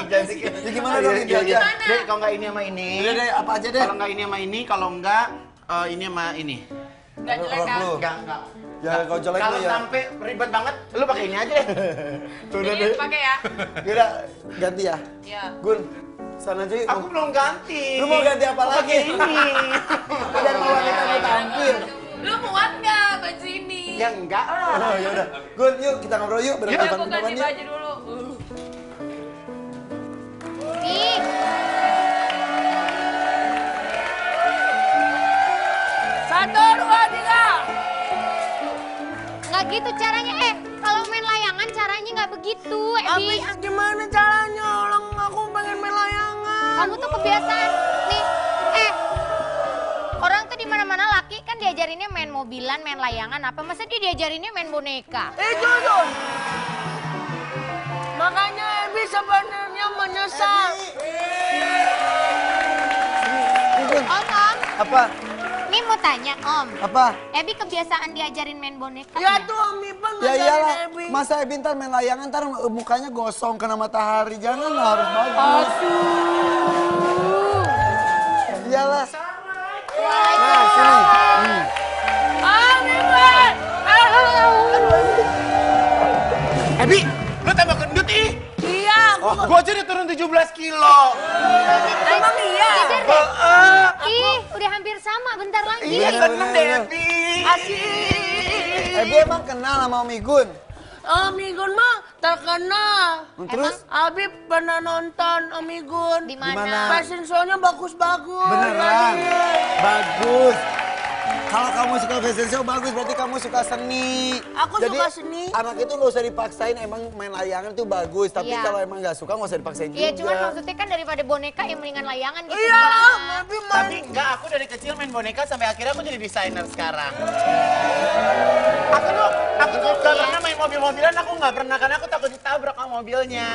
Cantik. Ya gimana dong ini aja? Dek, kalau nggak ini sama ini. Udah deh, apa aja deh. Kalau nggak ini sama ini, kalau nggak ini sama ini. Nggak jelek Rok kan? lu. Enggak. Ya kalau jelek Kalau lu ya. sampai ribet banget, lu pakai ini aja deh. Udah Ini deh. pakai ya. Udah, ganti ya. Iya. Gun, sana aja yuk. Aku belum ganti. Lu mau ganti apa Aku lagi? pakai ini. Biar mau wanita mau tampil. Lu muat nggak baju ini? Ya enggak lah. Oh, ya udah. Gun, yuk kita ngobrol yuk. Ya, Berdepan aku ganti yuk. baju dulu. Ih, Satu, dua, tiga. nggak gitu caranya. Kalau main layangan caranya nggak begitu, Ebi. Habis gimana caranya? Orang aku pengen main layangan. Kamu tuh kebiasaan nih. Orang tuh di mana-mana laki kan diajarinnya main mobilan, main layangan apa? Masa dia diajarinnya main boneka? Itu tuh. Makanya Ebi sebenarnya menyesal. Om, Apa? ini mau tanya Om. Apa? Ebi kebiasaan diajarin main boneka. Ya tuh Om Ipan Ya ngajarin iyalah, Ebi. masa Ebi ntar main layangan ntar mukanya gosong kena matahari. Jangan lah, harus bagus. Iyalah. Nah, sini. Ebi, lu tambah gendut ih. Iya, Gua aja udah turun 17 kilo. emang iya. Kejar deh. Ih, udah hampir sama, bentar lagi. Iya, seneng deh Ebi. Asik. Ebi emang kenal sama Om Igun. Om Igun mah terkenal. Terus? Abi pernah nonton Om Igun. Di Di mana? mana? Fashion show-nya bagus-bagus. Beneran? Bagus. Kalau kamu suka fashion show bagus, berarti kamu suka seni. Aku Jadi, suka seni. anak itu nggak usah dipaksain, emang main layangan itu bagus. Tapi Iya. kalau emang nggak suka, nggak usah dipaksain Iya, juga. cuman maksudnya kan daripada boneka yang mendingan layangan gitu. Iya, Mbak. Abi main. Tapi enggak, aku dari kecil main boneka sampai akhirnya aku jadi desainer sekarang. Aku tuh gak pernah main mobil-mobilan, aku nggak pernah karena aku takut ditabrak sama mobilnya.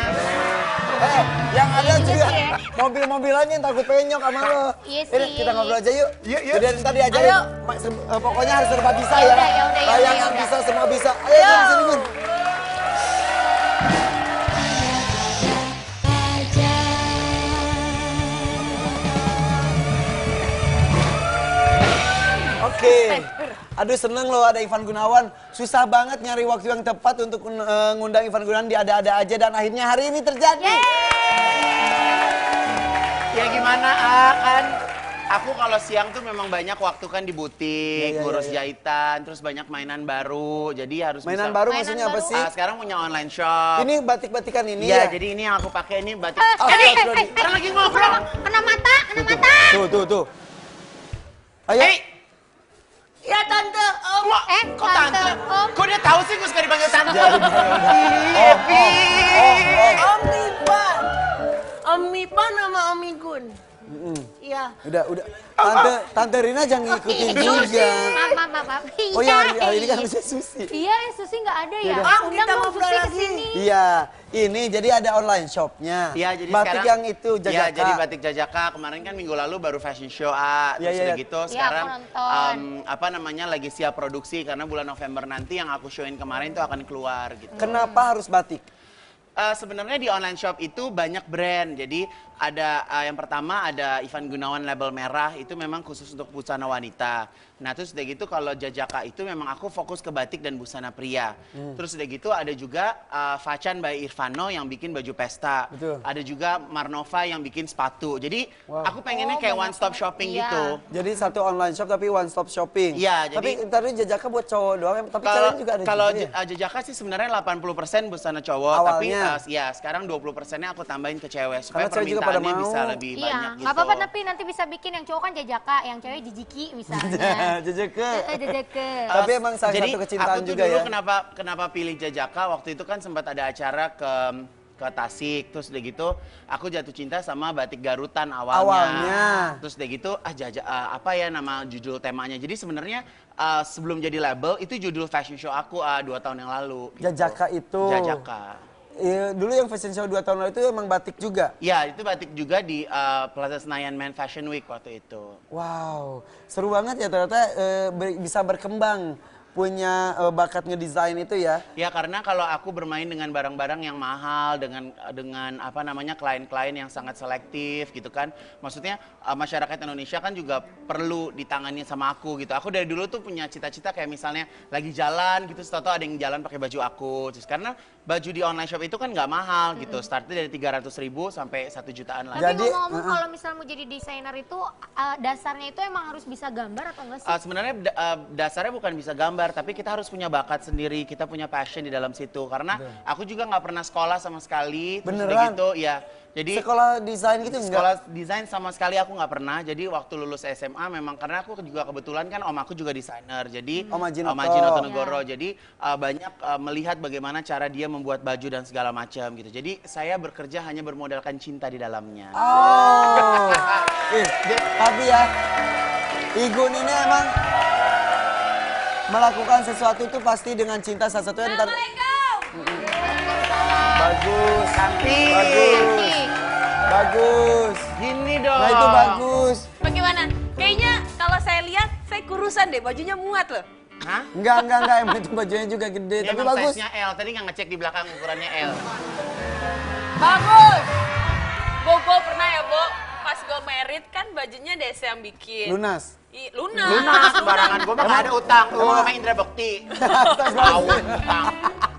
Yang ada Iya juga sih ya. mobil-mobilannya yang takut penyok sama lo. Iya Ini sih. kita ngobrol aja yuk. Yuk. Jadi ntar diajarin. Ayo. Pokoknya harus serba bisa Ya ya. udah, ya udah, ya udah, Layangan ya udah. bisa, semua bisa. Ayo Gun, sini Gun. Oke. Oke. Aduh seneng loh ada Ivan Gunawan. Susah banget nyari waktu yang tepat untuk ngundang Ivan Gunawan di Ada-Ada Aja dan akhirnya hari ini terjadi. Ya gimana kan aku kalau siang tuh memang banyak waktu kan di butik, ngurus jahitan, terus banyak mainan baru. Jadi harus mainan bisa. Baru maksudnya apa sih? Sekarang punya online shop. Ini batik-batikan ini ya? ya? Jadi ini yang aku pakai ini batik. Kan lagi ngobrol. Kena mata. Tuh. Ayo. Ya tante, om. Kok tante? Kok dia tahu sih gue suka dipanggil tante? Om Ipan. Om Ipan sama Om Igun. Iya. Udah. Tante Rina jangan ngikutin juga. Maaf. Oh ya hari ini kan bisa Susi. Iya, Susi nggak ada ya. Om, Undang kita dong ngobrol Susi lagi. kesini. Iya, ini jadi ada online shopnya. Iya, jadi batik sekarang, yang itu Jajaka. Iya, jadi batik Jajaka. Kemarin kan minggu lalu baru fashion show terus udah gitu. Iya, Sekarang aku nonton. lagi siap produksi karena bulan November nanti yang aku showin kemarin tuh akan keluar gitu. Kenapa harus batik? Sebenarnya di online shop itu banyak brand. Jadi ada yang pertama ada Ivan Gunawan label merah itu memang khusus untuk busana wanita. Nah terus udah gitu kalau Jajaka itu memang aku fokus ke batik dan busana pria. Terus udah gitu ada juga Facan by Irvano yang bikin baju pesta. Betul. Ada juga Marnova yang bikin sepatu. Jadi aku pengennya kayak one stop shopping gitu. Jadi satu online shop tapi one stop shopping. Iya, tapi jadi tadi Jajaka buat cowok doang, tapi cewek juga ada. Kalau juga ya? Jajaka sih sebenarnya 80% busana cowok, Awalnya. tapi ya sekarang 20%-nya aku tambahin ke cewek supaya Karena cewek juga pada permintaannya mau. bisa lebih Iya, banyak gitu. nggak apa-apa tapi nanti bisa bikin yang cowok kan Jajaka, yang cewek Jijiki misalnya. Jajaka. Jajaka. Tapi emang salah Jadi, satu kecintaan aku tuh juga dulu ya. kenapa pilih Jajaka, waktu itu kan sempat ada acara ke Tasik, terus udah gitu aku jatuh cinta sama batik Garutan awalnya. Terus udah gitu apa ya nama judul temanya. Jadi sebenarnya sebelum jadi label itu judul fashion show aku 2 tahun yang lalu. Gitu. Jajaka itu. Jajaka. Dulu yang fashion show 2 tahun lalu itu emang batik juga? Ya, itu batik juga di Plaza Senayan Man Fashion Week waktu itu. Wow, seru banget ya ternyata bisa berkembang punya bakat ngedesain itu ya. Ya karena kalau aku bermain dengan barang-barang yang mahal dengan apa namanya klien-klien yang sangat selektif gitu kan. Maksudnya masyarakat Indonesia kan juga perlu ditangani sama aku gitu. Aku dari dulu tuh punya cita-cita kayak misalnya lagi jalan gitu, tahu ada yang jalan pakai baju aku. Terus karena baju di online shop itu kan nggak mahal gitu. Startnya dari 300.000 sampai 1 jutaan lah. Tapi ngomong-ngomong kalau misalnya mau jadi desainer itu dasarnya itu emang harus bisa gambar atau enggak sih? Sebenarnya dasarnya bukan bisa gambar, tapi kita harus punya bakat sendiri, kita punya passion di dalam situ. Karena aku juga nggak pernah sekolah sama sekali. Beneran? Gitu, ya. Jadi sekolah desain gitu enggak? Sekolah desain sama sekali aku nggak pernah. Jadi waktu lulus SMA memang karena aku juga kebetulan kan om aku juga desainer. Jadi Om Haji Negoro. Jadi banyak melihat bagaimana cara dia membuat baju dan segala macam gitu. Jadi saya bekerja hanya bermodalkan cinta di dalamnya. Oh. Tapi ya Igun ini emang melakukan sesuatu itu pasti dengan cinta. Salah satunya ntar. Bagus. Cantik. Bagus. Gini dong. Nah itu bagus. Bagaimana? Kayaknya kalau saya lihat saya kurusan deh, bajunya muat loh. Hah? Enggak. Emang itu bajunya juga gede, Dia tapi emang bagus. size-nya L. Tadi nggak ngecek di belakang ukurannya L. Bagus. Gue pernah ya, Bo. Pas gue merit kan bajunya Desi yang bikin. Lunas. Lunas. Sembarangan. Gue mah nggak ada utang. Gue sama Indra Bekti. Tahu utang.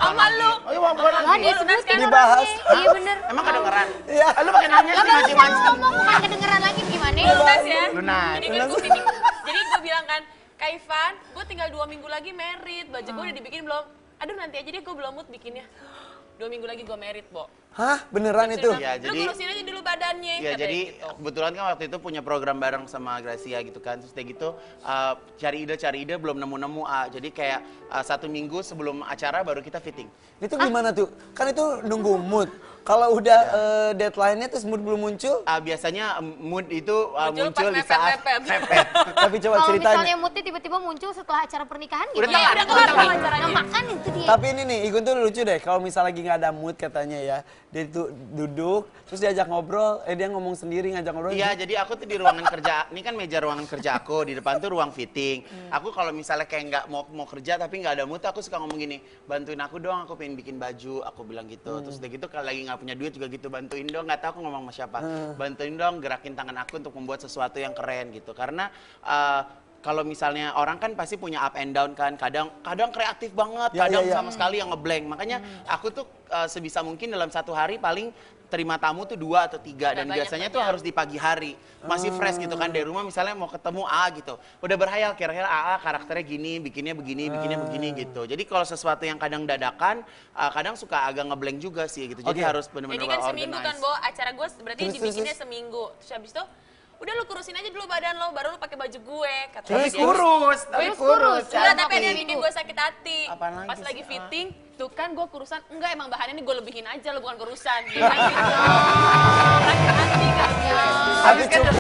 Sama lu. Oh iya, bukan Lah lagi. disebut kan Dibahas. orangnya. Iya bener. Emang kedengeran? Iya. Lu pakai nanya Lah sih baru mancing-mancing. ngomong bukan kedengeran lagi gimana? Lunas ya. Lunas. Jadi gue bilang kan, Kak Ivan, gue tinggal 2 minggu lagi merit. Baju gue udah dibikin belum? Aduh nanti aja deh, gue belum mood bikinnya. 2 minggu lagi gue merit, Bo. Hah? Beneran itu? Ya, Lu jadi- ngurusin aja dulu badannya. Ya katanya jadi gitu. kebetulan kan waktu itu punya program bareng sama Gracia gitu kan. Terus kayak gitu cari ide belum nemu-nemu. Jadi kayak 1 minggu sebelum acara baru kita fitting. Itu gimana tuh? Kan itu nunggu mood. Kalau udah deadline-nya terus mood belum muncul, Biasanya mood itu Muncul muncul pas di saat mepet-mepet. mepet. tapi coba Kalau ceritain. misalnya moodnya tiba-tiba muncul setelah acara pernikahan Udah gimana? kelar, udah kelar acaranya. Nah, makan itu dia. Tapi ini nih, Igun tuh lucu deh. Kalau misalnya lagi nggak ada mood katanya ya, dia tuh duduk, terus diajak ngobrol, dia ngomong sendiri ngajak ngobrol. Iya, jadi aku tuh di ruangan kerja, ini kan meja ruangan kerja aku, di depan tuh ruang fitting. Aku kalau misalnya kayak nggak mau kerja tapi nggak ada mood, aku suka ngomong gini, bantuin aku dong, aku pengen bikin baju, aku bilang gitu. Terus udah gitu kalau lagi nggak punya duit juga gitu, bantuin dong, nggak tahu aku ngomong sama siapa, bantuin dong gerakin tangan aku untuk membuat sesuatu yang keren gitu. Karena kalau misalnya orang kan pasti punya up and down kan, kadang kreatif banget, Ya, kadang ya, ya. sama sekali yang ngeblank. Makanya aku tuh sebisa mungkin dalam 1 hari paling terima tamu tuh 2 atau 3 dan biasanya tuh harus di pagi hari. Masih fresh gitu kan dari rumah misalnya mau ketemu A gitu. Udah berhayal kira-kira A karakternya gini, bikinnya begini gitu. Jadi kalau sesuatu yang kadang dadakan, kadang suka agak ngeblank juga sih gitu. Jadi harus benar-benar Jadi kan seminggu kan, Bo, acara gue berarti Terus, dibikinnya terus. seminggu. Terus habis itu udah lu kurusin aja dulu badan lo, baru lu pakai baju gue. Katanya Tapi dia. kurus, tapi kurus. Enggak, tapi ada yang bikin gue sakit hati. Apaan lagi Pas sih, lagi ah? fitting, tuh kan gue kurusan. Enggak, emang bahannya ini gue lebihin aja, lo bukan kurusan. Dia kan gitu. Sakit hati kan. Habis